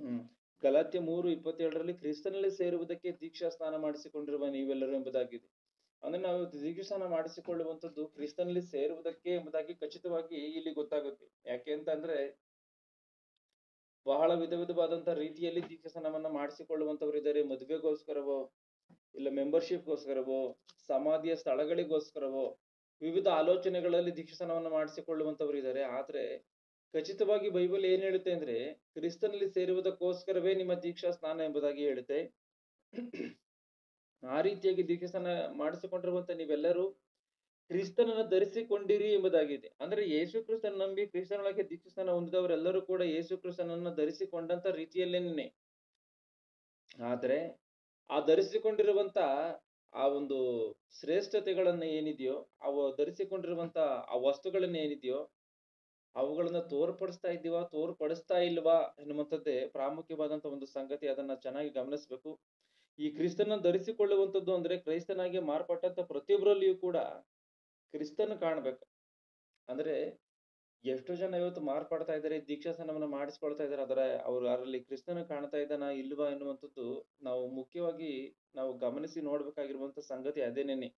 ಹ್ಮ್ ಗಲಾತ್ಯ 3:27 ಕ್ರಿಸ್ತನಲ್ಲಿ ಸೇರುವುದಕ್ಕೆ ದೀಕ್ಷಾ ಸ್ನಾನ ಮಾಡಿಸಿಕೊಂಡಿರುವ ನೀವೆಲ್ಲರೂ ಎಂಬುದಾಗಿದೆ. ಅಂದ್ರೆ ನಾವು ದೀಕ್ಷಾ ಸ್ನಾನ ಮಾಡಿಸಿಕೊಳ್ಳುವಂಥದ್ದು ಕ್ರಿಸ್ತನಲ್ಲಿ ಸೇರುವುದಕ್ಕೆ ಎಂಬುದಾಗಿ ಖಚಿತವಾಗಿ ಇಲ್ಲಿ ಗೊತ್ತಾಗುತ್ತೆ. ಯಾಕೆ ಅಂತಂದ್ರೆ ಬಹಳ ವಿಧವಾದಂತಹ ರೀತಿಯಲ್ಲಿ ದೀಕ್ಷಾ ಸ್ನಾನವನ್ನ ಮಾಡಿಸಿಕೊಳ್ಳುವಂತವ್ರು ಇದ್ದಾರೆ. ಮದುವೆಗೋಸ್ಕರವೋ ಇಲ್ಲ ಮೆಂಬರ್ಶಿಪ್ಗೋಸ್ಕರವೋ ಸಮಾಧಿಯ ಸ್ಥಳಗಳಿಗೋಸ್ಕರವೋ ವಿವಿಧ ಆಲೋಚನೆಗಳಲ್ಲಿ ದೀಕ್ಷಾ ಸ್ನಾನವನ್ನ ಮಾಡಿಸಿಕೊಳ್ಳುವಂತವ್ರು ಇದ್ದಾರೆ. ಆದ್ರೆ ಖಚಿತವಾಗಿ ಬೈಬಲ್ ಏನ್ ಹೇಳುತ್ತೆ ಅಂದ್ರೆ ಕ್ರಿಸ್ತನಲ್ಲಿ ಸೇರುವುದಕ್ಕೋಸ್ಕರವೇ ನಿಮ್ಮ ದೀಕ್ಷಾ ಸ್ನಾನ ಎಂಬುದಾಗಿ ಹೇಳುತ್ತೆ. ಆ ರೀತಿಯಾಗಿ ದೀಕ್ಷಾ ಸ್ನಾನ ಮಾಡಿಸಿಕೊಂಡಿರುವಂತ ನೀವೆಲ್ಲರೂ ಕ್ರಿಸ್ತನನ್ನು ಧರಿಸಿಕೊಂಡಿರಿ ಎಂಬುದಾಗಿದೆ. ಅಂದ್ರೆ ಯೇಸು ಕ್ರಿಸ್ತನ ನಂಬಿ ಕ್ರಿಸ್ತನೊಳಗೆ ದೀಕ್ಷಾ ಸ್ನಾನ ಹೊಂದಿದವರೆಲ್ಲರೂ ಕೂಡ ಯೇಸು ಕ್ರಿಸ್ತನನ್ನು ಧರಿಸಿಕೊಂಡಂತ ರೀತಿಯಲ್ಲೇನೆ. ಆದ್ರೆ ಆ ಧರಿಸಿಕೊಂಡಿರುವಂತ ಆ ಒಂದು ಶ್ರೇಷ್ಠತೆಗಳನ್ನ ಏನಿದೆಯೋ ಅವು ಧರಿಸಿಕೊಂಡಿರುವಂತ ಆ ವಸ್ತುಗಳನ್ನ ಏನಿದೆಯೋ ಅವುಗಳನ್ನ ತೋರ್ಪಡಿಸ್ತಾ ಇದ್ದೀವಾ ತೋರ್ಪಡಿಸ್ತಾ ಇಲ್ವಾ ಎನ್ನುವಂಥದ್ದೇ ಪ್ರಾಮುಖ್ಯವಾದಂತ ಒಂದು ಸಂಗತಿ. ಅದನ್ನ ಚೆನ್ನಾಗಿ ಗಮನಿಸಬೇಕು. ಈ ಕ್ರಿಸ್ತನ ಧರಿಸಿಕೊಳ್ಳುವಂಥದ್ದು ಅಂದ್ರೆ ಕ್ರೈಸ್ತನಾಗಿ ಮಾರ್ಪಟ್ಟಂತ ಪ್ರತಿಯೊಬ್ಬರಲ್ಲಿಯೂ ಕೂಡ ಕ್ರಿಸ್ತನ ಕಾಣ್ಬೇಕು. ಅಂದ್ರೆ ಎಷ್ಟೋ ಜನ ಇವತ್ತು ಮಾರ್ಪಡ್ತಾ ಇದ್ದಾರೆ, ದೀಕ್ಷಾ ಸ್ನಾನವನ್ನ ಮಾಡಿಸ್ಕೊಳ್ತಾ ಇದ್ದಾರೆ. ಅವ್ರು ಅದರಲ್ಲಿ ಕ್ರಿಸ್ತನ ಕಾಣ್ತಾ ಇದ್ದಾನ ಇಲ್ವಾ ಎನ್ನುವಂಥದ್ದು ನಾವು ಮುಖ್ಯವಾಗಿ ನಾವು ಗಮನಿಸಿ ನೋಡ್ಬೇಕಾಗಿರುವಂತ ಸಂಗತಿ ಅದೇನೇನೆ.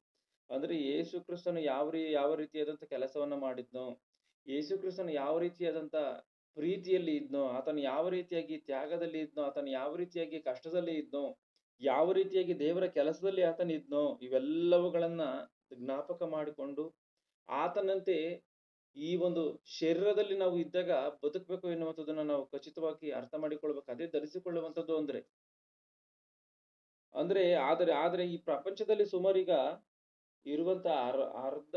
ಅಂದ್ರೆ ಯೇಸು ಕ್ರಿಸ್ತನು ಯಾವ ರೀತಿಯಾದಂತ ಕೆಲಸವನ್ನ ಮಾಡಿದ್ನೋ, ಯೇಸು ಕ್ರಿಸ್ತನು ಯಾವ ರೀತಿಯಾದಂತ ಪ್ರೀತಿಯಲ್ಲಿ ಇದ್ನೋ, ಆತನು ಯಾವ ರೀತಿಯಾಗಿ ತ್ಯಾಗದಲ್ಲಿ ಇದ್ನೋ, ಆತನು ಯಾವ ರೀತಿಯಾಗಿ ಕಷ್ಟದಲ್ಲಿ ಇದ್ನೋ, ಯಾವ ರೀತಿಯಾಗಿ ದೇವರ ಕೆಲಸದಲ್ಲಿ ಆತನ ಇದ್ನೋ, ಇವೆಲ್ಲವುಗಳನ್ನ ಜ್ಞಾಪಕ ಮಾಡಿಕೊಂಡು ಆತನಂತೆ ಈ ಒಂದು ಶರೀರದಲ್ಲಿ ನಾವು ಇದ್ದಾಗ ಬದುಕಬೇಕು ಎನ್ನುವಂಥದ್ದನ್ನ ನಾವು ಖಚಿತವಾಗಿ ಅರ್ಥ ಮಾಡಿಕೊಳ್ಬೇಕು. ಅದೇ ಧರಿಸಿಕೊಳ್ಳುವಂಥದ್ದು ಅಂದ್ರೆ ಅಂದ್ರೆ ಆದ್ರೆ ಈ ಪ್ರಪಂಚದಲ್ಲಿ ಸುಮಾರೀಗ ಇರುವಂತ ಅರ್ಧ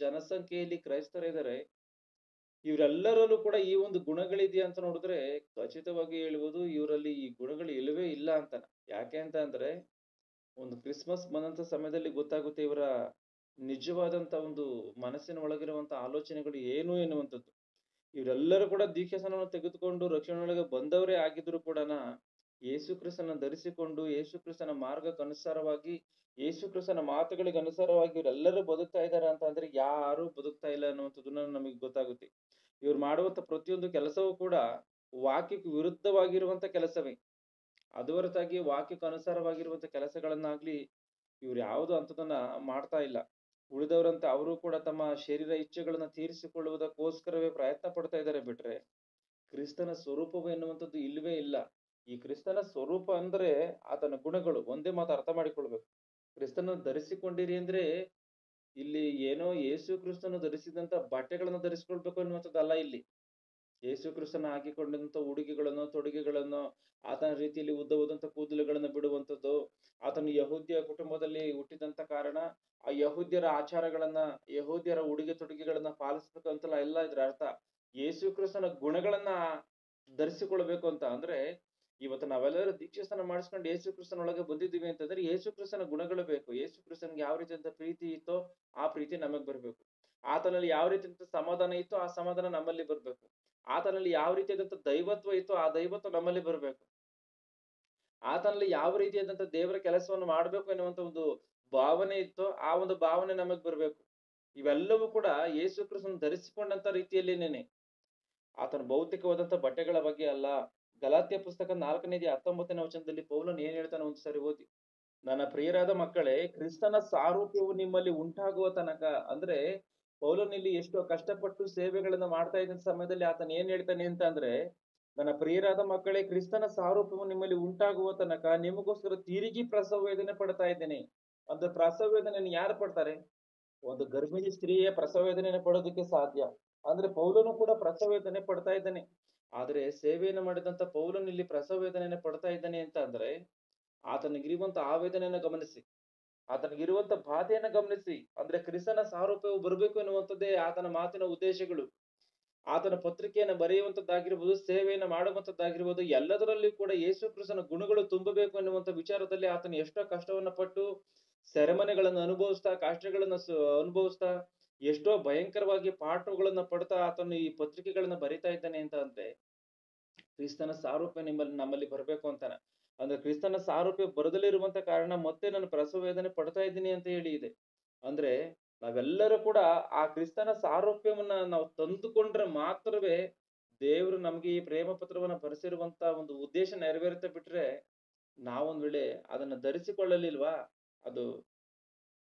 ಜನಸಂಖ್ಯೆಯಲ್ಲಿ ಕ್ರೈಸ್ತರಿದ್ದಾರೆ. ಇವರೆಲ್ಲರಲ್ಲೂ ಕೂಡ ಈ ಒಂದು ಗುಣಗಳಿದೆಯಾ ಅಂತ ನೋಡಿದ್ರೆ ಖಚಿತವಾಗಿ ಹೇಳ್ಬೋದು ಇವರಲ್ಲಿ ಈ ಗುಣಗಳು ಇಲ್ಲವೇ ಇಲ್ಲ ಅಂತ. ಯಾಕೆ ಅಂತ ಅಂದ್ರೆ ಒಂದು ಕ್ರಿಸ್ಮಸ್ ಬಂದಂತ ಸಮಯದಲ್ಲಿ ಗೊತ್ತಾಗುತ್ತೆ ಇವರ ನಿಜವಾದಂತ ಒಂದು ಮನಸ್ಸಿನ ಒಳಗಿರುವಂತ ಆಲೋಚನೆಗಳು ಏನು ಎನ್ನುವಂಥದ್ದು. ಇವರೆಲ್ಲರೂ ಕೂಡ ದೀಕ್ಷಾಸ್ನಾನವನ್ನು ತೆಗೆದುಕೊಂಡು ರಕ್ಷಣೆಯೊಳಗೆ ಬಂದವರೇ ಆಗಿದ್ರು ಕೂಡ ಯೇಸು ಕ್ರಿಸ್ತನ ಧರಿಸಿಕೊಂಡು ಯೇಸು ಕ್ರಿಸ್ತನ ಮಾರ್ಗಕ್ಕನುಸಾರವಾಗಿ ಯೇಸು ಕ್ರಿಸ್ತನ ಮಾತುಗಳಿಗೆ ಅನುಸಾರವಾಗಿ ಇವರೆಲ್ಲರೂ ಬದುಕ್ತಾ ಇದ್ದಾರೆ ಅಂತ ಅಂದ್ರೆ ಯಾರು ಬದುಕ್ತಾ ಇಲ್ಲ ಅನ್ನುವಂಥದ್ದನ್ನ ನಮಗೆ ಗೊತ್ತಾಗುತ್ತೆ. ಇವ್ರು ಮಾಡುವಂತ ಪ್ರತಿಯೊಂದು ಕೆಲಸವೂ ಕೂಡ ವಾಕ್ಯಕ್ಕೆ ವಿರುದ್ಧವಾಗಿರುವಂತ ಕೆಲಸವೇ. ಅದು ಹೊರತಾಗಿ ವಾಕ್ಯಕ್ಕೆ ಅನುಸಾರವಾಗಿರುವಂತ ಕೆಲಸಗಳನ್ನಾಗ್ಲಿ ಇವ್ರು ಯಾವುದು ಅಂತದನ್ನ ಮಾಡ್ತಾ ಇಲ್ಲ. ಉಳಿದವರಂತೆ ಅವರು ಕೂಡ ತಮ್ಮ ಶರೀರ ಇಚ್ಛೆಗಳನ್ನ ತೀರಿಸಿಕೊಳ್ಳುವುದಕ್ಕೋಸ್ಕರವೇ ಪ್ರಯತ್ನ ಪಡ್ತಾ ಇದ್ದಾರೆ ಬಿಟ್ರೆ ಕ್ರಿಸ್ತನ ಸ್ವರೂಪವು ಎನ್ನುವಂಥದ್ದು ಇಲ್ಲವೇ ಇಲ್ಲ. ಈ ಕ್ರಿಸ್ತನ ಸ್ವರೂಪ ಅಂದ್ರೆ ಆತನ ಗುಣಗಳು ಒಂದೇ ಮಾತು ಅರ್ಥ ಮಾಡಿಕೊಳ್ಬೇಕು. ಕ್ರಿಸ್ತನ ಧರಿಸಿಕೊಂಡಿರಿ ಅಂದ್ರೆ ಇಲ್ಲಿ ಏನೋ ಯೇಸು ಕ್ರಿಸ್ತನು ಧರಿಸಿದಂತ ಬಟ್ಟೆಗಳನ್ನ ಧರಿಸಿಕೊಳ್ಬೇಕು ಅನ್ನುವಂಥದ್ದಲ್ಲ ಇಲ್ಲಿ. ಯೇಸು ಕ್ರಿಸ್ತನ ಹಾಕಿಕೊಂಡಂತ ಉಡುಗೆಗಳನ್ನು ತೊಡುಗೆಗಳನ್ನು ಆತನ ರೀತಿಯಲ್ಲಿ ಉದ್ದವಾದಂತ ಕೂದಲುಗಳನ್ನು ಬಿಡುವಂಥದ್ದು, ಆತನು ಯಹೂದ್ಯ ಕುಟುಂಬದಲ್ಲಿ ಹುಟ್ಟಿದಂತ ಕಾರಣ ಆ ಯಹೂದ್ಯರ ಆಚಾರಗಳನ್ನ ಯಹೂದ್ಯರ ಉಡುಗೆ ತೊಡುಗೆಗಳನ್ನ ಪಾಲಿಸ್ಬೇಕಂತಲ್ಲ ಎಲ್ಲ ಇದ್ರ ಅರ್ಥ. ಯೇಸು ಕ್ರಿಸ್ತನ ಗುಣಗಳನ್ನ ಧರಿಸಿಕೊಳ್ಬೇಕು ಅಂತ ಅಂದ್ರೆ ಇವತ್ತು ನಾವೆಲ್ಲರೂ ದೀಕ್ಷಾಸ್ನಾನ ಮಾಡಿಸ್ಕೊಂಡು ಯೇಸು ಕ್ರಿಸ್ತನ ಒಳಗೆ ಬಂದಿದ್ದೀವಿ ಅಂತಂದ್ರೆ ಯೇಸು ಕ್ರಿಸ್ತನ ಗುಣಗಳು ಬೇಕು. ಯೇಸು ಕ್ರಿಸ್ತನ್ಗೆ ಯಾವ ರೀತಿಯಂತ ಪ್ರೀತಿ ಇತ್ತೋ ಆ ಪ್ರೀತಿ ನಮಗ್ ಬರ್ಬೇಕು. ಆತನಲ್ಲಿ ಯಾವ ರೀತಿಯಂತ ಸಮಾಧಾನ ಇತ್ತೋ ಆ ಸಮಾಧಾನ ನಮ್ಮಲ್ಲಿ ಬರ್ಬೇಕು. ಆತನಲ್ಲಿ ಯಾವ ರೀತಿಯಾದಂತ ದೈವತ್ವ ಇತ್ತೋ ಆ ದೈವತ್ವ ನಮ್ಮಲ್ಲಿ ಬರ್ಬೇಕು. ಆತನಲ್ಲಿ ಯಾವ ರೀತಿಯಾದಂತ ದೇವರ ಕೆಲಸವನ್ನು ಮಾಡ್ಬೇಕು ಎನ್ನುವಂತ ಒಂದು ಭಾವನೆ ಇತ್ತೋ ಆ ಒಂದು ಭಾವನೆ ನಮಗ್ ಬರ್ಬೇಕು. ಇವೆಲ್ಲವೂ ಕೂಡ ಯೇಸು ಕ್ರಿಸ್ತನ ಧರಿಸಿಕೊಂಡಂತ ರೀತಿಯಲ್ಲೇನೇನೆ. ಆತನ ಭೌತಿಕವಾದಂತ ಬಟ್ಟೆಗಳ ಬಗ್ಗೆ ಅಲ್ಲ. ಗಲಾತ್ಯ ಪುಸ್ತಕ 4:19 ವಚನದಲ್ಲಿ ಪೌಲನು ಏನ್ ಹೇಳ್ತಾನೆ ಒಂದ್ಸರಿ ಓದಿ. ನನ್ನ ಪ್ರಿಯರಾದ ಮಕ್ಕಳೇ, ಕ್ರಿಸ್ತನ ಸಾರೂಪ್ಯವು ನಿಮ್ಮಲ್ಲಿ ಉಂಟಾಗುವ ತನಕ ಅಂದ್ರೆ ಪೌಲನು ಇಲ್ಲಿ ಎಷ್ಟೋ ಕಷ್ಟಪಟ್ಟು ಸೇವೆಗಳನ್ನ ಮಾಡ್ತಾ ಇದ್ದ ಸಮಯದಲ್ಲಿ ಆತನ ಏನ್ ಹೇಳ್ತಾನೆ ಅಂತ ಅಂದ್ರೆ ನನ್ನ ಪ್ರಿಯರಾದ ಮಕ್ಕಳೇ, ಕ್ರಿಸ್ತನ ಸಾರೂಪ್ಯವು ನಿಮ್ಮಲ್ಲಿ ಉಂಟಾಗುವ ತನಕ ನಿಮಗೋಸ್ಕರ ತಿರುಗಿ ಪ್ರಸವ ವೇದನೆ ಪಡ್ತಾ ಇದ್ದೇನೆ. ಅಂದ್ರೆ ಪ್ರಸವ ವೇದನೆಯನ್ನು ಯಾರು ಪಡ್ತಾರೆ? ಒಂದು ಗರ್ಭಿಣಿ ಸ್ತ್ರೀಯ ಪ್ರಸವ ವೇದನೆಯನ್ನು ಪಡೋದಕ್ಕೆ ಸಾಧ್ಯ. ಅಂದ್ರೆ ಪೌಲನು ಕೂಡ ಪ್ರಸವ ವೇದನೆ ಪಡ್ತಾ ಇದ್ದಾನೆ. ಆದ್ರೆ ಸೇವೆಯನ್ನು ಮಾಡಿದಂತ ಪೌಲನು ಇಲ್ಲಿ ಪ್ರಸವ ವೇದನೆಯನ್ನು ಪಡ್ತಾ ಇದ್ದಾನೆ ಅಂತ ಅಂದ್ರೆ ಆತನಿಗಿರುವಂತ ಆವೇದನೆಯನ್ನು ಗಮನಿಸಿ, ಆತನಿಗಿರುವಂತ ಬಾಧೆಯನ್ನ ಗಮನಿಸಿ. ಅಂದ್ರೆ ಕ್ರಿಸ್ತನ ಸಾರೂಪ್ಯವು ಬರಬೇಕು ಎನ್ನುವಂಥದ್ದೇ ಆತನ ಮಾತಿನ ಉದ್ದೇಶಗಳು. ಆತನ ಪತ್ರಿಕೆಯನ್ನು ಬರೆಯುವಂತದ್ದಾಗಿರ್ಬೋದು, ಸೇವೆಯನ್ನು ಮಾಡುವಂತದ್ದಾಗಿರ್ಬೋದು, ಎಲ್ಲದರಲ್ಲಿಯೂ ಕೂಡ ಯೇಸು ಕ್ರಿಸ್ತನ ಗುಣಗಳು ತುಂಬಬೇಕು ಎನ್ನುವಂತ ವಿಚಾರದಲ್ಲಿ ಆತನು ಎಷ್ಟೋ ಕಷ್ಟವನ್ನ ಪಟ್ಟು ಸೆರೆಮನೆಗಳನ್ನು ಅನುಭವಿಸ್ತಾ ಕಷ್ಟಗಳನ್ನ ಅನುಭವಿಸ್ತಾ ಎಷ್ಟೋ ಭಯಂಕರವಾಗಿ ಪಾಠಗಳನ್ನ ಪಡ್ತಾ ಆತನು ಈ ಪತ್ರಿಕೆಗಳನ್ನ ಬರಿತಾ ಇದ್ದಾನೆ ಅಂತ ಅಂದ್ರೆ ಕ್ರಿಸ್ತನ ಸಾರೂಪ್ಯ ನಮ್ಮಲ್ಲಿ ಬರ್ಬೇಕು ಅಂತಾನ. ಅಂದ್ರೆ ಕ್ರಿಸ್ತನ ಸಾರೂಪ್ಯ ಬರದಲ್ಲೇ ಇರುವಂತ ಕಾರಣ ಮತ್ತೆ ನಾನು ಪ್ರಸವ ವೇದನೆ ಪಡ್ತಾ ಇದ್ದೀನಿ ಅಂತ ಹೇಳಿ ಇದೆ. ಅಂದ್ರೆ ನಾವೆಲ್ಲರೂ ಕೂಡ ಆ ಕ್ರಿಸ್ತನ ಸಾರೂಪ್ಯವನ್ನ ನಾವು ತಂದುಕೊಂಡ್ರೆ ಮಾತ್ರವೇ ದೇವರು ನಮ್ಗೆ ಈ ಪ್ರೇಮ ಪತ್ರವನ್ನ ಬರೆಸಿರುವಂತ ಒಂದು ಉದ್ದೇಶ ನೆರವೇರುತ್ತೆ ಬಿಟ್ರೆ ನಾವೊಂದ್ ವೇಳೆ ಅದನ್ನ ಧರಿಸಿಕೊಳ್ಳಲಿಲ್ವಾ, ಅದು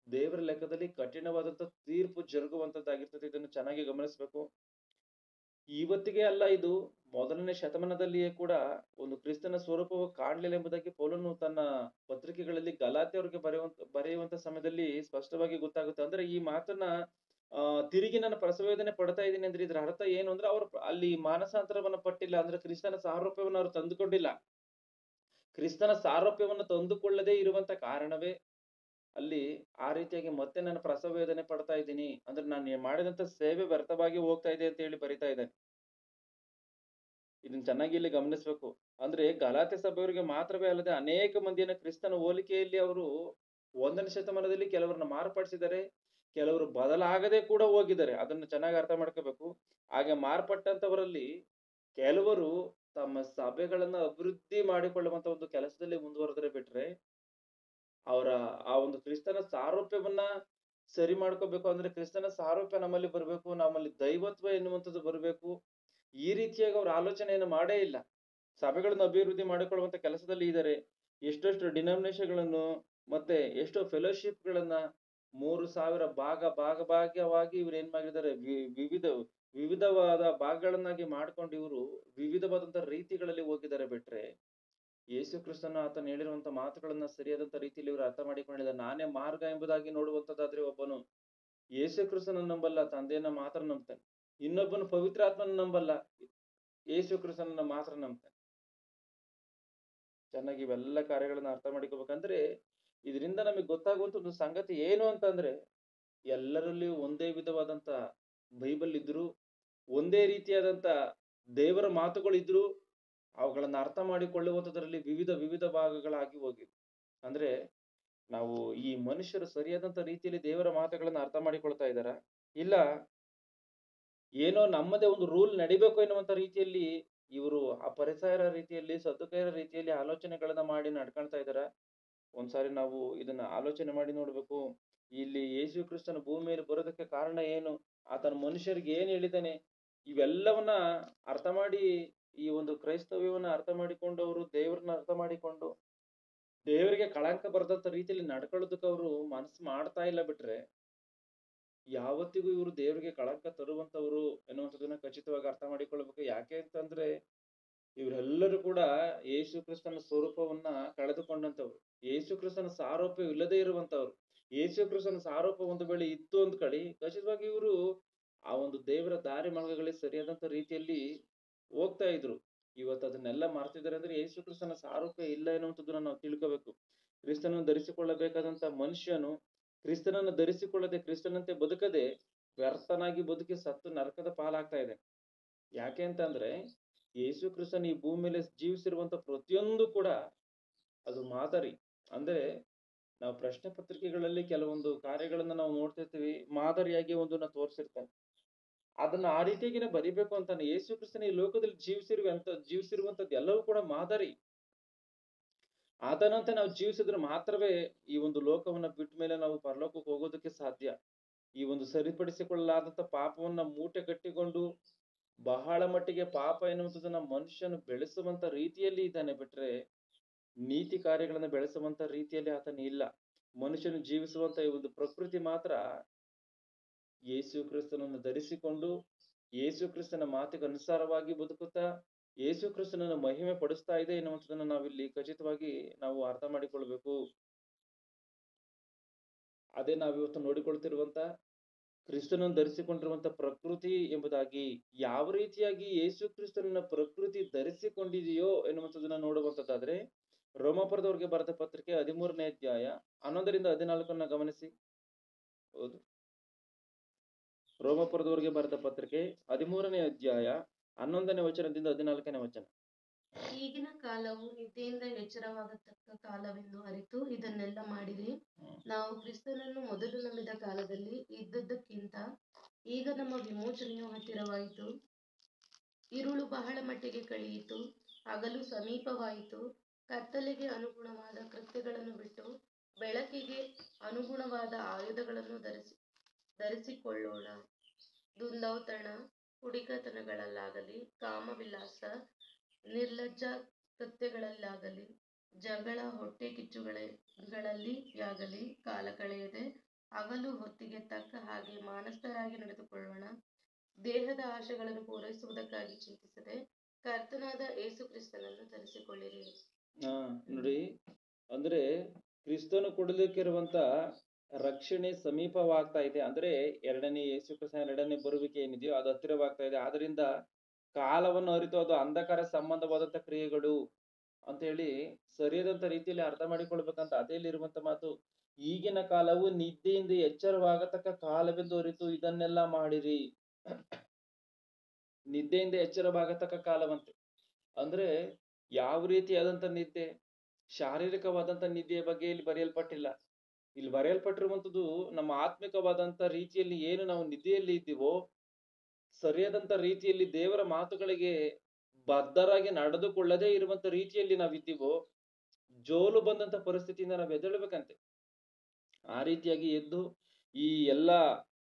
ದೇವರ ಲೆಕ್ಕದಲ್ಲಿ ಕಠಿಣವಾದಂತ ತೀರ್ಪು ಜರುಗುವಂತದ್ದಾಗಿರ್ತದೆ. ಇದನ್ನು ಚೆನ್ನಾಗಿ ಗಮನಿಸಬೇಕು. ಇವತ್ತಿಗೆ ಅಲ್ಲ, ಇದು ಮೊದಲನೇ ಶತಮಾನದಲ್ಲಿಯೇ ಕೂಡ ಒಂದು ಕ್ರಿಸ್ತನ ಸ್ವರೂಪವು ಕಾಣಲಿಲ್ಲ ಎಂಬುದಾಗಿ ಪೌಲನು ತನ್ನ ಪತ್ರಿಕೆಗಳಲ್ಲಿ ಗಲಾತ್ಯರಿಗೆ ಬರೆಯುವಂತ ಸಮಯದಲ್ಲಿ ಸ್ಪಷ್ಟವಾಗಿ ಗೊತ್ತಾಗುತ್ತೆ. ಅಂದ್ರೆ ಈ ಮಾತನ್ನ ತಿರುಗಿ ನಾನು ಪ್ರಸವವೇದನೆ ಪಡ್ತಾ ಇದ್ದೀನಿ ಅಂದ್ರೆ ಇದ್ರ ಅರ್ಥ ಏನು ಅಂದ್ರೆ ಅವರು ಅಲ್ಲಿ ಮಾನಸಾಂತರವನ್ನ ಪಟ್ಟಿಲ್ಲ, ಅಂದ್ರೆ ಕ್ರಿಸ್ತನ ಸಾರೂಪ್ಯವನ್ನು ಅವರು ತಂದುಕೊಂಡಿಲ್ಲ. ಕ್ರಿಸ್ತನ ಸಾರೂಪ್ಯವನ್ನು ತಂದುಕೊಳ್ಳದೆ ಇರುವಂತ ಕಾರಣವೇ ಅಲ್ಲಿ ಆ ರೀತಿಯಾಗಿ ಮತ್ತೆ ನಾನು ಪ್ರಸವ ವೇದನೆ ಪಡ್ತಾ ಇದ್ದೀನಿ, ಅಂದ್ರೆ ನಾನು ಮಾಡಿದಂತ ಸೇವೆ ವ್ಯರ್ಥವಾಗಿ ಹೋಗ್ತಾ ಇದೆ ಅಂತ ಹೇಳಿ ಬರಿತಾ ಇದ್ದಾನೆ. ಇದನ್ನ ಚೆನ್ನಾಗಿ ಇಲ್ಲಿ ಗಮನಿಸ್ಬೇಕು. ಅಂದ್ರೆ ಗಲಾತ್ಯ ಸಭೆಯವರಿಗೆ ಮಾತ್ರವೇ ಅಲ್ಲದೆ ಅನೇಕ ಮಂದಿಯನ್ನ ಕ್ರಿಸ್ತನ ಹೋಲಿಕೆಯಲ್ಲಿ ಅವರು 1ನೇ ಶತಮಾನದಲ್ಲಿ ಕೆಲವರನ್ನ ಮಾರ್ಪಡಿಸಿದ್ದಾರೆ, ಕೆಲವರು ಬದಲಾಗದೆ ಕೂಡ ಹೋಗಿದ್ದಾರೆ. ಅದನ್ನ ಚೆನ್ನಾಗಿ ಅರ್ಥ ಮಾಡ್ಕೋಬೇಕು. ಹಾಗೆ ಮಾರ್ಪಟ್ಟಂತವರಲ್ಲಿ ಕೆಲವರು ತಮ್ಮ ಸಭೆಗಳನ್ನ ಅಭಿವೃದ್ಧಿ ಮಾಡಿಕೊಳ್ಳುವಂತ ಒಂದು ಕೆಲಸದಲ್ಲಿ ಮುಂದುವರೆದರೆ ಬಿಟ್ರೆ ಅವರ ಆ ಒಂದು ಕ್ರಿಸ್ತನ ಸಾರೂಪ್ಯವನ್ನ ಸರಿ ಮಾಡ್ಕೋಬೇಕು, ಅಂದ್ರೆ ಕ್ರಿಸ್ತನ ಸಾರೂಪ್ಯ ನಮ್ಮಲ್ಲಿ ಬರ್ಬೇಕು, ನಮ್ಮಲ್ಲಿ ದೈವತ್ವ ಎನ್ನುವಂಥದ್ದು ಬರ್ಬೇಕು, ಈ ರೀತಿಯಾಗಿ ಅವ್ರ ಆಲೋಚನೆಯನ್ನು ಮಾಡೇ ಇಲ್ಲ. ಸಭೆಗಳನ್ನು ಅಭಿವೃದ್ಧಿ ಮಾಡಿಕೊಳ್ಳುವಂತ ಕೆಲಸದಲ್ಲಿ ಇದ್ದಾರೆ. ಎಷ್ಟೆಷ್ಟು ಡಿನಾಮಿನೇಷನ್ಗಳನ್ನು ಮತ್ತೆ ಎಷ್ಟೋ ಫೆಲೋಶಿಪ್ ಗಳನ್ನ 3000 ಭಾಗವಾಗಿ ಇವ್ರು ಏನ್ ಮಾಡಿದ್ದಾರೆ, ವಿವಿಧವಾದ ಭಾಗಗಳನ್ನಾಗಿ ಮಾಡ್ಕೊಂಡು ಇವರು ವಿವಿಧವಾದಂತ ರೀತಿಗಳಲ್ಲಿ ಹೋಗಿದ್ದಾರೆ ಬಿಟ್ರೆ ಯೇಸು ಕ್ರಿಸ್ತನ ಆತನು ಹೇಳಿರುವಂತ ಮಾತುಗಳನ್ನ ಸರಿಯಾದಂತ ರೀತಿಯಲ್ಲಿ ಇವರು ಅರ್ಥ ಮಾಡಿಕೊಂಡಿಲ್ಲ. ನಾನೇ ಮಾರ್ಗ ಎಂಬುದಾಗಿ ನೋಡುವಂತದ್ದಾದ್ರೆ ಒಬ್ಬನು ಯೇಸು ಕ್ರಿಸ್ತನ ನಂಬಲ್ಲ, ತಂದೆಯನ್ನ ಮಾತ್ರ ನಂಬ್ತಾನೆ. ಇನ್ನೊಬ್ಬನು ಪವಿತ್ರಾತ್ಮನ ನಂಬಲ್ಲ, ಯೇಸು ಕ್ರಿಸ್ತನನ್ನ ಮಾತ್ರ ನಂಬ್ತಾನೆ. ಚೆನ್ನಾಗಿ ಇವೆಲ್ಲ ಕಾರ್ಯಗಳನ್ನ ಅರ್ಥ ಮಾಡಿಕೋಬೇಕಂದ್ರೆ ಇದರಿಂದ ನಮಗೆ ಗೊತ್ತಾಗುವಂತ ಒಂದು ಸಂಗತಿ ಏನು ಅಂತಂದ್ರೆ ಎಲ್ಲರಲ್ಲಿಯೂ ಒಂದೇ ವಿಧವಾದಂತ ಬೈಬಲ್ ಇದ್ರು, ಒಂದೇ ರೀತಿಯಾದಂತ ದೇವರ ಮಾತುಗಳಿದ್ರು, ಅವುಗಳನ್ನ ಅರ್ಥ ಮಾಡಿಕೊಳ್ಳುವಂತದ್ರಲ್ಲಿ ವಿವಿಧ ಭಾಗಗಳಾಗಿ ಹೋಗಿವೆ. ಅಂದ್ರೆ ನಾವು ಈ ಮನುಷ್ಯರು ಸರಿಯಾದಂತ ರೀತಿಯಲ್ಲಿ ದೇವರ ಮಾತುಗಳನ್ನ ಅರ್ಥ ಮಾಡಿಕೊಳ್ತಾ ಇದ್ದಾರ, ಇಲ್ಲ ಏನೋ ನಮ್ಮದೇ ಒಂದು ರೂಲ್ ನಡಿಬೇಕು ಎನ್ನುವಂತ ರೀತಿಯಲ್ಲಿ ಇವರು ಅಪರಿಸರ ರೀತಿಯಲ್ಲಿ ಸದ್ದುಕಾಯರ ರೀತಿಯಲ್ಲಿ ಆಲೋಚನೆಗಳನ್ನ ಮಾಡಿ ನಡ್ಕೊಳ್ತಾ ಇದಾರ. ಒಂದ್ಸಾರಿ ನಾವು ಇದನ್ನ ಆಲೋಚನೆ ಮಾಡಿ ನೋಡ್ಬೇಕು. ಇಲ್ಲಿ ಯೇಸು ಕ್ರಿಸ್ತನ ಭೂಮಿಯಲ್ಲಿ ಬರೋದಕ್ಕೆ ಕಾರಣ ಏನು, ಆತನ ಮನುಷ್ಯರಿಗೆ ಏನ್ ಹೇಳಿದ್ದಾನೆ, ಇವೆಲ್ಲವನ್ನ ಅರ್ಥ ಮಾಡಿ ಈ ಒಂದು ಕ್ರೈಸ್ತವ್ಯವನ್ನ ಅರ್ಥ ಮಾಡಿಕೊಂಡು ಅವರು ದೇವರನ್ನ ಅರ್ಥ ಮಾಡಿಕೊಂಡು ದೇವರಿಗೆ ಕಳಂಕ ಬರದಂತ ರೀತಿಯಲ್ಲಿ ನಡ್ಕೊಳ್ಳೋದಕ್ಕೆ ಅವರು ಮನಸ್ಸು ಮಾಡ್ತಾ ಇಲ್ಲ ಬಿಟ್ರೆ ಯಾವತ್ತಿಗೂ ಇವರು ದೇವರಿಗೆ ಕಳಂಕ ತರುವಂತವ್ರು ಎನ್ನುವಂಥದ್ದನ್ನ ಖಚಿತವಾಗಿ ಅರ್ಥ ಮಾಡಿಕೊಳ್ಬೇಕು. ಯಾಕೆ ಅಂತಂದ್ರೆ ಇವರೆಲ್ಲರೂ ಕೂಡ ಯೇಸು ಕ್ರಿಸ್ತನ ಸ್ವರೂಪವನ್ನ ಕಳೆದುಕೊಂಡಂತವ್ರು, ಯೇಸು ಕ್ರಿಸ್ತನ ಸಾರೂಪ್ಯ ಇಲ್ಲದೆ ಇರುವಂತವ್ರು. ಯೇಸು ಕ್ರಿಸ್ತನ ಸಾರೂಪ ಒಂದು ವೇಳೆ ಇತ್ತು ಅಂದ್ ಕಡೆ ಖಚಿತವಾಗಿ ಇವರು ಆ ಒಂದು ದೇವರ ದಾರಿ ಮಾರ್ಗಗಳಿಗೆ ಸರಿಯಾದಂತ ರೀತಿಯಲ್ಲಿ ಹೋಗ್ತಾ ಇದ್ರು. ಇವತ್ತು ಅದನ್ನೆಲ್ಲ ಮಾಡ್ತಿದ್ದಾರೆ ಅಂದ್ರೆ ಯೇಸು ಕ್ರಿಸ್ತನ ಸಾರೂಪ್ಯ ಇಲ್ಲ ಎನ್ನುವಂಥದ್ದನ್ನ ನಾವು ತಿಳ್ಕೋಬೇಕು. ಕ್ರಿಸ್ತನನ್ನು ಧರಿಸಿಕೊಳ್ಳಬೇಕಾದಂತ ಮನುಷ್ಯನು ಕ್ರಿಸ್ತನನ್ನು ಧರಿಸಿಕೊಳ್ಳದೆ ಕ್ರಿಸ್ತನಂತೆ ಬದುಕದೆ ವ್ಯರ್ಥನಾಗಿ ಬದುಕಿ ಸತ್ತು ನರಕದ ಪಾಲಾಗ್ತಾ ಇದೆ. ಯಾಕೆ ಅಂತಂದ್ರೆ ಯೇಸು ಕ್ರಿಸ್ತನ ಈ ಭೂಮಿ ಮೇಲೆ ಜೀವಿಸಿರುವಂತ ಪ್ರತಿಯೊಂದು ಕೂಡ ಅದು ಮಾದರಿ. ಅಂದ್ರೆ ನಾವು ಪ್ರಶ್ನೆ ಪತ್ರಿಕೆಗಳಲ್ಲಿ ಕೆಲವೊಂದು ಕಾರ್ಯಗಳನ್ನ ನಾವು ನೋಡ್ತಿರ್ತೀವಿ, ಮಾದರಿಯಾಗಿ ಒಂದನ್ನ ತೋರಿಸಿರ್ತಾನೆ. ಅದನ್ನ ಆ ರೀತಿಯಾಗಿನೇ ಬರಿಬೇಕು ಅಂತಾನೆ. ಯೇಸು ಕ್ರಿಸ್ತನ ಈ ಲೋಕದಲ್ಲಿ ಜೀವಿಸಿರುವಂತದ್ದು ಎಲ್ಲವೂ ಕೂಡ ಮಾದರಿ. ಆತನಂತೆ ನಾವು ಜೀವಿಸಿದ್ರೆ ಮಾತ್ರವೇ ಈ ಒಂದು ಲೋಕವನ್ನ ಬಿಟ್ಟ ಮೇಲೆ ನಾವು ಪರಲೋಕಕ್ಕೆ ಹೋಗೋದಕ್ಕೆ ಸಾಧ್ಯ. ಈ ಒಂದು ಸರಿಪಡಿಸಿಕೊಳ್ಳಲಾದಂತ ಪಾಪವನ್ನ ಮೂಟೆ ಕಟ್ಟಿಕೊಂಡು ಬಹಳ ಮಟ್ಟಿಗೆ ಪಾಪ ಎನ್ನುವಂಥದ್ದನ್ನ ಮನುಷ್ಯನು ಬೆಳೆಸುವಂತ ರೀತಿಯಲ್ಲಿ ಇದ್ದಾನೆ ಬಿಟ್ರೆ ನೀತಿ ಕಾರ್ಯಗಳನ್ನ ಬೆಳೆಸುವಂತ ರೀತಿಯಲ್ಲಿ ಆತನ ಇಲ್ಲ. ಮನುಷ್ಯನು ಜೀವಿಸುವಂತ ಈ ಒಂದು ಪ್ರಕೃತಿ ಮಾತ್ರ ಯೇಸು ಕ್ರಿಸ್ತನನ್ನು ಧರಿಸಿಕೊಂಡು ಯೇಸು ಕ್ರಿಸ್ತನ ಮಾತಿಗೆ ಅನುಸಾರವಾಗಿ ಬದುಕುತ್ತಾ ಯೇಸು ಕ್ರಿಸ್ತನನ್ನು ಮಹಿಮೆ ಪಡಿಸ್ತಾ ಇದೆ ಎನ್ನುವಂಥದ್ದನ್ನ ನಾವಿಲ್ಲಿ ಖಚಿತವಾಗಿ ನಾವು ಅರ್ಥ ಮಾಡಿಕೊಳ್ಬೇಕು. ಅದೇ ನಾವಿವತ್ತು ನೋಡಿಕೊಳ್ತಿರುವಂತ ಕ್ರಿಸ್ತನನ್ನು ಧರಿಸಿಕೊಂಡಿರುವಂತ ಪ್ರಕೃತಿ ಎಂಬುದಾಗಿ. ಯಾವ ರೀತಿಯಾಗಿ ಯೇಸು ಕ್ರಿಸ್ತನ ಪ್ರಕೃತಿ ಧರಿಸಿಕೊಂಡಿದೆಯೋ ಎನ್ನುವಂಥದ್ದನ್ನ ನೋಡುವಂತದ್ದಾದ್ರೆ ರೋಮಾಪುರದವರಿಗೆ ಬರೆದ ಪತ್ರಿಕೆ 13ನೇ ಅಧ್ಯಾಯ 11ರಿಂದ 14 ಗಮನಿಸಿ. ಹೌದು, ರೋಮಾಪುರದವರಿಗೆ ಬರೆದ ಪತ್ರಿಕೆ 13ನೇ ಅಧ್ಯಾಯ 11ನೇ ವಚನದಿಂದ 14ನೇ ವಚನ. ಈಗಿನ ಕಾಲವು ನಿದ್ದೆಯಿಂದ ಎಚ್ಚರವಾಗತಕ್ಕ ಕಾಲವೆಂದು ಅರಿತು ಇದನ್ನೆಲ್ಲ ಮಾಡಿರಿ. ನಾವು ಕ್ರಿಸ್ತನನ್ನು ಮೊದಲು ನಂಬಿದ ಕಾಲದಲ್ಲಿ ಇದ್ದದ್ದಕ್ಕಿಂತ ಈಗ ನಮ್ಮ ವಿಮೋಚನೆಯು ಹತ್ತಿರವಾಯಿತು. ಇರುಳು ಬಹಳ ಮಟ್ಟಿಗೆ ಕಳೆಯಿತು, ಹಗಲು ಸಮೀಪವಾಯಿತು. ಕತ್ತಲೆಗೆ ಅನುಗುಣವಾದ ಕೃತ್ಯಗಳನ್ನು ಬಿಟ್ಟು ಬೆಳಕಿಗೆ ಅನುಗುಣವಾದ ಆಯುಧಗಳನ್ನು ಧರಿಸಿಕೊಳ್ಳೋಣ. ದುಂದೌತಣ, ಕುಡಿಕತನಗಳಲ್ಲಾಗಲಿ, ಕಾಮವಿಲಾಸ, ನಿರ್ಲಜ್ಜ ಕೃತ್ಯಗಳಲ್ಲಾಗಲಿ, ಜಗಳ, ಹೊಟ್ಟೆ ಕಿಚ್ಚುಗಳಲ್ಲಿ ಕಾಲ ಕಳೆಯದೆ ಹಗಲು ಹೊತ್ತಿಗೆ ತಕ್ಕ ಹಾಗೆ ಮಾನಸ್ಥರಾಗಿ ನಡೆದುಕೊಳ್ಳೋಣ. ದೇಹದ ಆಶೆಗಳನ್ನು ಪೂರೈಸುವುದಕ್ಕಾಗಿ ಚಿಂತಿಸದೆ ಕರ್ತನಾದ ಯೇಸು ಕ್ರಿಸ್ತನನ್ನು ಧರಿಸಿಕೊಳ್ಳಿರಿ. ನೋಡಿ, ಅಂದ್ರೆ ಕ್ರಿಸ್ತನು ಕೊಡಲಿಕ್ಕಿರುವಂತ ರಕ್ಷಣೆ ಸಮೀಪವಾಗ್ತಾ ಇದೆ. ಅಂದ್ರೆ ಯೇಸು ಕ್ರಿಸ್ತನ ಎರಡನೇ ಬರುವಿಕೆ ಏನಿದೆಯೋ ಅದು ಹತ್ತಿರವಾಗ್ತಾ ಇದೆ. ಆದ್ರಿಂದ ಕಾಲವನ್ನು ಅರಿತು ಅದು ಅಂಧಕಾರ ಸಂಬಂಧವಾದಂತ ಕ್ರಿಯೆಗಳು ಅಂತ ಹೇಳಿ ಸರಿಯಾದಂತ ರೀತಿಯಲ್ಲಿ ಅರ್ಥ ಮಾಡಿಕೊಳ್ಬೇಕಂತ ಅದೇಲಿರುವಂತ ಮಾತು. ಈಗಿನ ಕಾಲವು ನಿದ್ದೆಯಿಂದ ಎಚ್ಚರವಾಗತಕ್ಕ ಕಾಲವೆಂದು ಅರಿತು ಇದನ್ನೆಲ್ಲ ಮಾಡಿರಿ. ನಿದ್ದೆಯಿಂದ ಎಚ್ಚರವಾಗತಕ್ಕ ಕಾಲವಂತೆ. ಅಂದ್ರೆ ಯಾವ ರೀತಿಯಾದಂತ ನಿದ್ದೆ? ಶಾರೀರಿಕವಾದಂತ ನಿದ್ದೆಯ ಬಗ್ಗೆ ಇಲ್ಲಿ ಬರೆಯಲ್ಪಟ್ಟಿಲ್ಲ. ಇಲ್ಲಿ ಬರೆಯಲ್ಪಟ್ಟಿರುವಂತದ್ದು ನಮ್ಮ ಆತ್ಮಿಕವಾದಂತ ರೀತಿಯಲ್ಲಿ ಏನು ನಾವು ನಿದ್ದೆಯಲ್ಲಿ ಇದ್ದೀವೋ, ಸರಿಯಾದಂತ ರೀತಿಯಲ್ಲಿ ದೇವರ ಮಾತುಗಳಿಗೆ ಬದ್ಧರಾಗಿ ನಡೆದುಕೊಳ್ಳದೇ ಇರುವಂತ ರೀತಿಯಲ್ಲಿ ನಾವಿದ್ದೀವೋ, ಜೋಲು ಬಂದಂತ ಪರಿಸ್ಥಿತಿಯಿಂದ ನಾವು ಎದ್ದೇಳಬೇಕಂತೆ. ಆ ರೀತಿಯಾಗಿ ಎದ್ದು ಈ ಎಲ್ಲ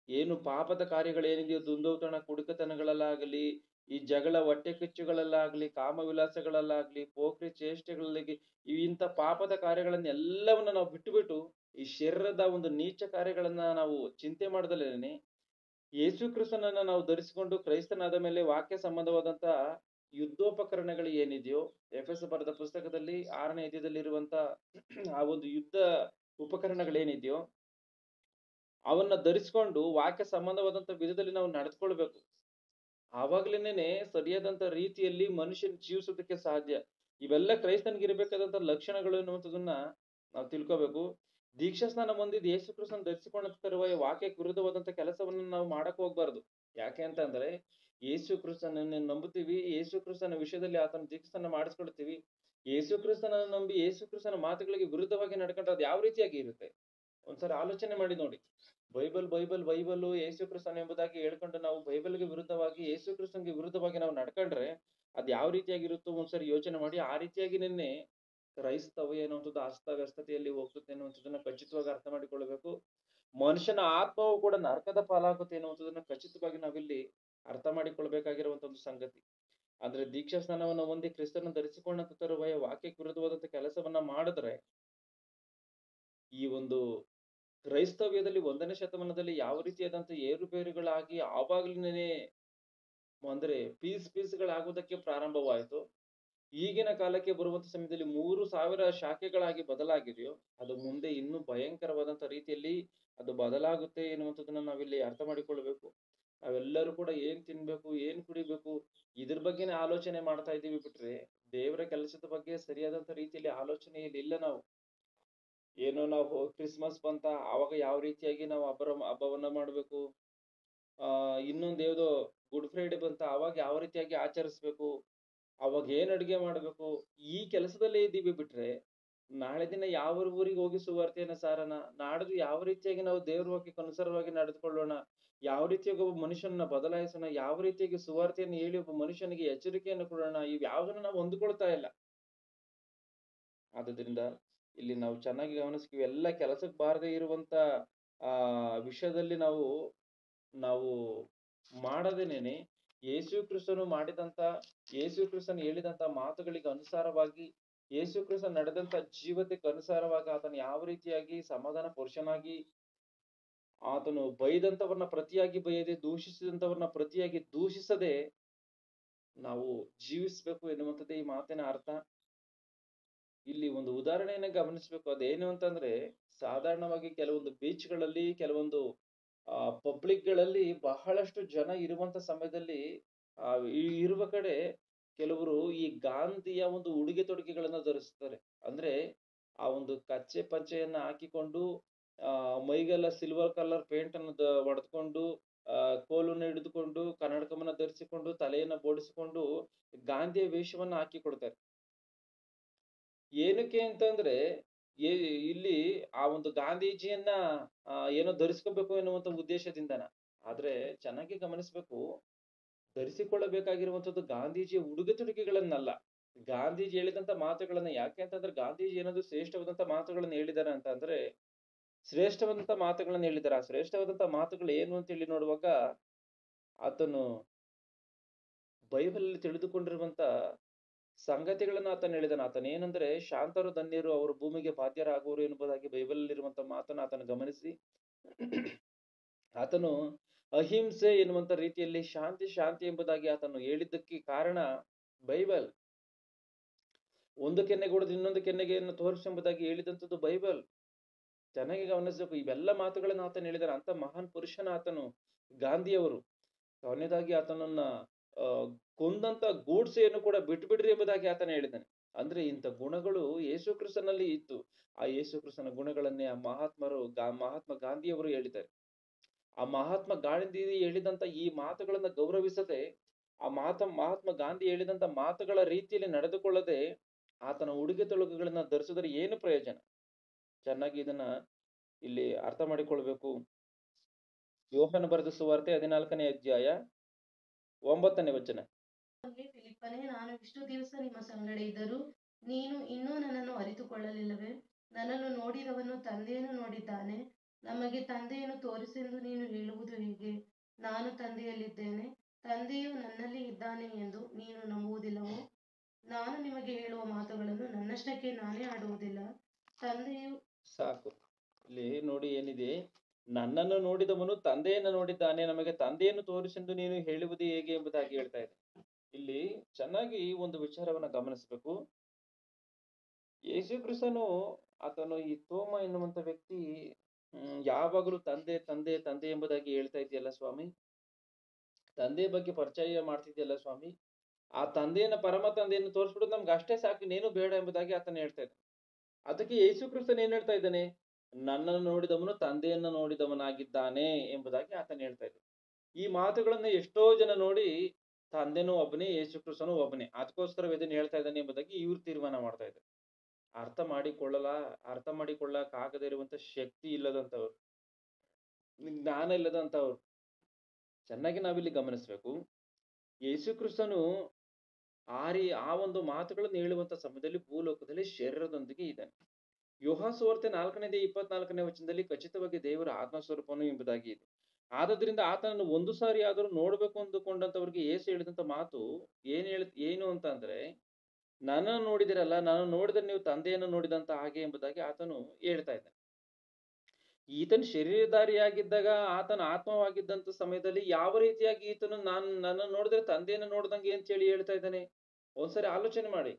ಏನು ಪಾಪದ ಕಾರ್ಯಗಳೇನಿದೆಯೋ, ದುಂದೌತಣ, ಕುಡುಕತನಗಳಲ್ಲಾಗಲಿ, ಈ ಜಗಳ, ಹೊಟ್ಟೆ ಕಿಚ್ಚುಗಳಲ್ಲಾಗ್ಲಿ, ಕಾಮವಿಲಾಸಗಳಲ್ಲಾಗ್ಲಿ, ಪೋಖ್ರಿ ಚೇಷ್ಟೆಗಳಲ್ಲಿ ಇಂಥ ಪಾಪದ ಕಾರ್ಯಗಳನ್ನೆಲ್ಲವನ್ನ ನಾವು ಬಿಟ್ಟುಬಿಟ್ಟು ಈ ಶರೀರದ ಒಂದು ನೀಚ ಕಾರ್ಯಗಳನ್ನ ನಾವು ಚಿಂತೆ ಮಾಡದಲ್ಲೇನೆ ಯೇಸು ಕ್ರಿಸ್ತನನ್ನ ನಾವು ಧರಿಸಿಕೊಂಡು ಕ್ರೈಸ್ತನಾದ ಮೇಲೆ ವಾಕ್ಯ ಸಂಬಂಧವಾದಂತ ಯುದ್ಧೋಪಕರಣಗಳು ಏನಿದೆಯೋ, ಎಫೆಸ ಬರೆದ ಪುಸ್ತಕದಲ್ಲಿ 6ನೇ ಅಧ್ಯಾಯದಲ್ಲಿ ಇರುವಂತ ಆ ಒಂದು ಯುದ್ಧ ಉಪಕರಣಗಳೇನಿದೆಯೋ ಅವನ್ನ ಧರಿಸಿಕೊಂಡು ವಾಕ್ಯ ಸಂಬಂಧವಾದಂತ ವಿಧದಲ್ಲಿ ನಾವು ನಡೆದುಕೊಳ್ಬೇಕು. ಆವಾಗ್ಲೇನೆ ಸರಿಯಾದಂತ ರೀತಿಯಲ್ಲಿ ಮನುಷ್ಯನ ಜೀವಿಸೋದಕ್ಕೆ ಸಾಧ್ಯ. ಇವೆಲ್ಲ ಕ್ರೈಸ್ತನಿಗಿರ್ಬೇಕಾದಂತ ಲಕ್ಷಣಗಳು ಎನ್ನುವಂಥದನ್ನ ನಾವು ತಿಳ್ಕೋಬೇಕು. ದೀಕ್ಷಾ ಸ್ನಾನ ಹೊಂದಿದ ಯೇಸು ಕ್ರಿಸ್ತನ ಧರಿಸಿಕೊಂಡ ತರುವಾಯ ವಾಕ್ಯಕ್ಕೆ ವಿರುದ್ಧವಾದಂತ ಕೆಲಸವನ್ನ ನಾವು ಮಾಡಕ್ ಹೋಗ್ಬಾರ್ದು. ಯಾಕೆ ಅಂತಂದ್ರೆ ಯೇಸು ಕ್ರಿಸ್ತನನ್ನ ನಂಬುತ್ತೀವಿ, ಯೇಸು ಕ್ರಿಸ್ತನ ವಿಷಯದಲ್ಲಿ ಆತನ ದೀಕ್ಷಾಸ್ನಾನ ಮಾಡಿಸ್ಕೊಳ್ತೀವಿ. ಯೇಸು ಕ್ರಿಸ್ತನನ್ನು ನಂಬಿ ಯೇಸು ಕ್ರಿಸ್ತನ ಮಾತುಗಳಿಗೆ ವಿರುದ್ಧವಾಗಿ ನಡ್ಕೊಂಡ್ರೆ ಅದು ಯಾವ ರೀತಿಯಾಗಿ ಇರುತ್ತೆ? ಒಂದ್ಸರಿ ಆಲೋಚನೆ ಮಾಡಿ ನೋಡಿ. ಬೈಬಲ್ ಯೇಸು ಕ್ರಿಸ್ತನ ಎಂಬುದಾಗಿ ಹೇಳ್ಕೊಂಡು ನಾವು ಬೈಬಲ್ಗೆ ವಿರುದ್ಧವಾಗಿ, ಯೇಸು ಕ್ರಿಸ್ತನ್ಗೆ ವಿರುದ್ಧವಾಗಿ ನಾವು ನಡ್ಕೊಂಡ್ರೆ ಅದ್ ಯಾವ ರೀತಿಯಾಗಿರುತ್ತೋ ಒಂದ್ಸರಿ ಯೋಚನೆ ಮಾಡಿ. ಆ ರೀತಿಯಾಗಿ ನಿನ್ನೆ ಕ್ರೈಸ್ತವ್ಯ ಎನ್ನುವಂಥದ್ದು ಅಸ್ತವ್ಯಸ್ತತೆಯಲ್ಲಿ ಹೋಗ್ತದೆ ಎನ್ನುವಂಥದ್ದನ್ನ ಖಚಿತವಾಗಿ ಅರ್ಥ ಮಾಡಿಕೊಳ್ಬೇಕು. ಮನುಷ್ಯನ ಆತ್ಮವು ಕೂಡ ನರಕದ ಪಾಲಾಗುತ್ತೆ ಎನ್ನುವಂಥದ್ದನ್ನ ಖಚಿತವಾಗಿ ನಾವಿಲ್ಲಿ ಅರ್ಥ ಮಾಡಿಕೊಳ್ಬೇಕಾಗಿರುವಂತ ಒಂದು ಸಂಗತಿ. ಅಂದ್ರೆ ದೀಕ್ಷಾ ಸ್ನಾನವನ್ನ ಹೊಂದಿ ಕ್ರಿಸ್ತನ ಧರಿಸಿಕೊಂಡಂತ ತರುವಾಯ ವಾಕ್ಯಕ್ಕೆ ವಿರುದ್ಧವಾದಂತ ಕೆಲಸವನ್ನ ಮಾಡಿದ್ರೆ ಈ ಒಂದು ಕ್ರೈಸ್ತವ್ಯದಲ್ಲಿ 1ನೇ ಶತಮಾನದಲ್ಲಿ ಯಾವ ರೀತಿಯಾದಂತ ಏರುಪೇರುಗಳಾಗಿ ಆವಾಗ್ಲೇನೆ ಅಂದ್ರೆ ಪೀಸ್ಗಳಾಗುವುದಕ್ಕೆ ಪ್ರಾರಂಭವಾಯಿತು. ಈಗಿನ ಕಾಲಕ್ಕೆ ಬರುವಂತ ಸಮಯದಲ್ಲಿ 3000 ಶಾಖೆಗಳಾಗಿ ಬದಲಾಗಿದೆಯೋ, ಅದು ಮುಂದೆ ಇನ್ನೂ ಭಯಂಕರವಾದಂತ ರೀತಿಯಲ್ಲಿ ಅದು ಬದಲಾಗುತ್ತೆ ಎನ್ನುವಂಥದ್ದನ್ನ ನಾವಿಲ್ಲಿ ಅರ್ಥ ಮಾಡಿಕೊಳ್ಬೇಕು. ನಾವೆಲ್ಲರೂ ಕೂಡ ಏನ್ ತಿನ್ಬೇಕು, ಏನ್ ಕುಡಿಬೇಕು, ಇದ್ರ ಬಗ್ಗೆನೇ ಆಲೋಚನೆ ಮಾಡ್ತಾ ಇದ್ದೀವಿ ಬಿಟ್ರೆ ದೇವರ ಕೆಲಸದ ಬಗ್ಗೆ ಸರಿಯಾದಂತ ರೀತಿಯಲ್ಲಿ ಆಲೋಚನೆಯಲ್ಲಿ ಇಲ್ಲ. ನಾವು ಏನೋ ನಾವು ಕ್ರಿಸ್ಮಸ್ ಬಂತ ಅವಾಗ ಯಾವ ರೀತಿಯಾಗಿ ನಾವು ಹಬ್ಬವನ್ನ ಮಾಡ್ಬೇಕು, ಇನ್ನೊಂದು ಯಾವ್ದೋ ಗುಡ್ ಫ್ರೈಡೆ ಬಂತ ಅವಾಗ ಯಾವ ರೀತಿಯಾಗಿ ಆಚರಿಸ್ಬೇಕು, ಅವಾಗ ಏನ್ ಅಡುಗೆ ಮಾಡ್ಬೇಕು, ಈ ಕೆಲಸದಲ್ಲೇ ಇದ್ದೀವಿ ಬಿಟ್ರೆ ನಾಳೆ ದಿನ ಯಾವ ಊರಿಗೆ ಹೋಗಿ ಸುವಾರ್ತೆಯನ್ನ ಸಾರೋಣ, ನಾಡ್ದು ಯಾವ ರೀತಿಯಾಗಿ ನಾವು ದೇವ್ರ ವಾಕ್ಯಕ್ಕೆ ಅನುಸಾರವಾಗಿ ನಡೆದುಕೊಳ್ಳೋಣ, ಯಾವ ರೀತಿಯಾಗಿ ಒಬ್ಬ ಮನುಷ್ಯನ ಬದಲಾಯಿಸೋಣ, ಯಾವ ರೀತಿಯಾಗಿ ಸುವಾರ್ತೆಯನ್ನು ಹೇಳಿ ಒಬ್ಬ ಮನುಷ್ಯನಿಗೆ ಎಚ್ಚರಿಕೆಯನ್ನು ಕೊಡೋಣ, ಇವ್ ಯಾವ್ದನ್ನ ನಾವು ಹೊಂದ್ಕೊಳ್ತಾ ಇಲ್ಲ. ಆದ್ರಿಂದ ಇಲ್ಲಿ ನಾವು ಚೆನ್ನಾಗಿ ಗಮನಿಸ್ತೀವಿ, ಎಲ್ಲ ಕೆಲಸಕ್ಕೆ ಬಾರದೇ ಇರುವಂತ ವಿಷಯದಲ್ಲಿ ನಾವು ಮಾಡದೇನೇನೆ ಯೇಸು ಕ್ರಿಸ್ತನು ಮಾಡಿದಂತ, ಯೇಸು ಕ್ರಿಸ್ತನು ಹೇಳಿದಂತ ಮಾತುಗಳಿಗೆ ಅನುಸಾರವಾಗಿ, ಯೇಸು ಕ್ರಿಸ್ತ ನಡೆದಂತ ಜೀವಿತಕ್ಕೆ ಅನುಸಾರವಾಗಿ ಆತನು ಯಾವ ರೀತಿಯಾಗಿ ಸಮಾಧಾನ ಪುರುಷನಾಗಿ, ಆತನು ಬೈದಂತವ್ರನ್ನ ಪ್ರತಿಯಾಗಿ ಬೈಯದೆ, ದೂಷಿಸಿದಂತವ್ರನ್ನ ಪ್ರತಿಯಾಗಿ ದೂಷಿಸದೆ ನಾವು ಜೀವಿಸ್ಬೇಕು ಎನ್ನುವಂಥದ್ದೇ ಈ ಮಾತಿನ ಅರ್ಥ. ಇಲ್ಲಿ ಒಂದು ಉದಾಹರಣೆಯನ್ನ ಗಮನಿಸ್ಬೇಕು. ಅದೇನು ಅಂತಂದ್ರೆ, ಸಾಧಾರಣವಾಗಿ ಕೆಲವೊಂದು ಬೀಚ್ಗಳಲ್ಲಿ, ಕೆಲವೊಂದು ಪಬ್ಲಿಕ್ಗಳಲ್ಲಿ ಬಹಳಷ್ಟು ಜನ ಇರುವಂತ ಸಮಯದಲ್ಲಿ ಇರುವ ಕಡೆ ಕೆಲವರು ಈ ಗಾಂಧಿಯ ಒಂದು ಉಡುಗೆ ತೊಡುಗೆಗಳನ್ನ ಧರಿಸ್ತಾರೆ. ಅಂದ್ರೆ ಆ ಒಂದು ಕಚ್ಚೆ ಪಂಚೆಯನ್ನ ಹಾಕಿಕೊಂಡು, ಮೈಗೆಲ್ಲ ಸಿಲ್ವರ್ ಕಲರ್ ಪೇಂಟ್ ಅನ್ನು ಹೊಡೆದುಕೊಂಡು, ಕೋಲನ್ನು ಹಿಡಿದುಕೊಂಡು, ಕನ್ನಡಕವನ್ನ ಧರಿಸಿಕೊಂಡು, ತಲೆಯನ್ನ ಬೋಡಿಸಿಕೊಂಡು ಗಾಂಧಿಯ ವೇಷವನ್ನ ಹಾಕಿ ಕೊಡ್ತಾರೆ. ಏನಕ್ಕೆ ಅಂತಂದ್ರೆ ಇಲ್ಲಿ ಆ ಒಂದು ಗಾಂಧೀಜಿಯನ್ನ ಏನೋ ಧರಿಸ್ಕೋಬೇಕು ಎನ್ನುವಂತ ಉದ್ದೇಶದಿಂದನ. ಆದ್ರೆ ಚೆನ್ನಾಗಿ ಗಮನಿಸ್ಬೇಕು, ಧರಿಸಿಕೊಳ್ಳಬೇಕಾಗಿರುವಂತದ್ದು ಗಾಂಧೀಜಿಯ ಉಡುಗೆ ತೊಡುಗೆಗಳನ್ನಲ್ಲ, ಗಾಂಧೀಜಿ ಹೇಳಿದಂತ ಮಾತುಗಳನ್ನ. ಯಾಕೆ ಅಂತಂದ್ರೆ ಗಾಂಧೀಜಿ ಏನಾದ್ರು ಶ್ರೇಷ್ಠವಾದಂತ ಮಾತುಗಳನ್ನ ಹೇಳಿದಾರೆ ಅಂತ ಅಂದ್ರೆ ಶ್ರೇಷ್ಠವಾದಂತ ಮಾತುಗಳನ್ನ ಹೇಳಿದಾರೆ. ಆ ಶ್ರೇಷ್ಠವಾದಂತ ಮಾತುಗಳು ಏನು ಅಂತ ಹೇಳಿ ನೋಡುವಾಗ, ಆತನು ಬೈಬಲ್ ತಿಳಿದುಕೊಂಡಿರುವಂತ ಸಂಗತಿಗಳನ್ನ ಆತನು ಹೇಳಿದಾನೆ. ಆತನ ಏನಂದ್ರೆ ಶಾಂತರು ಧನ್ಯರು ಅವರು ಭೂಮಿಗೆ ಬಾಧ್ಯರಾಗುವರು ಎಂಬುದಾಗಿ ಬೈಬಲ್ ಇರುವಂತ ಮಾತನ್ನು ಆತನು ಗಮನಿಸಿ ಆತನು ಅಹಿಂಸೆ ಎನ್ನುವಂತ ರೀತಿಯಲ್ಲಿ ಶಾಂತಿ ಶಾಂತಿ ಎಂಬುದಾಗಿ ಆತನು ಹೇಳಿದ್ದಕ್ಕೆ ಕಾರಣ ಬೈಬಲ್. ಒಂದು ಕೆನ್ನೆಗೂಡದು ಇನ್ನೊಂದು ಕೆನ್ನೆಗೆಯನ್ನು ತೋರಿಸೆಂಬುದಾಗಿ ಹೇಳಿದಂಥದ್ದು ಬೈಬಲ್. ಚೆನ್ನಾಗಿ ಗಮನಿಸಬೇಕು. ಇವೆಲ್ಲ ಮಾತುಗಳನ್ನು ಆತನು ಹೇಳಿದಾರೆ. ಅಂತ ಮಹಾನ್ ಪುರುಷನ ಆತನು ಗಾಂಧಿಯವರು. ಕೊನೆಯದಾಗಿ ಆತನನ್ನ ಕೊಂದಂತ ಗೂಡ್ಸೆಯನ್ನು ಕೂಡ ಬಿಟ್ಬಿಡ್ರಿ ಎಂಬುದಾಗಿ ಆತನ ಹೇಳಿದ್ದಾನೆ. ಅಂದ್ರೆ ಇಂಥ ಗುಣಗಳು ಯೇಸು ಕ್ರಿಸ್ತನಲ್ಲಿ ಇತ್ತು. ಆ ಯೇಸು ಕ್ರಿಸ್ತನ ಗುಣಗಳನ್ನೇ ಆ ಮಹಾತ್ಮ ಗಾಂಧಿಯವರು ಹೇಳಿದ್ದಾರೆ. ಆ ಮಹಾತ್ಮ ಗಾಂಧಿ ಹೇಳಿದಂತ ಈ ಮಾತುಗಳನ್ನ ಗೌರವಿಸದೆ, ಆ ಮಹಾತ್ಮ ಗಾಂಧಿ ಹೇಳಿದಂತ ಮಾತುಗಳ ರೀತಿಯಲ್ಲಿ ನಡೆದುಕೊಳ್ಳದೆ ಆತನ ಉಡುಗೆ ತೊಡುಗೆಗಳನ್ನ ಧರಿಸಿದ್ರೆ ಏನು ಪ್ರಯೋಜನ? ಚೆನ್ನಾಗಿ ಇದನ್ನ ಇಲ್ಲಿ ಅರ್ಥ ಮಾಡಿಕೊಳ್ಬೇಕು. ಯೋಹಾನ ಬರೆದ ಸುವಾರ್ತೆ 14ನೇ ಅಧ್ಯಾಯ 9ನೇ ವಚನ. ಫಿಲಿಪ್ಪನೇ, ನಾನು ಇಷ್ಟು ದಿವಸ ನಿಮ್ಮ ಸಂಗಡ ಇದ್ದರೂ ನೀನು ಇನ್ನೂ ನನ್ನನ್ನು ಅರಿತುಕೊಳ್ಳಲಿಲ್ಲವೇ? ನನ್ನನ್ನು ನೋಡಿದವನು ತಂದೆಯನ್ನು ನೋಡಿದ್ದಾನೆ. ನಮಗೆ ತಂದೆಯನ್ನು ತೋರಿಸೆಂದು ನೀನು ಹೇಳುವುದು ಹೇಗೆ? ನಾನು ತಂದೆಯಲ್ಲಿದ್ದೇನೆ, ತಂದೆಯು ನನ್ನಲ್ಲಿ ಇದ್ದಾನೆ ಎಂದು ನೀನು ನಂಬುವುದಿಲ್ಲವೋ? ನಾನು ನಿಮಗೆ ಹೇಳುವ ಮಾತುಗಳನ್ನು ನನ್ನಷ್ಟಕ್ಕೆ ನಾನೇ ಆಡುವುದಿಲ್ಲ, ತಂದೆಯು. ಸಾಕು. ಇಲ್ಲಿ ನೋಡಿ ಏನಿದೆ, ನನ್ನನ್ನು ನೋಡಿದವನು ತಂದೆಯನ್ನು ನೋಡಿದ್ದಾನೆ, ನಮಗೆ ತಂದೆಯನ್ನು ತೋರಿಸೆಂದು ನೀನು ಹೇಳುವುದು ಹೇಗೆ ಎಂಬುದಾಗಿ ಹೇಳ್ತಾ ಇದೆ. ಇಲ್ಲಿ ಚೆನ್ನಾಗಿ ಒಂದು ವಿಚಾರವನ್ನ ಗಮನಿಸಬೇಕು. ಯೇಸು ಕ್ರಿಸ್ತನು ಆತನು ಈ ತೋಮ ಎನ್ನುವಂತ ವ್ಯಕ್ತಿ ಯಾವಾಗಲೂ ತಂದೆ ತಂದೆ ತಂದೆ ಎಂಬುದಾಗಿ ಹೇಳ್ತಾ ಇದೆಯಲ್ಲ ಸ್ವಾಮಿ, ತಂದೆ ಬಗ್ಗೆ ಪರಿಚಯ ಮಾಡ್ತಿದ್ಯಲ್ಲ ಸ್ವಾಮಿ, ಆ ತಂದೆಯನ್ನ ಪರಮ ತಂದೆಯನ್ನು ತೋರಿಸ್ಬಿಟ್ಟು ನಮ್ಗೆ ಅಷ್ಟೇ ಸಾಕು, ಇನ್ನೇನು ಬೇಡ ಎಂಬುದಾಗಿ ಆತನ ಹೇಳ್ತಾ ಇದ್ದಾನೆ. ಅದಕ್ಕೆ ಯೇಸು ಕ್ರಿಸ್ತನ್ ಏನ್ ಹೇಳ್ತಾ ಇದ್ದಾನೆ? ನನ್ನನ್ನು ನೋಡಿದವನು ತಂದೆಯನ್ನು ನೋಡಿದವನಾಗಿದ್ದಾನೆ ಎಂಬುದಾಗಿ ಆತನ ಹೇಳ್ತಾ ಇದ್ದಾನೆ. ಈ ಮಾತುಗಳನ್ನ ಎಷ್ಟೋ ಜನ ನೋಡಿ ತಂದೆನೂ ಒಬ್ಬನೇ, ಯೇಸು ಕ್ರಿಸ್ತನು ಒಬ್ಬನೇ, ಅದಕ್ಕೋಸ್ಕರ ಇದನ್ನ ಹೇಳ್ತಾ ಇದ್ದಾನೆ ಎಂಬುದಾಗಿ ಇವ್ರು ತೀರ್ಮಾನ ಮಾಡ್ತಾ ಇದ್ದಾರೆ. ಅರ್ಥ ಮಾಡಿಕೊಳ್ಳಕ್ಕಾಗದೇ ಇರುವಂತ ಶಕ್ತಿ ಇಲ್ಲದಂತವ್ರು, ಜ್ಞಾನ ಇಲ್ಲದಂತವ್ರು. ಚೆನ್ನಾಗಿ ನಾವಿಲ್ಲಿ ಗಮನಿಸ್ಬೇಕು. ಯೇಸು ಕ್ರಿಸ್ತನು ಆ ಒಂದು ಮಾತುಗಳನ್ನು ಹೇಳುವಂತ ಸಮಯದಲ್ಲಿ ಭೂಲೋಕದಲ್ಲಿ ಶರೀರದೊಂದಿಗೆ ಇದ್ದಾನೆ. ಯೋಹಾನ ಸುವಾರ್ತೆ 4ನೇ 24ನೇ ವಚನದಲ್ಲಿ ಖಚಿತವಾಗಿ ದೇವರ ಆತ್ಮಸ್ವರೂಪನು ಎಂಬುದಾಗಿ ಇದೆ. ಆದ್ರಿಂದ ಆತನನ್ನು ಒಂದು ಸಾರಿ ಆದರೂ ನೋಡ್ಬೇಕು ಅಂದುಕೊಂಡಂತವ್ರಿಗೆ ಯೇಸು ಹೇಳಿದಂತ ಮಾತು ಏನು ಅಂತ ಅಂದ್ರೆ, ನನ್ನನ್ನು ನೋಡಿದಿರಲ್ಲ, ನಾನು ನೋಡಿದ್ರೆ ನೀವು ತಂದೆಯನ್ನು ನೋಡಿದಂತ ಹಾಗೆ ಎಂಬುದಾಗಿ ಆತನು ಹೇಳ್ತಾ ಇದ್ದಾನೆ. ಈತನು ಶರೀರಧಾರಿಯಾಗಿದ್ದಾಗ, ಆತನ ಆತ್ಮವಾಗಿದ್ದಂತ ಸಮಯದಲ್ಲಿ ಯಾವ ರೀತಿಯಾಗಿ ಈತನು ನನ್ನನ್ನು ನೋಡಿದ್ರೆ ತಂದೆಯನ್ನು ನೋಡ್ದಂಗೆ ಅಂತ ಹೇಳಿ ಹೇಳ್ತಾ ಇದ್ದಾನೆ? ಒಂದ್ಸರಿ ಆಲೋಚನೆ ಮಾಡಿ.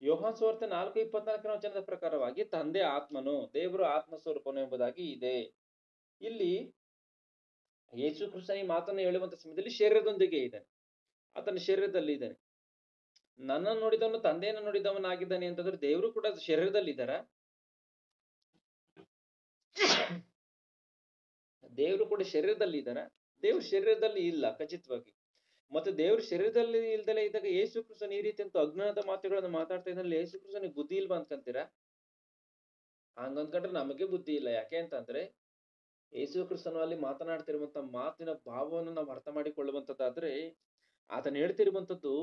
ಯೋಹಾನ ಸುವಾರ್ತೆ 4:24ನೇ ವಚನದ ಪ್ರಕಾರವಾಗಿ ತಂದೆ ಆತ್ಮನು, ದೇವರು ಆತ್ಮ ಸ್ವರೂಪನು ಎಂಬುದಾಗಿ ಇದೆ. ಇಲ್ಲಿ ಯೇಸು ಕ್ರಿಸ್ತನ ಈ ಮಾತನ್ನು ಹೇಳುವಂತ ಸಮಯದಲ್ಲಿ ಶರೀರದೊಂದಿಗೆ ಇದ್ದಾನೆ, ಆತನ ಶರೀರದಲ್ಲಿ ಇದ್ದಾನೆ. ನನ್ನನ್ನು ನೋಡಿದವನು ತಂದೆಯನ್ನು ನೋಡಿದವನಾಗಿದ್ದಾನೆ ಅಂತಂದ್ರೆ ದೇವರು ಕೂಡ ಶರೀರದಲ್ಲಿ ಇದ್ದಾರ? ದೇವರು ಕೂಡ ಶರೀರದಲ್ಲಿ ಇದ್ದಾರ? ದೇವ್ರ ಶರೀರದಲ್ಲಿ ಇಲ್ಲ ಖಚಿತವಾಗಿ. ಮತ್ತೆ ದೇವ್ರ ಶರೀರದಲ್ಲಿ ಇಲ್ದಲೇ ಇದ್ದಾಗ ಯೇಸು ಕ್ರಿಸ್ತನ್ ಈ ರೀತಿ ಅಂತ ಅಜ್ಞಾನದ ಮಾತುಗಳನ್ನು ಮಾತಾಡ್ತಾ ಇದ್ದಲ್ಲಿ ಯೇಸು ಕ್ರಿಸ್ತನಿಗೆ ಬುದ್ಧಿ ಇಲ್ವಾ ಅನ್ಕಂತೀರಾ? ಹಂಗಂದ್ಕೊಂಡ್ರೆ ನಮಗೆ ಬುದ್ಧಿ ಇಲ್ಲ. ಯಾಕೆ ಅಂತಂದ್ರೆ ಯೇಸು ಕ್ರಿಸ್ತನು ಅಲ್ಲಿ ಮಾತನಾಡ್ತಿರುವಂತ ಮಾತಿನ ಭಾವವನ್ನು ನಾವು ಅರ್ಥ ಮಾಡಿಕೊಳ್ಳುವಂತದ್ದಾದ್ರೆ, ಆತನ ಹೇಳ್ತಿರುವಂತದ್ದು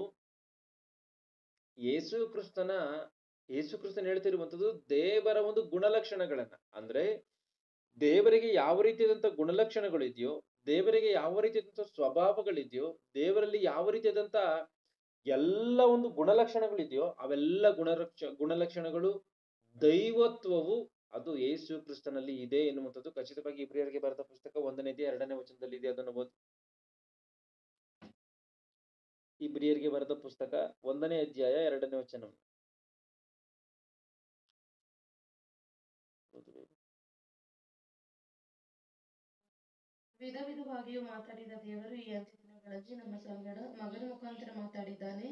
ಯೇಸು ಕ್ರಿಸ್ತನ್ ಹೇಳ್ತಿರುವಂತದ್ದು ದೇವರ ಒಂದು ಗುಣಲಕ್ಷಣಗಳನ್ನ. ಅಂದ್ರೆ ದೇವರಿಗೆ ಯಾವ ರೀತಿಯಾದಂತ ಗುಣಲಕ್ಷಣಗಳಿದೆಯೋ, ದೇವರಿಗೆ ಯಾವ ರೀತಿಯಾದಂತ ಸ್ವಭಾವಗಳಿದೆಯೋ, ದೇವರಲ್ಲಿ ಯಾವ ರೀತಿಯಾದಂತ ಎಲ್ಲ ಒಂದು ಗುಣಲಕ್ಷಣಗಳಿದೆಯೋ, ಅವೆಲ್ಲ ಗುಣಲಕ್ಷಣಗಳು ದೈವತ್ವವು ಅದು ಯೇಸು ಕ್ರಿಸ್ತನಲ್ಲಿ ಇದೆ ಎನ್ನುವಂಥದ್ದು ಖಚಿತವಾಗಿ ಇಬ್ರಿಯರಿಗೆ ಬರೆದ ಪುಸ್ತಕ 1ನೇ ಅಧ್ಯಾಯ 2ನೇ ವಚನದಲ್ಲಿ ಇದೆ. ಅದನ್ನು ಓದಿ. ಇಬ್ರಿಯರಿಗೆ ಬರೆದ ಪುಸ್ತಕ 1ನೇ ಅಧ್ಯಾಯ 2ನೇ ವಚನ. ವಿಧ ವಿಧವಾಗಿಯೂ ಮಾತಾಡಿದ ದೇವರು ಈ ಅಂತ್ಯ ದಿನಗಳಲ್ಲಿ ನಮ್ಮ ಸಂಗಡ ಮಗನ ಮುಖಾಂತರ ಮಾತಾಡಿದ್ದಾನೆ.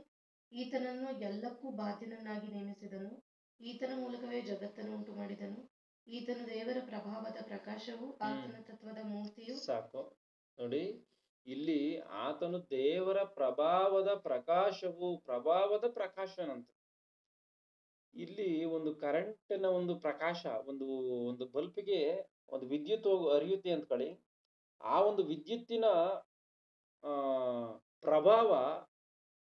ಈತನನ್ನು ಎಲ್ಲಕ್ಕೂ ಬಾಧ್ಯನನ್ನಾಗಿ ನೇಮಿಸಿದನು. ಈತನ ಮೂಲಕವೇ ಜಗತ್ತನ್ನು ಉಂಟು ಮಾಡಿದನು. ಈತನು ದೇವರ ಪ್ರಭಾವದ ಪ್ರಕಾಶವು, ಆತನ ತತ್ವದ ಮೂರ್ತಿಯು. ಸಾಕು ನೋಡಿ, ಇಲ್ಲಿ ಆತನು ದೇವರ ಪ್ರಭಾವದ ಪ್ರಕಾಶನಂತ. ಇಲ್ಲಿ ಒಂದು ಕರೆಂಟಿನ ಒಂದು ಪ್ರಕಾಶ, ಒಂದು ಬಲ್ಪಿಗೆ ಒಂದು ವಿದ್ಯುತ್ ಹರಿಯುತ್ತೆ ಅಂದ್ಕೊಳ್ಳಿ. ಆ ಒಂದು ವಿದ್ಯುತ್ತಿನ ಪ್ರಭಾವ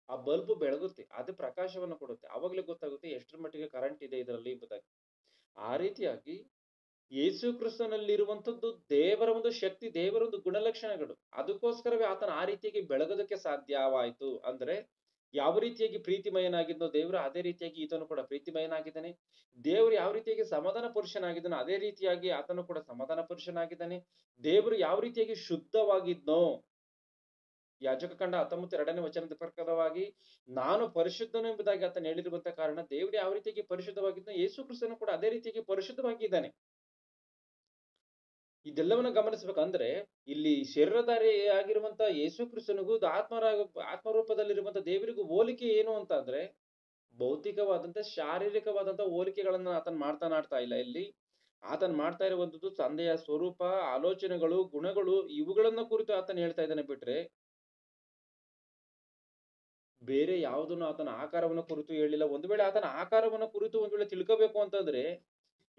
ಆ ಬಲ್ಬ್ ಬೆಳಗುತ್ತೆ, ಅದು ಪ್ರಕಾಶವನ್ನು ಕೊಡುತ್ತೆ. ಆವಾಗಲೇ ಗೊತ್ತಾಗುತ್ತೆ ಎಷ್ಟರ ಮಟ್ಟಿಗೆ ಕರೆಂಟ್ ಇದೆ ಇದರಲ್ಲಿ ಎಂಬುದಾಗಿ. ಆ ರೀತಿಯಾಗಿ ಯೇಸು ಕ್ರಿಸ್ತನಲ್ಲಿರುವಂತದ್ದು ದೇವರ ಒಂದು ಶಕ್ತಿ, ದೇವರ ಒಂದು ಗುಣಲಕ್ಷಣಗಳು. ಅದಕ್ಕೋಸ್ಕರವೇ ಆತನ ಆ ರೀತಿಯಾಗಿ ಬೆಳಗೋದಕ್ಕೆ ಸಾಧ್ಯವಾಯಿತು. ಅಂದ್ರೆ ಯಾವ ರೀತಿಯಾಗಿ ಪ್ರೀತಿಮಯನಾಗಿದ್ನೋ ದೇವರು, ಅದೇ ರೀತಿಯಾಗಿ ಈತನು ಕೂಡ ಪ್ರೀತಿಮಯನಾಗಿದ್ದಾನೆ. ದೇವರು ಯಾವ ರೀತಿಯಾಗಿ ಸಮಾಧಾನ ಪುರುಷನಾಗಿದ್ದಾನೋ ಅದೇ ರೀತಿಯಾಗಿ ಆತನು ಕೂಡ ಸಮಾಧಾನ ಪುರುಷನಾಗಿದ್ದಾನೆ. ದೇವರು ಯಾವ ರೀತಿಯಾಗಿ ಶುದ್ಧವಾಗಿದ್ನೋ, ಯಾಜಕ ಕಂಡ 19:2 ವಚನದ ಪ್ರಕಾರವಾಗಿ ನಾನು ಪರಿಶುದ್ಧನು ಎಂಬುದಾಗಿ ಆತನು ಹೇಳಿರುವಂತ ಕಾರಣ, ದೇವರು ಯಾವ ರೀತಿಯಾಗಿ ಪರಿಶುದ್ಧವಾಗಿದ್ನೋ ಯೇಸು ಕ್ರಿಸ್ತನು ಕೂಡ ಅದೇ ರೀತಿಯಾಗಿ ಪರಿಶುದ್ಧವಾಗಿದ್ದಾನೆ. ಇದೆಲ್ಲವನ್ನ ಗಮನಿಸಬೇಕಂದ್ರೆ ಇಲ್ಲಿ ಶರೀರಧಾರಿಯಾಗಿರುವಂತ ಯೇಸು ಕ್ರಿಸ್ತನಿಗೂ ಆತ್ಮರೂಪದಲ್ಲಿರುವಂತ ದೇವರಿಗೂ ಹೋಲಿಕೆ ಏನು ಅಂತ ಅಂದ್ರೆ, ಭೌತಿಕವಾದಂತ ಶಾರೀರಿಕವಾದಂತ ಹೋಲಿಕೆಗಳನ್ನ ಆತನ ಮಾತನಾಡ್ತಾ ಇಲ್ಲ. ಇಲ್ಲಿ ಆತನ ಮಾಡ್ತಾ ಇರುವಂತದ್ದು ತಂದೆಯ ಸ್ವರೂಪ, ಆಲೋಚನೆಗಳು, ಗುಣಗಳು, ಇವುಗಳನ್ನ ಕುರಿತು ಆತನ ಹೇಳ್ತಾ ಇದ್ದಾನೆ ಬಿಟ್ರೆ ಬೇರೆ ಯಾವುದನ್ನು ಆತನ ಆಕಾರವನ್ನ ಕುರಿತು ಹೇಳಿಲ್ಲ. ಒಂದು ವೇಳೆ ಆತನ ಆಕಾರವನ್ನ ಕುರಿತು ಒಂದು ವೇಳೆ ತಿಳ್ಕೋಬೇಕು ಅಂತಂದ್ರೆ,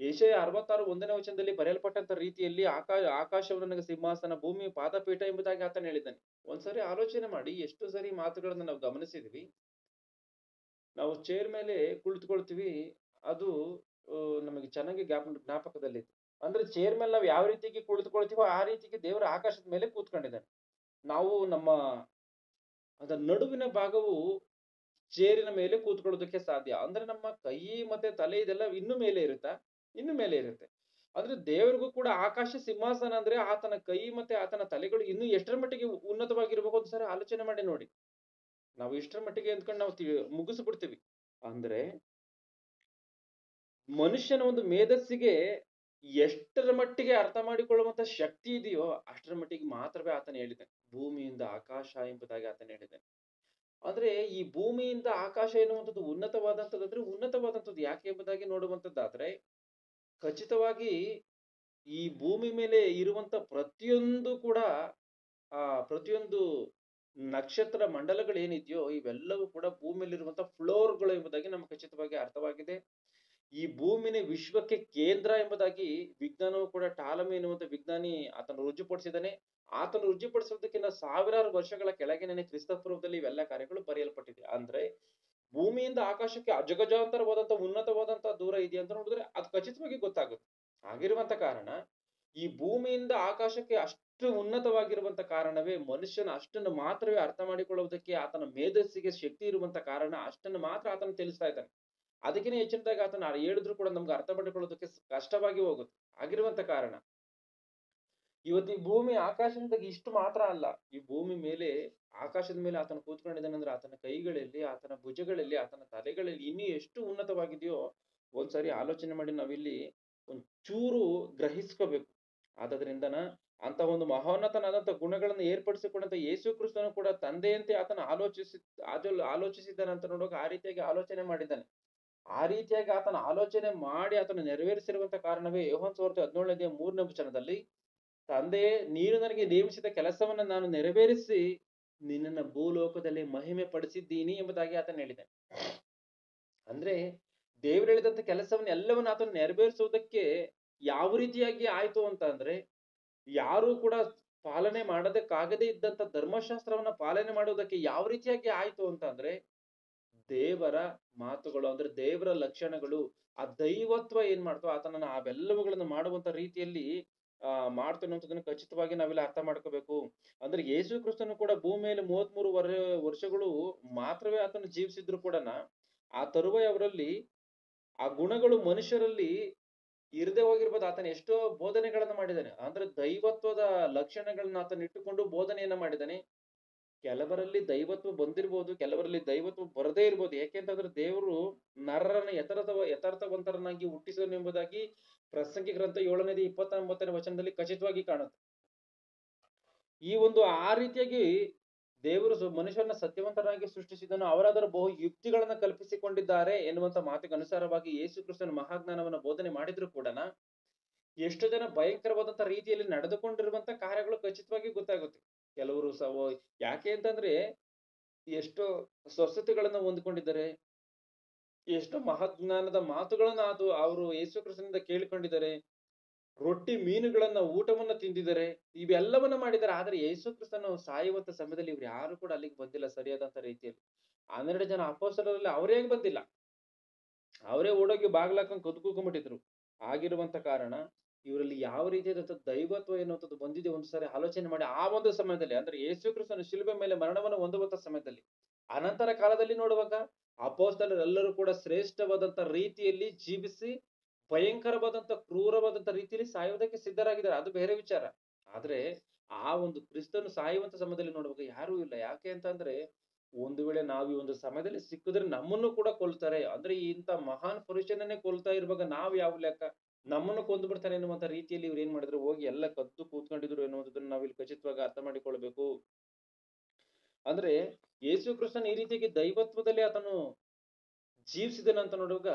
ಯೆಶಾಯ 66:1 ವಚನದಲ್ಲಿ ಬರೆಯಲ್ಪಟ್ಟಂತ ರೀತಿಯಲ್ಲಿ ಆಕಾಶವು ನನಗೆ ಸಿಂಹಾಸನ, ಭೂಮಿ ಪಾದಪೀಠ ಎಂಬುದಾಗಿ ಆತನ ಹೇಳಿದ್ದಾನೆ. ಒಂದ್ಸರಿ ಆಲೋಚನೆ ಮಾಡಿ, ಎಷ್ಟು ಸರಿ ಮಾತುಗಳನ್ನ ನಾವು ಗಮನಿಸಿದ್ವಿ. ನಾವು ಚೇರ್ ಮೇಲೆ ಕುಳಿತುಕೊಳ್ತೀವಿ, ಅದು ನಮಗೆ ಚೆನ್ನಾಗಿ ಜ್ಞಾಪಕದಲ್ಲಿದೆ. ಅಂದ್ರೆ ಚೇರ್ ಮೇಲೆ ನಾವು ಯಾವ ರೀತಿಗೆ ಕುಳಿತುಕೊಳ್ತೀವೋ ಆ ರೀತಿಗೆ ದೇವರ ಆಕಾಶದ ಮೇಲೆ ಕೂತ್ಕೊಂಡಿದ್ದಾನೆ. ನಾವು ನಮ್ಮ ಅದರ ನಡುವಿನ ಭಾಗವು ಚೇರಿನ ಮೇಲೆ ಕೂತ್ಕೊಳ್ಳೋದಕ್ಕೆ ಸಾಧ್ಯ. ಅಂದ್ರೆ ನಮ್ಮ ಕೈ ಮತ್ತೆ ತಲೆ ಇದೆಲ್ಲ ಇನ್ನು ಮೇಲೆ ಇರುತ್ತಾ? ಇನ್ನು ಮೇಲೆ ಇರುತ್ತೆ. ಅಂದ್ರೆ ದೇವರಿಗೂ ಕೂಡ ಆಕಾಶ ಸಿಂಹಾಸನ ಅಂದ್ರೆ ಆತನ ಕೈ ಮತ್ತೆ ಆತನ ತಲೆಗಳು ಇನ್ನು ಎಷ್ಟರ ಮಟ್ಟಿಗೆ ಉನ್ನತವಾಗಿರ್ಬೇಕು ಒಂದ್ಸರಿ ಆಲೋಚನೆ ಮಾಡಿ ನೋಡಿ. ನಾವು ಇಷ್ಟರ ಮಟ್ಟಿಗೆ ಅಂದ್ಕೊಂಡು ನಾವು ಮುಗಿಸ್ಬಿಡ್ತೀವಿ. ಅಂದ್ರೆ ಮನುಷ್ಯನ ಒಂದು ಮೇಧಸ್ಸಿಗೆ ಎಷ್ಟರ ಮಟ್ಟಿಗೆ ಅರ್ಥ ಮಾಡಿಕೊಳ್ಳುವಂತ ಶಕ್ತಿ ಇದೆಯೋ ಅಷ್ಟರ ಮಟ್ಟಿಗೆ ಮಾತ್ರವೇ ಆತನ ಹೇಳಿದ್ದಾನೆ. ಭೂಮಿಯಿಂದ ಆಕಾಶ ಎಂಬುದಾಗಿ ಆತನ ಹೇಳಿದ್ದಾನೆ. ಅಂದ್ರೆ ಈ ಭೂಮಿಯಿಂದ ಆಕಾಶ ಎನ್ನುವಂಥದ್ದು ಉನ್ನತವಾದಂಥದ್ದು, ಉನ್ನತವಾದಂಥದ್ದು ಯಾಕೆ ಎಂಬುದಾಗಿ ನೋಡುವಂಥದ್ದಾದ್ರೆ, ಖಚಿತವಾಗಿ ಈ ಭೂಮಿ ಮೇಲೆ ಇರುವಂತ ಪ್ರತಿಯೊಂದು ಕೂಡ ಪ್ರತಿಯೊಂದು ನಕ್ಷತ್ರ ಮಂಡಲಗಳೇನಿದೆಯೋ ಇವೆಲ್ಲವೂ ಕೂಡ ಭೂಮಿಯಲ್ಲಿರುವಂತ ಫ್ಲೋರ್ಗಳು ಎಂಬುದಾಗಿ ನಮ್ಗೆ ಖಚಿತವಾಗಿ ಅರ್ಥವಾಗಿದೆ. ಈ ಭೂಮಿನೇ ವಿಶ್ವಕ್ಕೆ ಕೇಂದ್ರ ಎಂಬುದಾಗಿ ವಿಜ್ಞಾನವು ಕೂಡ ಟಾಲಮಿ ಎನ್ನುವಂತ ವಿಜ್ಞಾನಿ ಆತನು ರುಜುಪಡಿಸಿದ್ದಾನೆ. ಆತನು ರುಜುಪಡಿಸೋದಕ್ಕಿಂತ ಸಾವಿರಾರು ವರ್ಷಗಳ ಕೆಳಗಿನ ಕ್ರಿಸ್ತ ಪೂರ್ವದಲ್ಲಿ ಇವೆಲ್ಲ ಕಾರ್ಯಗಳು ಬರೆಯಲ್ಪಟ್ಟಿದೆ. ಅಂದ್ರೆ ಭೂಮಿಯಿಂದ ಆಕಾಶಕ್ಕೆ ಅಜಗಜಾಂತರವಾದಂತ ಉನ್ನತವಾದಂತ ದೂರ ಇದೆ ಅಂತ ನೋಡಿದ್ರೆ ಅದು ಖಚಿತವಾಗಿ ಗೊತ್ತಾಗುತ್ತೆ. ಆಗಿರುವಂತ ಕಾರಣ ಈ ಭೂಮಿಯಿಂದ ಆಕಾಶಕ್ಕೆ ಅಷ್ಟು ಉನ್ನತವಾಗಿರುವಂತ ಕಾರಣವೇ ಮನುಷ್ಯನ ಅಷ್ಟನ್ನು ಮಾತ್ರವೇ ಅರ್ಥ ಮಾಡಿಕೊಳ್ಳುವುದಕ್ಕೆ ಆತನ ಮೇಧಸ್ಸಿಗೆ ಶಕ್ತಿ ಇರುವಂತ ಕಾರಣ ಅಷ್ಟನ್ನು ಮಾತ್ರ ಆತನು ತಿಳಿಸ್ತಾ ಇದ್ದಾನೆ. ಅದಕ್ಕಿಂತ ಹೆಚ್ಚಿನದಾಗಿ ಆತನ ಹೇಳಿದ್ರು ಕೂಡ ನಮ್ಗೆ ಅರ್ಥ ಮಾಡಿಕೊಳ್ಳೋದಕ್ಕೆ ಕಷ್ಟವಾಗಿ ಹೋಗುತ್ತೆ. ಆಗಿರುವಂತ ಕಾರಣ ಇವತ್ತು ಈ ಭೂಮಿ ಆಕಾಶದಿಂದ ಇಷ್ಟು ಮಾತ್ರ ಅಲ್ಲ, ಈ ಭೂಮಿ ಮೇಲೆ ಆಕಾಶದ ಮೇಲೆ ಆತನ ಕೂತ್ಕೊಂಡಿದ್ದಾನೆ ಅಂದ್ರೆ ಆತನ ಕೈಗಳಲ್ಲಿ, ಆತನ ಭುಜಗಳಲ್ಲಿ, ಆತನ ತಲೆಗಳಲ್ಲಿ ಇನ್ನೂ ಎಷ್ಟು ಉನ್ನತವಾಗಿದೆಯೋ ಒಂದ್ಸರಿ ಆಲೋಚನೆ ಮಾಡಿ ನಾವಿಲ್ಲಿ ಒಂಚೂರು ಗ್ರಹಿಸ್ಕೋಬೇಕು. ಆದ್ರಿಂದನ ಅಂತ ಒಂದು ಮಹೋನ್ನತನಾದಂತ ಗುಣಗಳನ್ನು ಏರ್ಪಡಿಸಿಕೊಂಡಂತ ಯೇಸು ಕ್ರಿಸ್ತನು ಕೂಡ ತಂದೆಯಂತೆ ಆತನ ಆಲೋಚಿಸಿದ್ದಾನೆ ಅಂತ ನೋಡುವಾಗ ಆ ರೀತಿಯಾಗಿ ಆಲೋಚನೆ ಮಾಡಿದ್ದಾನೆ. ಆ ರೀತಿಯಾಗಿ ಆತನ ಆಲೋಚನೆ ಮಾಡಿ ಆತನ ನೆರವೇರಿಸಿರುವಂತ ಕಾರಣವೇ ಯೋಹಾನ ಸುವಾರ್ತೆ 17:3 ವಚನದಲ್ಲಿ, ತಂದೆಯೇ ನೀನು ನನಗೆ ನೇಮಿಸಿದ ಕೆಲಸವನ್ನ ನಾನು ನೆರವೇರಿಸಿ ನಿನ್ನನ್ನ ಭೂಲೋಕದಲ್ಲಿ ಮಹಿಮೆ ಪಡಿಸಿದ್ದೀನಿ ಎಂಬುದಾಗಿ ಆತನ ಹೇಳಿದ್ದಾನೆ. ಅಂದ್ರೆ ದೇವರು ಹೇಳಿದಂತ ಕೆಲಸವನ್ನ ಎಲ್ಲವನ್ನ ಆತನ ನೆರವೇರಿಸುವುದಕ್ಕೆ ಯಾವ ರೀತಿಯಾಗಿ ಆಯ್ತು ಅಂತ ಅಂದ್ರೆ, ಯಾರು ಕೂಡ ಪಾಲನೆ ಮಾಡೋದಕ್ಕಾಗದೇ ಇದ್ದಂತ ಧರ್ಮಶಾಸ್ತ್ರವನ್ನ ಪಾಲನೆ ಮಾಡುವುದಕ್ಕೆ ಯಾವ ರೀತಿಯಾಗಿ ಆಯ್ತು ಅಂತ ಅಂದ್ರೆ, ದೇವರ ಮಾತುಗಳು ಅಂದ್ರೆ ದೇವರ ಲಕ್ಷಣಗಳು, ಆ ದೈವತ್ವ ಏನ್ ಮಾಡ್ತೋ ಆತನನ್ನ ಅವೆಲ್ಲವುಗಳನ್ನು ಮಾಡುವಂತ ರೀತಿಯಲ್ಲಿ ಮಾಡ್ತು ಅನ್ನೋದನ್ನ ಖಚಿತವಾಗಿ ನಾವೆಲ್ಲ ಅರ್ಥ ಮಾಡ್ಕೋಬೇಕು. ಅಂದ್ರೆ ಯೇಸು ಕ್ರಿಸ್ತನು ಕೂಡ ಭೂಮಿಯಲ್ಲಿ 33 ವರ್ಷಗಳು ಮಾತ್ರವೇ ಆತನು ಜೀವಿಸಿದ್ರು ಕೂಡ ಆ ತರುವಾಯ ಅವರಲ್ಲಿ ಆ ಗುಣಗಳು ಮನುಷ್ಯರಲ್ಲಿ ಇರದೆ ಹೋಗಿರ್ಬೋದು. ಆತನ ಎಷ್ಟೋ ಬೋಧನೆಗಳನ್ನ ಮಾಡಿದ್ದಾನೆ. ಅಂದ್ರೆ ದೈವತ್ವದ ಲಕ್ಷಣಗಳನ್ನ ಆತನ ಇಟ್ಟುಕೊಂಡು ಬೋಧನೆಯನ್ನ ಮಾಡಿದ್ದಾನೆ. ಕೆಲವರಲ್ಲಿ ದೈವತ್ವ ಬಂದಿರ್ಬೋದು, ಕೆಲವರಲ್ಲಿ ದೈವತ್ವ ಬರದೇ ಇರ್ಬೋದು. ಯಾಕೆಂತಂದ್ರೆ ದೇವರು ನರರನ್ನ ಯಥಾರ್ಥವಂತರನ್ನಾಗಿ ಹುಟ್ಟಿಸನು ಎಂಬುದಾಗಿ ಪ್ರಸಂಗಿ ಗ್ರಂಥ 7:29 ವಚನದಲ್ಲಿ ಖಚಿತವಾಗಿ ಕಾಣುತ್ತೆ. ಈ ಒಂದು ಆ ರೀತಿಯಾಗಿ ದೇವರು ಮನುಷ್ಯರನ್ನ ಸತ್ಯವಂತರಾಗಿ ಸೃಷ್ಟಿಸಿದನು, ಅವರಾದರ ಬಹು ಯುಕ್ತಿಗಳನ್ನ ಕಲ್ಪಿಸಿಕೊಂಡಿದ್ದಾರೆ ಎನ್ನುವಂತ ಮಾತಿಗೆ ಅನುಸಾರವಾಗಿ ಯೇಸು ಕ್ರಿಸ್ತನ ಮಹಾಜ್ಞಾನವನ್ನ ಬೋಧನೆ ಮಾಡಿದ್ರು ಕೂಡ ಎಷ್ಟು ಜನ ಭಯಂಕರವಾದಂತ ರೀತಿಯಲ್ಲಿ ನಡೆದುಕೊಂಡಿರುವಂತ ಕಾರ್ಯಗಳು ಖಚಿತವಾಗಿ ಗೊತ್ತಾಗುತ್ತೆ. ಕೆಲವರು ಯಾಕೆ ಅಂತಂದ್ರೆ ಎಷ್ಟೋ ಸ್ವಸ್ಥತೆಗಳನ್ನ ಹೊಂದ್ಕೊಂಡಿದ್ದಾರೆ, ಎಷ್ಟೋ ಮಹಾಜ್ಞಾನದ ಮಾತುಗಳನ್ನ ಅವರು ಯೇಸು ಕ್ರಿಸ್ತನಿಂದ ಕೇಳಿಕೊಂಡಿದ್ದಾರೆ, ರೊಟ್ಟಿ ಮೀನುಗಳನ್ನ ಊಟವನ್ನ ತಿಂದಿದ್ದಾರೆ, ಇವೆಲ್ಲವನ್ನ ಮಾಡಿದ್ದಾರೆ. ಆದ್ರೆ ಯೇಸು ಕ್ರಿಸ್ತನು ಸಾಯುವಂತ ಸಮಯದಲ್ಲಿ ಇವ್ರು ಯಾರು ಕೂಡ ಅಲ್ಲಿಗೆ ಬಂದಿಲ್ಲ ಸರಿಯಾದಂತ ರೀತಿಯಲ್ಲಿ. 12 ಜನ ಅಪೊಸ್ತಲರಲ್ಲಿ ಅವರೇ ಬಂದಿಲ್ಲ, ಅವರೇ ಓಡೋಗಿ ಬಾಗ್ಲಾಕೊಂಡ್ ಕದ್ಕೊಂಡ್ಬಿಟ್ಟಿದ್ರು. ಆಗಿರುವಂತ ಕಾರಣ ಇವರಲ್ಲಿ ಯಾವ ರೀತಿಯಾದಂತ ದೈವತ್ವ ಎನ್ನುವಂಥದ್ದು ಬಂದಿದೆ ಒಂದು ಸಾರಿ ಆಲೋಚನೆ ಮಾಡಿ. ಆ ಒಂದು ಸಮಯದಲ್ಲಿ ಅಂದ್ರೆ ಯೇಸು ಕ್ರಿಸ್ತನು ಶಿಲುಬೆ ಮೇಲೆ ಮರಣವನ್ನು ಹೊಂದುವಂತ ಸಮಯದಲ್ಲಿ, ಅನಂತರ ಕಾಲದಲ್ಲಿ ನೋಡುವಾಗ ಅಪೊಸ್ತಲರೆಲ್ಲರೂ ಕೂಡ ಶ್ರೇಷ್ಠವಾದಂತ ರೀತಿಯಲ್ಲಿ ಜೀವಿಸಿ ಭಯಂಕರವಾದಂತ ಕ್ರೂರವಾದಂತ ರೀತಿಯಲ್ಲಿ ಸಾಯುವುದಕ್ಕೆ ಸಿದ್ಧರಾಗಿದ್ದಾರೆ, ಅದು ಬೇರೆ ವಿಚಾರ. ಆದ್ರೆ ಆ ಒಂದು ಕ್ರಿಸ್ತನು ಸಾಯುವಂತ ಸಮಯದಲ್ಲಿ ನೋಡುವಾಗ ಯಾರೂ ಇಲ್ಲ. ಯಾಕೆ ಅಂತಂದ್ರೆ ಒಂದು ವೇಳೆ ನಾವು ಈ ಒಂದು ಸಮಯದಲ್ಲಿ ಸಿಕ್ಕಿದ್ರೆ ನಮ್ಮನ್ನು ಕೂಡ ಕೊಲ್ತಾರೆ. ಅಂದ್ರೆ ಇಂಥ ಮಹಾನ್ ಪುರುಷನನ್ನೇ ಕೊಲ್ತಾ ಇರುವಾಗ ನಾವು ಯಾವ ಲೆಕ್ಕ, ನಮ್ಮನ್ನು ಕೊಂದು ಬಿಡ್ತಾರೆ ಎನ್ನುವಂತ ರೀತಿಯಲ್ಲಿ ಇವ್ರು ಏನ್ ಮಾಡಿದ್ರು, ಹೋಗಿ ಎಲ್ಲ ಕದ್ದು ಕೂತ್ಕೊಂಡಿದ್ರು ಎನ್ನುವುದನ್ನು ನಾವಿಲ್ಲಿ ಖಚಿತವಾಗಿ ಅರ್ಥ ಮಾಡಿಕೊಳ್ಬೇಕು. ಅಂದ್ರೆ ಯೇಸು ಕ್ರಿಸ್ತನ ಈ ರೀತಿಯಾಗಿ ದೈವತ್ವದಲ್ಲಿ ಆತನು ಜೀವಿಸಿದನ ಅಂತ ನೋಡುವಾಗ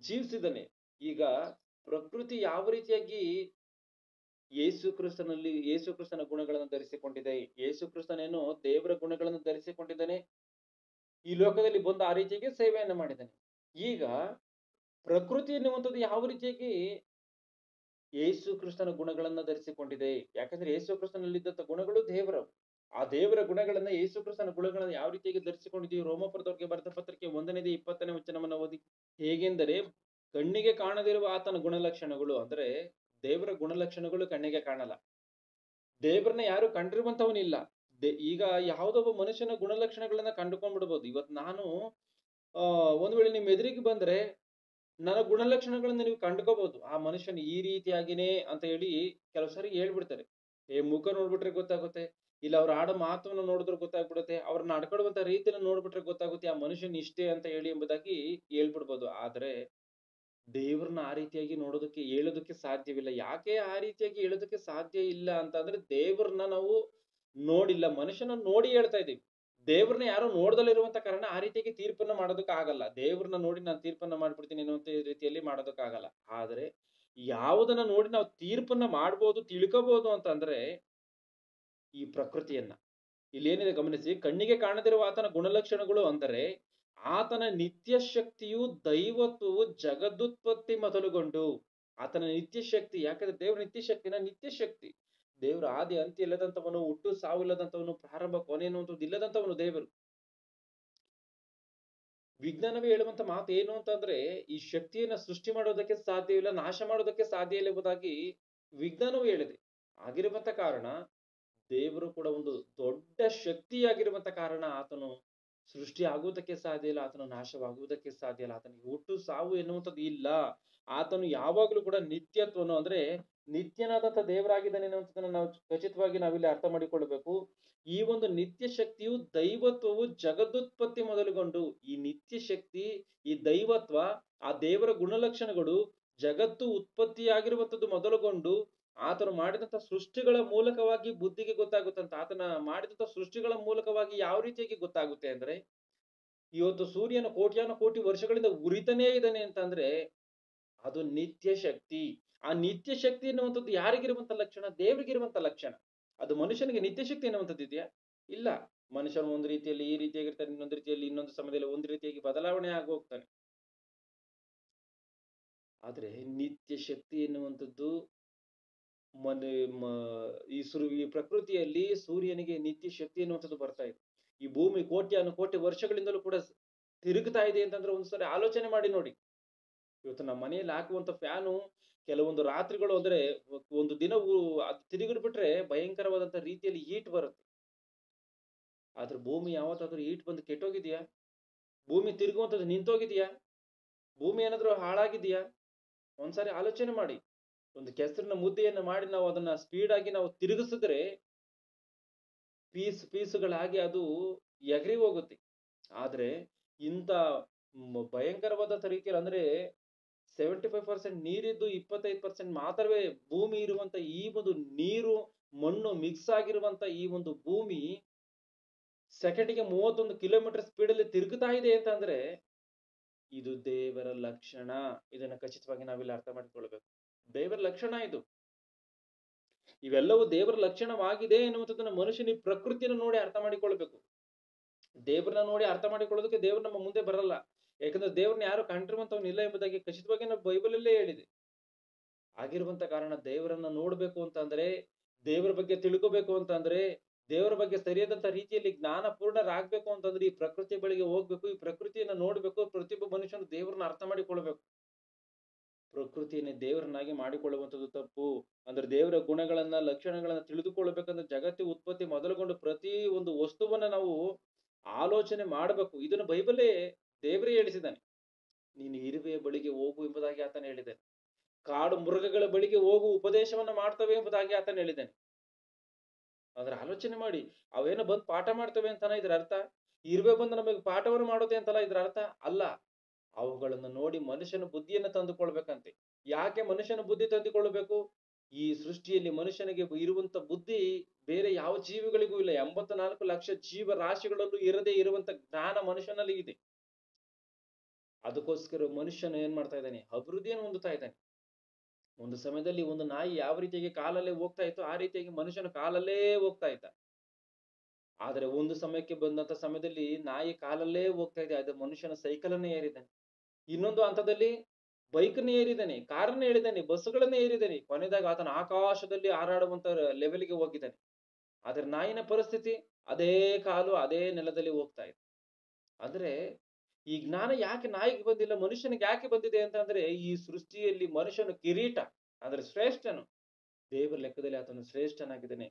ಜೀವಿಸಿದನೆ. ಈಗ ಪ್ರಕೃತಿ ಯಾವ ರೀತಿಯಾಗಿ ಯೇಸು ಕ್ರಿಸ್ತನ ಗುಣಗಳನ್ನು ಧರಿಸಿಕೊಂಡಿದೆ, ಯೇಸು ಕ್ರಿಸ್ತನೇನು ದೇವರ ಗುಣಗಳನ್ನು ಧರಿಸಿಕೊಂಡಿದ್ದಾನೆ, ಈ ಲೋಕದಲ್ಲಿ ಬಂದು ಆ ರೀತಿಯಾಗಿ ಸೇವೆಯನ್ನ ಮಾಡಿದ್ದಾನೆ. ಈಗ ಪ್ರಕೃತಿ ಎನ್ನುವಂಥದ್ದು ಯಾವ ರೀತಿಯಾಗಿ ಯೇಸು ಕ್ರಿಸ್ತನ ಗುಣಗಳನ್ನ ಧರಿಸಿಕೊಂಡಿದೆ. ಯಾಕಂದ್ರೆ ಯೇಸು ಕ್ರಿಸ್ತನಲ್ಲಿದ್ದಂತ ಗುಣಗಳು ದೇವರವು. ಆ ದೇವರ ಗುಣಗಳನ್ನ, ಯೇಸು ಕ್ರಿಸ್ತನ ಗುಣಗಳನ್ನ ಯಾವ ರೀತಿಯಾಗಿ ಧರಿಸಿಕೊಂಡಿದ್ದೀವಿ. ರೋಮಪುರದವರಿಗೆ ಬರೆದ ಪತ್ರಿಕೆ 1:20 ವಚನವನ್ನ ಓದಿ. ಹೇಗೆಂದರೆ ಕಣ್ಣಿಗೆ ಕಾಣದಿರುವ ಆತನ ಗುಣಲಕ್ಷಣಗಳು, ಅಂದ್ರೆ ದೇವರ ಗುಣಲಕ್ಷಣಗಳು ಕಣ್ಣಿಗೆ ಕಾಣಲ್ಲ. ದೇವರನ್ನ ಯಾರು ಕಂಡಿರುವಂತವನಿಲ್ಲ. ಈಗ ಯಾವುದೊಬ್ಬ ಮನುಷ್ಯನ ಗುಣಲಕ್ಷಣಗಳನ್ನ ಕಂಡುಕೊಂಡ್ಬಿಡ್ಬೋದು. ಇವತ್ತು ನಾನು ಒಂದ್ ವೇಳೆ ನಿಮ್ ಎದುರಿಗೆ ಬಂದ್ರೆ ನನ್ನ ಗುಣಲಕ್ಷಣಗಳನ್ನ ನೀವು ಕಂಡುಕೋಬಹುದು. ಆ ಮನುಷ್ಯನ ಈ ರೀತಿಯಾಗಿನೇ ಅಂತ ಹೇಳಿ ಕೆಲವು ಸಾರಿ ಹೇಳ್ಬಿಡ್ತಾರೆ. ಮುಖ ನೋಡ್ಬಿಟ್ರೆ ಗೊತ್ತಾಗುತ್ತೆ, ಇಲ್ಲ ಅವ್ರ ಆಡೋ ಮಾತನ್ನ ನೋಡಿದ್ರೆ ಗೊತ್ತಾಗ್ಬಿಡುತ್ತೆ, ಅವ್ರನ್ನ ನಡ್ಕೊಡುವಂತ ರೀತಿನ ನೋಡ್ಬಿಟ್ರೆ ಗೊತ್ತಾಗುತ್ತೆ ಆ ಮನುಷ್ಯನ್ ಇಷ್ಟೇ ಅಂತ ಹೇಳಿ ಎಂಬುದಾಗಿ ಹೇಳ್ಬಿಡ್ಬೋದು. ಆದ್ರೆ ದೇವ್ರನ್ನ ಆ ರೀತಿಯಾಗಿ ನೋಡೋದಕ್ಕೆ ಹೇಳೋದಕ್ಕೆ ಸಾಧ್ಯವಿಲ್ಲ. ಯಾಕೆ ಆ ರೀತಿಯಾಗಿ ಹೇಳೋದಕ್ಕೆ ಸಾಧ್ಯ ಇಲ್ಲ ಅಂತಂದ್ರೆ ದೇವ್ರನ್ನ ನಾವು ನೋಡಿಲ್ಲ, ಮನುಷ್ಯನ ನೋಡಿ ಹೇಳ್ತಾ ಇದೀವಿ. ದೇವ್ರನ್ನ ಯಾರು ನೋಡ್ದಲ್ಲಿರುವಂತ ಕಾರಣ ಆ ರೀತಿಯಾಗಿ ತೀರ್ಪನ್ನ ಮಾಡೋದಕ್ಕೆ ಆಗಲ್ಲ. ದೇವ್ರನ್ನ ನೋಡಿ ನಾನು ತೀರ್ಪನ್ನ ಮಾಡ್ಬಿಡ್ತೀನಿ ಅನ್ನುವಂತ ರೀತಿಯಲ್ಲಿ ಮಾಡೋದಕ್ಕಾಗಲ್ಲ. ಆದ್ರೆ ಯಾವುದನ್ನ ನೋಡಿ ನಾವು ತೀರ್ಪನ್ನ ಮಾಡ್ಬೋದು, ತಿಳ್ಕೋಬಹುದು ಅಂತಂದ್ರೆ ಈ ಪ್ರಕೃತಿಯನ್ನ. ಇಲ್ಲೇನಿದೆ ಗಮನಿಸಿ, ಕಣ್ಣಿಗೆ ಕಾಣದಿರುವ ಆತನ ಗುಣಲಕ್ಷಣಗಳು ಅಂದರೆ ಆತನ ನಿತ್ಯ ಶಕ್ತಿಯು ದೈವತ್ವವು ಜಗದುತ್ಪತ್ತಿ ಮೊದಲುಗೊಂಡು. ಆತನ ನಿತ್ಯ ಶಕ್ತಿ, ಯಾಕಂದ್ರೆ ದೇವ್ರ ನಿತ್ಯ ಶಕ್ತಿ, ದೇವ್ರ ಆದಿ ಅಂತ್ಯ ಇಲ್ಲದಂತವನು, ಹುಟ್ಟು ಸಾವು ಇಲ್ಲದಂತವನು, ಪ್ರಾರಂಭ ಕೊನೆ ಅನ್ನುವಂಥದ್ದು ಇಲ್ಲದಂತವನು ದೇವರು. ವಿಜ್ಞಾನವೇ ಹೇಳುವಂತ ಮಾತು ಏನು ಅಂತಂದ್ರೆ ಈ ಶಕ್ತಿಯನ್ನ ಸೃಷ್ಟಿ ಮಾಡೋದಕ್ಕೆ ಸಾಧ್ಯವಿಲ್ಲ, ನಾಶ ಮಾಡೋದಕ್ಕೆ ಸಾಧ್ಯ ಇಲ್ಲ ಎಂಬುದಾಗಿ ವಿಜ್ಞಾನವೂ ಹೇಳಿದೆ. ಆಗಿರುವಂತ ಕಾರಣ ದೇವರು ಕೂಡ ಒಂದು ದೊಡ್ಡ ಶಕ್ತಿಯಾಗಿರುವಂತ ಕಾರಣ ಆತನು ಸೃಷ್ಟಿ ಆಗುವುದಕ್ಕೆ ಸಾಧ್ಯ ಇಲ್ಲ, ಆತನು ನಾಶವಾಗುವುದಕ್ಕೆ ಸಾಧ್ಯ ಇಲ್ಲ, ಆತನಿಗೆ ಹುಟ್ಟು ಸಾವು ಎನ್ನುವಂಥದ್ದು ಇಲ್ಲ. ಆತನು ಯಾವಾಗ್ಲೂ ಕೂಡ ನಿತ್ಯತ್ವನು, ಅಂದ್ರೆ ನಿತ್ಯನಾದಂತ ದೇವರಾಗಿದ್ದಾನೆ ಎನ್ನುವಂಥದ್ದನ್ನ ನಾವು ಖಚಿತವಾಗಿ ನಾವಿಲ್ಲಿ ಅರ್ಥ ಮಾಡಿಕೊಳ್ಳಬೇಕು. ಈ ಒಂದು ನಿತ್ಯ ಶಕ್ತಿಯು ದೈವತ್ವವು ಜಗದುತ್ಪತ್ತಿ ಮೊದಲುಗೊಂಡು, ಈ ನಿತ್ಯ ಶಕ್ತಿ, ಈ ದೈವತ್ವ, ಆ ದೇವರ ಗುಣಲಕ್ಷಣಗಳು ಜಗತ್ತು ಉತ್ಪತ್ತಿಯಾಗಿರುವಂಥದ್ದು ಮೊದಲುಗೊಂಡು ಆತನು ಮಾಡಿದಂತ ಸೃಷ್ಟಿಗಳ ಮೂಲಕವಾಗಿ ಬುದ್ಧಿಗೆ ಗೊತ್ತಾಗುತ್ತಂತ. ಆತನ ಮಾಡಿದಂತ ಸೃಷ್ಟಿಗಳ ಮೂಲಕವಾಗಿ ಯಾವ ರೀತಿಯಾಗಿ ಗೊತ್ತಾಗುತ್ತೆ ಅಂದ್ರೆ, ಇವತ್ತು ಸೂರ್ಯನ ಕೋಟಿ ವರ್ಷಗಳಿಂದ ಉರಿತಾನೇ ಇದ್ದಾನೆ ಅಂತಂದ್ರೆ ಅದು ನಿತ್ಯ ಶಕ್ತಿ. ಆ ನಿತ್ಯ ಶಕ್ತಿ ಎನ್ನುವಂಥದ್ದು ಯಾರಿಗಿರುವಂತ ಲಕ್ಷಣ? ದೇವರಿಗಿರುವಂತ ಲಕ್ಷಣ. ಅದು ಮನುಷ್ಯನಿಗೆ ನಿತ್ಯ ಶಕ್ತಿ ಎನ್ನುವಂಥದ್ದು ಇದೆಯಾ? ಇಲ್ಲ. ಮನುಷ್ಯನು ಒಂದು ರೀತಿಯಲ್ಲಿ ಈ ರೀತಿಯಾಗಿರ್ತಾನೆ, ಇನ್ನೊಂದು ರೀತಿಯಲ್ಲಿ ಇನ್ನೊಂದು ಸಮಯದಲ್ಲಿ ಒಂದು ರೀತಿಯಾಗಿ ಬದಲಾವಣೆ ಆಗಿ ಹೋಗ್ತಾನೆ. ಆದ್ರೆ ನಿತ್ಯ ಶಕ್ತಿ ಎನ್ನುವಂಥದ್ದು ಈ ಪ್ರಕೃತಿಯಲ್ಲಿ ಸೂರ್ಯನಿಗೆ ನಿತ್ಯ ಶಕ್ತಿ ಎನ್ನುವಂಥದ್ದು ಬರ್ತಾ ಇದೆ. ಈ ಭೂಮಿ ಕೋಟಿ ವರ್ಷಗಳಿಂದಲೂ ಕೂಡ ತಿರುಗ್ತಾ ಇದೆ ಅಂತಂದ್ರೆ ಒಂದ್ಸರಿ ಆಲೋಚನೆ ಮಾಡಿ ನೋಡಿ. ಇವತ್ತು ನಮ್ಮ ಮನೆಯಲ್ಲಿ ಹಾಕುವಂತ ಫ್ಯಾನು ಕೆಲವೊಂದು ರಾತ್ರಿಗಳು ಅಂದ್ರೆ ಒಂದು ದಿನ ಅದು ತಿರುಗಿಡ್ಬಿಟ್ರೆ ಭಯಂಕರವಾದಂತ ರೀತಿಯಲ್ಲಿ ಹೀಟ್ ಬರುತ್ತೆ. ಆದ್ರೆ ಭೂಮಿ ಯಾವತ್ತಾದ್ರೂ ಹೀಟ್ ಬಂದು ಕೆಟ್ಟೋಗಿದ್ಯಾ? ಭೂಮಿ ತಿರುಗುವಂಥದ್ದು ನಿಂತೋಗಿದ್ಯಾ? ಭೂಮಿ ಏನಾದ್ರೂ ಹಾಳಾಗಿದ್ಯಾ? ಒಂದ್ಸಾರಿ ಆಲೋಚನೆ ಮಾಡಿ. ಒಂದು ಕೆಸರಿನ ಮುದ್ದೆಯನ್ನ ಮಾಡಿ ನಾವು ಅದನ್ನ ಸ್ಪೀಡ್ ಆಗಿ ನಾವು ತಿರುಗಿಸಿದ್ರೆ ಪೀಸುಗಳಾಗಿ ಅದು ಎಗರಿ ಹೋಗುತ್ತೆ. ಆದ್ರೆ ಇಂಥ ಭಯಂಕರವಾದಂತ ರೀತಿಯಲ್ಲಿ ಅಂದ್ರೆ 75% ನೀರಿದ್ದು 25% ಮಾತ್ರವೇ ಭೂಮಿ ಇರುವಂತ ಈ ಒಂದು ನೀರು ಮಣ್ಣು ಮಿಕ್ಸ್ ಆಗಿರುವಂತ ಈ ಒಂದು ಭೂಮಿ ಸೆಕೆಂಡಿಗೆ 31 ಕಿಲೋಮೀಟರ್ ಸ್ಪೀಡ್ ಅಲ್ಲಿ ತಿರುಗುತ್ತಾ ಇದೆ ಅಂತಂದ್ರೆ ಇದು ದೇವರ ಲಕ್ಷಣ. ಇದನ್ನ ಖಚಿತವಾಗಿ ನಾವಿಲ್ಲಿ ಅರ್ಥ ಮಾಡಿಕೊಳ್ಬೇಕು. ದೇವರ ಲಕ್ಷಣ ಇದು. ಇವೆಲ್ಲವೂ ದೇವರ ಲಕ್ಷಣವಾಗಿದೆ ಎನ್ನುವಂಥದ್ದನ್ನ ಮನುಷ್ಯನ ಈ ಪ್ರಕೃತಿಯನ್ನು ನೋಡಿ ಅರ್ಥ ಮಾಡಿಕೊಳ್ಬೇಕು. ದೇವರನ್ನ ನೋಡಿ ಅರ್ಥ ಮಾಡಿಕೊಳ್ಳೋದಕ್ಕೆ ದೇವರು ನಮ್ಮ ಮುಂದೆ ಬರಲ್ಲ. ಯಾಕಂದ್ರೆ ದೇವ್ರನ್ನ ಯಾರು ಕಂಡಿರುವಂತವನು ಇಲ್ಲ ಎಂಬುದಾಗಿ ಖಚಿತವಾಗಿ ನಾವು ಬೈಬಲಲ್ಲೇ ಹೇಳಿದೆ. ಆಗಿರುವಂತ ಕಾರಣ ದೇವರನ್ನ ನೋಡ್ಬೇಕು ಅಂತಂದ್ರೆ, ದೇವರ ಬಗ್ಗೆ ತಿಳ್ಕೋಬೇಕು ಅಂತಂದ್ರೆ, ದೇವರ ಬಗ್ಗೆ ಸರಿಯಾದಂತ ರೀತಿಯಲ್ಲಿ ಜ್ಞಾನ ಪೂರ್ಣರಾಗ್ಬೇಕು ಅಂತಂದ್ರೆ ಈ ಪ್ರಕೃತಿ ಬಳಿಗೆ ಹೋಗ್ಬೇಕು, ಈ ಪ್ರಕೃತಿಯನ್ನ ನೋಡ್ಬೇಕು. ಪ್ರತಿಯೊಬ್ಬ ಮನುಷ್ಯನು ದೇವರನ್ನ ಅರ್ಥ ಮಾಡಿಕೊಳ್ಬೇಕು. ಪ್ರಕೃತಿಯನ್ನೇ ದೇವರನ್ನಾಗಿ ಮಾಡಿಕೊಳ್ಳುವಂಥದ್ದು ತಪ್ಪು. ಅಂದ್ರೆ ದೇವರ ಗುಣಗಳನ್ನ ಲಕ್ಷಣಗಳನ್ನ ತಿಳಿದುಕೊಳ್ಳಬೇಕಂದ್ರೆ ಜಗತ್ತು ಉತ್ಪತ್ತಿ ಮೊದಲುಗೊಂಡು ಪ್ರತಿ ಒಂದು ವಸ್ತುವನ್ನ ನಾವು ಆಲೋಚನೆ ಮಾಡಬೇಕು. ಇದನ್ನು ಬೈಬಲೇ ದೇವರೇ ಹೇಳಿಸಿದ್ದಾನೆ. ನೀನು ಇರುವೆಯ ಬಳಿಗೆ ಹೋಗು ಎಂಬುದಾಗಿ ಆತನ ಹೇಳಿದ್ದಾನೆ. ಕಾಡು ಮೃಗಗಳ ಬಳಿಗೆ ಹೋಗು, ಉಪದೇಶವನ್ನ ಮಾಡ್ತವೆ ಎಂಬುದಾಗಿ ಆತನ ಹೇಳಿದ್ದಾನೆ. ಅಂದ್ರೆ ಆಲೋಚನೆ ಮಾಡಿ, ಅವೇನೋ ಬಂದು ಪಾಠ ಮಾಡ್ತವೆ ಅಂತಾನ ಇದ್ರ ಅರ್ಥ? ಇರುವೆ ಬಂದು ನಮಗೆ ಪಾಠವನ್ನು ಮಾಡುತ್ತೆ ಅಂತಲ್ಲ ಇದ್ರ ಅರ್ಥ ಅಲ್ಲ. ಅವುಗಳನ್ನು ನೋಡಿ ಮನುಷ್ಯನ ಬುದ್ಧಿಯನ್ನು ತಂದುಕೊಳ್ಬೇಕಂತೆ. ಯಾಕೆ ಮನುಷ್ಯನ ಬುದ್ಧಿ ತಂದುಕೊಳ್ಬೇಕು? ಈ ಸೃಷ್ಟಿಯಲ್ಲಿ ಮನುಷ್ಯನಿಗೆ ಇರುವಂತ ಬುದ್ಧಿ ಬೇರೆ ಯಾವ ಜೀವಿಗಳಿಗೂ ಇಲ್ಲ. 84 ಲಕ್ಷ ಜೀವ ರಾಶಿಗಳಲ್ಲೂ ಇರದೇ ಇರುವಂತ ಜ್ಞಾನ ಮನುಷ್ಯನಲ್ಲಿ ಇದೆ. ಅದಕ್ಕೋಸ್ಕರ ಮನುಷ್ಯನು ಏನ್ ಮಾಡ್ತಾ ಇದ್ದಾನೆ? ಅಭಿವೃದ್ಧಿಯನ್ನು ಹೊಂದುತ್ತಾ ಇದ್ದಾನೆ. ಒಂದು ಸಮಯದಲ್ಲಿ ಒಂದು ನಾಯಿ ಯಾವ ರೀತಿಯಾಗಿ ಕಾಲಲ್ಲೇ ಹೋಗ್ತಾ ಇತ್ತು, ಆ ರೀತಿಯಾಗಿ ಮನುಷ್ಯನ ಕಾಲಲ್ಲೇ ಹೋಗ್ತಾ ಇದ್ದ. ಆದ್ರೆ ಒಂದು ಸಮಯಕ್ಕೆ ಬಂದಂತ ಸಮಯದಲ್ಲಿ ನಾಯಿ ಕಾಲಲ್ಲೇ ಹೋಗ್ತಾ ಇದೆ, ಅದು ಮನುಷ್ಯನ ಸೈಕಲನ್ನೇ ಏರಿದ್ದಾನೆ. ಇನ್ನೊಂದು ಹಂತದಲ್ಲಿ ಬೈಕ್ನ ಏರಿದ್ದಾನೆ, ಕಾರನ್ನ ಏರಿದ್ದಾನೆ, ಬಸ್ಗಳನ್ನ ಏರಿದ್ದಾನೆ. ಕೊನೆದಾಗ ಆತನ ಆಕಾಶದಲ್ಲಿ ಹಾರಾಡುವಂತ ಲೆವೆಲ್ಗೆ ಹೋಗಿದ್ದಾನೆ. ಆದ್ರೆ ನಾಯಿನ ಪರಿಸ್ಥಿತಿ ಅದೇ ಕಾಲು ಅದೇ ನೆಲದಲ್ಲಿ ಹೋಗ್ತಾ ಇದೆ. ಅಂದ್ರೆ ಈ ಜ್ಞಾನ ಯಾಕೆ ನಾಯಿಗೆ ಬಂದಿಲ್ಲ, ಮನುಷ್ಯನಿಗೆ ಯಾಕೆ ಬಂದಿದೆ ಅಂತಂದ್ರೆ, ಈ ಸೃಷ್ಟಿಯಲ್ಲಿ ಮನುಷ್ಯನು ಕಿರೀಟ ಅಂದ್ರೆ ಶ್ರೇಷ್ಠನು. ದೇವರ ಲೆಕ್ಕದಲ್ಲಿ ಆತನು ಶ್ರೇಷ್ಠನಾಗಿದ್ದಾನೆ.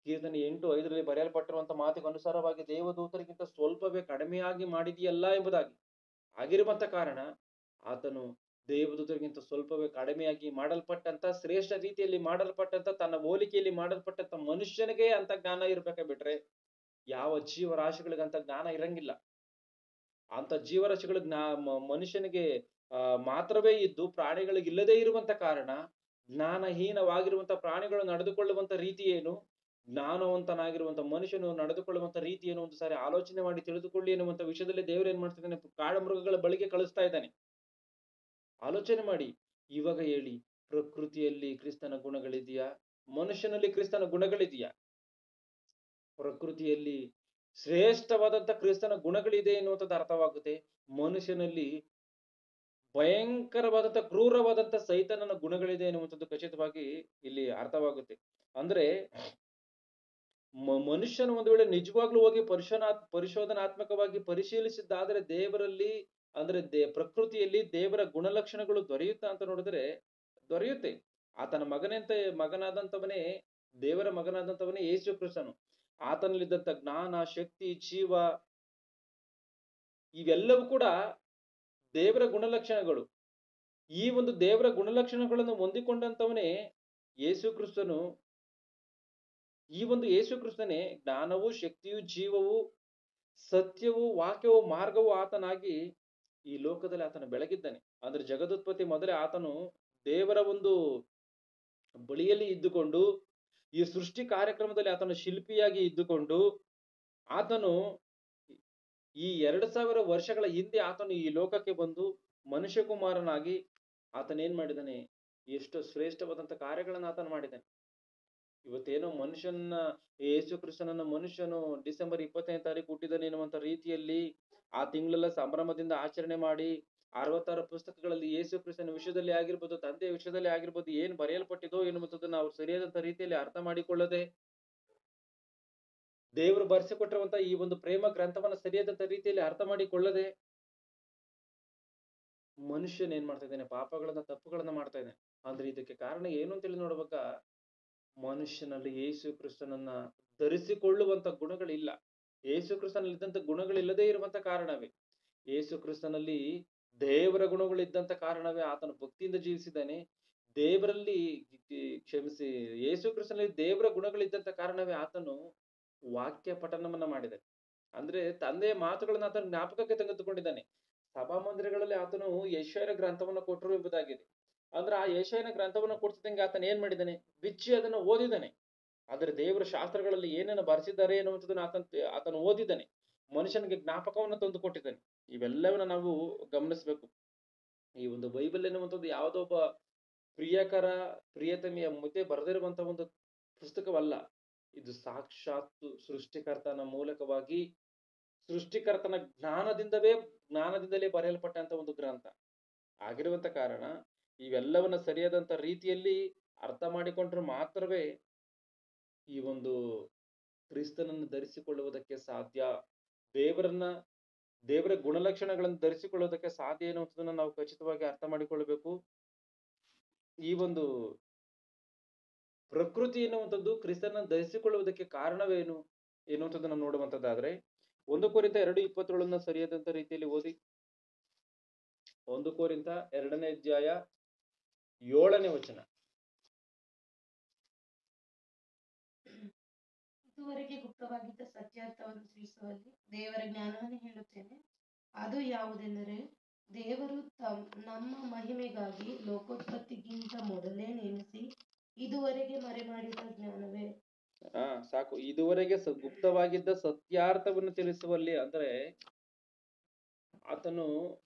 ಕೀರ್ತನೆ 8:5 ಬರೆಯಲ್ಪಟ್ಟಿರುವಂತ ಮಾತಿಗೆ ಅನುಸಾರವಾಗಿ ದೇವದೂತರಿಗಿಂತ ಸ್ವಲ್ಪವೇ ಕಡಿಮೆಯಾಗಿ ಮಾಡಿದೆಯಲ್ಲ ಎಂಬುದಾಗಿ ಆಗಿರುವಂತ ಕಾರಣ ಆತನು ದೇವದೂತರಿಗಿಂತ ಸ್ವಲ್ಪವೇ ಕಡಿಮೆಯಾಗಿ ಮಾಡಲ್ಪಟ್ಟಂತ, ಶ್ರೇಷ್ಠ ರೀತಿಯಲ್ಲಿ ಮಾಡಲ್ಪಟ್ಟಂತ, ತನ್ನ ಹೋಲಿಕೆಯಲ್ಲಿ ಮಾಡಲ್ಪಟ್ಟಂತ ಮನುಷ್ಯನಿಗೆ ಅಂತ ಜ್ಞಾನ ಇರ್ಬೇಕ ಬಿಟ್ರೆ ಯಾವ ಜೀವರಾಶಿಗಳಿಗಂತ ಜ್ಞಾನ ಇರಂಗಿಲ್ಲ. ಅಂತ ಜೀವರಾಶಿಗಳು ಮನುಷ್ಯನಿಗೆ ಮಾತ್ರವೇ ಇದ್ದು ಪ್ರಾಣಿಗಳಿಗೆ ಇಲ್ಲದೇ ಇರುವಂತ ಕಾರಣ ಜ್ಞಾನಹೀನವಾಗಿರುವಂತ ಪ್ರಾಣಿಗಳು ನಡೆದುಕೊಳ್ಳುವಂತ ರೀತಿ ಏನು, ಜ್ಞಾನವಂತನಾಗಿರುವಂತ ಮನುಷ್ಯನು ನಡೆದುಕೊಳ್ಳುವಂತ ರೀತಿ ಏನು ಒಂದು ಸಾರಿ ಆಲೋಚನೆ ಮಾಡಿ ತಿಳಿದುಕೊಳ್ಳಿ ಎನ್ನುವಂತ ವಿಷಯದಲ್ಲಿ ದೇವರು ಏನ್ ಮಾಡ್ತಿದ್ದಾನೆ? ಕಾಡು ಮೃಗಗಳ ಬಳಿಗೆ ಕಳಿಸ್ತಾ ಇದ್ದಾನೆ. ಆಲೋಚನೆ ಮಾಡಿ. ಇವಾಗ ಹೇಳಿ, ಪ್ರಕೃತಿಯಲ್ಲಿ ಕ್ರಿಸ್ತನ ಗುಣಗಳಿದೆಯಾ? ಮನುಷ್ಯನಲ್ಲಿ ಕ್ರಿಸ್ತನ ಗುಣಗಳಿದೆಯಾ? ಪ್ರಕೃತಿಯಲ್ಲಿ ಶ್ರೇಷ್ಠವಾದಂತ ಕ್ರಿಸ್ತನ ಗುಣಗಳಿದೆ ಎನ್ನುವಂಥದ್ದು ಅರ್ಥವಾಗುತ್ತೆ. ಮನುಷ್ಯನಲ್ಲಿ ಭಯಂಕರವಾದಂತ ಕ್ರೂರವಾದಂತ ಸೈತಾನನ ಗುಣಗಳಿದೆ ಎನ್ನುವಂಥದ್ದು ಖಚಿತವಾಗಿ ಇಲ್ಲಿ ಅರ್ಥವಾಗುತ್ತೆ. ಅಂದ್ರೆ ಮನುಷ್ಯನು ಒಂದು ವೇಳೆ ನಿಜವಾಗ್ಲೂ ಹೋಗಿ ಪರಿಶೋಧನಾತ್ಮಕವಾಗಿ ಪರಿಶೀಲಿಸಿದ್ದಾದ್ರೆ ದೇವರಲ್ಲಿ ಅಂದ್ರೆ ಪ್ರಕೃತಿಯಲ್ಲಿ ದೇವರ ಗುಣಲಕ್ಷಣಗಳು ದೊರೆಯುತ್ತಾ ಅಂತ ನೋಡಿದ್ರೆ ದೊರೆಯುತ್ತೆ. ಆತನ ಮಗನಾದಂತವನೇ ದೇವರ ಮಗನಾದಂತವನೇ ಯೇಸು ಕ್ರಿಸ್ತನು. ಆತನಲ್ಲಿದ್ದಂತ ಜ್ಞಾನ, ಶಕ್ತಿ, ಜೀವ ಇವೆಲ್ಲವೂ ಕೂಡ ದೇವರ ಗುಣಲಕ್ಷಣಗಳು. ಈ ಒಂದು ದೇವರ ಗುಣಲಕ್ಷಣಗಳನ್ನು ಹೊಂದಿಕೊಂಡಂತವನೇ ಯೇಸು ಕ್ರಿಸ್ತನು. ಈ ಒಂದು ಯೇಸು ಕ್ರಿಸ್ತನೇ ಜ್ಞಾನವು, ಶಕ್ತಿಯು, ಜೀವವು, ಸತ್ಯವು, ವಾಕ್ಯವು, ಮಾರ್ಗವು ಆತನಾಗಿ ಈ ಲೋಕದಲ್ಲಿ ಆತನ ಬೆಳಗಿದ್ದಾನೆ. ಅಂದ್ರೆ ಜಗದುತ್ಪತ್ತಿ ಮೊದಲೇ ಆತನು ದೇವರ ಒಂದು ಬಳಿಯಲ್ಲಿ ಇದ್ದುಕೊಂಡು ಈ ಸೃಷ್ಟಿ ಕಾರ್ಯಕ್ರಮದಲ್ಲಿ ಆತನು ಶಿಲ್ಪಿಯಾಗಿ ಇದ್ದುಕೊಂಡು ಆತನು ಈ 2000 ವರ್ಷಗಳ ಹಿಂದೆ ಆತನು ಈ ಲೋಕಕ್ಕೆ ಬಂದು ಮನುಷ್ಯ ಕುಮಾರನಾಗಿ ಆತನೇನ್ ಮಾಡಿದಾನೆ? ಎಷ್ಟು ಶ್ರೇಷ್ಠವಾದಂತ ಕಾರ್ಯಗಳನ್ನ ಆತನು ಮಾಡಿದ್ದಾನೆ. ಇವತ್ತೇನೋ ಮನುಷ್ಯನ ಯೇಸು ಕ್ರಿಸ್ತನನ್ನ ಮನುಷ್ಯನು ಡಿಸೆಂಬರ್ 25ನೇ ತಾರೀಕು ಹುಟ್ಟಿದಾನೆ ಎನ್ನುವಂತ ರೀತಿಯಲ್ಲಿ ಆ ತಿಂಗಳೆಲ್ಲ ಸಂಭ್ರಮದಿಂದ ಆಚರಣೆ ಮಾಡಿ 66 ಪುಸ್ತಕಗಳಲ್ಲಿ ಯೇಸು ಕ್ರಿಸ್ತನ ವಿಷಯದಲ್ಲಿ ಆಗಿರ್ಬೋದು, ತಂದೆಯ ವಿಷಯದಲ್ಲಿ ಆಗಿರ್ಬೋದು ಏನ್ ಬರೆಯಲ್ಪಟ್ಟಿದೋ ಎನ್ನುವಂಥದ್ದನ್ನ ಅವ್ರು ಸರಿಯಾದಂತ ರೀತಿಯಲ್ಲಿ ಅರ್ಥ ಮಾಡಿಕೊಳ್ಳದೆ, ದೇವರು ಬರೆಸಿಕೊಟ್ಟಿರುವಂತ ಈ ಒಂದು ಪ್ರೇಮ ಗ್ರಂಥವನ್ನ ಸರಿಯಾದಂತ ರೀತಿಯಲ್ಲಿ ಅರ್ಥ ಮಾಡಿಕೊಳ್ಳದೆ ಮನುಷ್ಯನ್ ಏನ್ ಮಾಡ್ತಾ ಇದ್ದಾನೆ? ಪಾಪಗಳನ್ನ, ತಪ್ಪುಗಳನ್ನ ಮಾಡ್ತಾ ಇದ್ದಾನೆ. ಅಂದ್ರೆ ಇದಕ್ಕೆ ಕಾರಣ ಏನು ಅಂತೇಳಿ ನೋಡ್ಬೇಕಾ? ಮನುಷ್ಯನಲ್ಲಿ ಯೇಸು ಕ್ರಿಸ್ತನನ್ನ ಧರಿಸಿಕೊಳ್ಳುವಂತ ಗುಣಗಳಿಲ್ಲ. ಯೇಸು ಕ್ರಿಸ್ತನಲ್ಲಿ ಇದ್ದಂತ ಗುಣಗಳಿಲ್ಲದೆ ಇರುವಂತ ಕಾರಣವೇ, ಯೇಸು ಕ್ರಿಸ್ತನಲ್ಲಿ ದೇವರ ಗುಣಗಳಿದ್ದಂತ ಕಾರಣವೇ ಆತನ ಭಕ್ತಿಯಿಂದ ಜೀವಿಸಿದ್ದಾನೆ. ದೇವರಲ್ಲಿ ಕ್ಷಮಿಸಿ, ಯೇಸು ಕ್ರಿಸ್ತನಲ್ಲಿ ದೇವರ ಗುಣಗಳಿದ್ದಂತ ಕಾರಣವೇ ಆತನು ವಾಕ್ಯ ಪಠನವನ್ನ ಮಾಡಿದ್ದಾನೆ. ಅಂದ್ರೆ ತಂದೆಯ ಮಾತುಗಳನ್ನ ಆತನ ಜ್ಞಾಪಕಕ್ಕೆ ತೆಗೆದುಕೊಂಡಿದ್ದಾನೆ. ಸಭಾ ಮಂದಿರಗಳಲ್ಲಿ ಆತನು ಯೆಶಾಯನ ಗ್ರಂಥವನ್ನ ಕೊಟ್ಟರು ಎಂಬುದಾಗಿದೆ. ಅಂದ್ರೆ ಆ ಯೆಶಾಯನ ಗ್ರಂಥವನ್ನ ಕೊಡ್ತಿದ್ದಂಗೆ ಆತನ ಏನ್ ಮಾಡಿದ್ದಾನೆ? ಬಿಚ್ಚಿ ಅದನ್ನ ಓದಿದ್ದಾನೆ. ಆದ್ರೆ ದೇವರ ಶಾಸ್ತ್ರಗಳಲ್ಲಿ ಏನನ್ನ ಬರೆಸಿದ್ದಾರೆ ಅನ್ನುವಂಥದ್ದನ್ನ ಆತನು ಓದಿದ್ದಾನೆ. ಮನುಷ್ಯನಿಗೆ ಜ್ಞಾಪಕವನ್ನ ತಂದು ಕೊಟ್ಟಿದ್ದಾನೆ. ಇವೆಲ್ಲವನ್ನ ನಾವು ಗಮನಿಸಬೇಕು. ಈ ಒಂದು ಬೈಬಲ್ ಎನ್ನುವಂಥದ್ದು ಯಾವುದೋ ಒಬ್ಬ ಪ್ರಿಯತಮಿಯ ಮುದ್ದೆ ಬರೆದಿರುವಂತ ಒಂದು ಪುಸ್ತಕವಲ್ಲ. ಇದು ಸಾಕ್ಷಾತ್ ಸೃಷ್ಟಿಕರ್ತನ ಮೂಲಕವಾಗಿ ಸೃಷ್ಟಿಕರ್ತನ ಜ್ಞಾನದಿಂದಲೇ ಬರೆಯಲ್ಪಟ್ಟಂತ ಒಂದು ಗ್ರಂಥ ಆಗಿರುವಂತ ಕಾರಣ ಇವೆಲ್ಲವನ್ನ ಸರಿಯಾದಂತ ರೀತಿಯಲ್ಲಿ ಅರ್ಥ ಮಾಡಿಕೊಂಡ್ರೆ ಮಾತ್ರವೇ ಈ ಒಂದು ಕ್ರಿಸ್ತನನ್ನು ಧರಿಸಿಕೊಳ್ಳುವುದಕ್ಕೆ ಸಾಧ್ಯ. ದೇವರ ಗುಣಲಕ್ಷಣಗಳನ್ನು ಧರಿಸಿಕೊಳ್ಳುವುದಕ್ಕೆ ಸಾಧ್ಯ ಎನ್ನುವಂಥದ್ದನ್ನ ನಾವು ಖಚಿತವಾಗಿ ಅರ್ಥ ಮಾಡಿಕೊಳ್ಳಬೇಕು. ಈ ಒಂದು ಪ್ರಕೃತಿ ಎನ್ನುವಂಥದ್ದು ಕ್ರಿಸ್ತನ ಧರಿಸಿಕೊಳ್ಳುವುದಕ್ಕೆ ಕಾರಣವೇನು ಎನ್ನುವಂಥದ್ದನ್ನು ನೋಡುವಂತದ್ದಾದ್ರೆ 1 ಕೊರಿಂಥ 2:27 ಸರಿಯಾದಂತ ರೀತಿಯಲ್ಲಿ ಓದಿ. 1 ಕೊರಿಂಥ 2ನೇ ಅಧ್ಯಾಯ 7ನೇ ವಚನ. ಇದುವರೆಗೆ ಗುಪ್ತವಾಗಿದ್ದ ಸತ್ಯಾರ್ಥವನ್ನು ತಿಳಿಸುವಲ್ಲಿ ದೇವರ ಜ್ಞಾನವನ್ನು ಹೇಳುತ್ತೇನೆ. ಅದು ಯಾವುದೆಂದರೆ, ದೇವರು ನಮ್ಮ ಮಹಿಮೆಗಾಗಿ ಲೋಕೋತ್ಪತ್ತಿಗಿಂತ ಮೊದಲೇ ನೇಮಿಸಿ ಇದುವರೆಗೆ ಮರೆಮಾಡಿದ ಜ್ಞಾನವೇ. ಸಾಕು. ಇದುವರೆಗೆ ಗುಪ್ತವಾಗಿದ್ದ ಸತ್ಯಾರ್ಥವನ್ನು ತಿಳಿಸುವಲ್ಲಿ ಅಂದ್ರೆ ಆತನು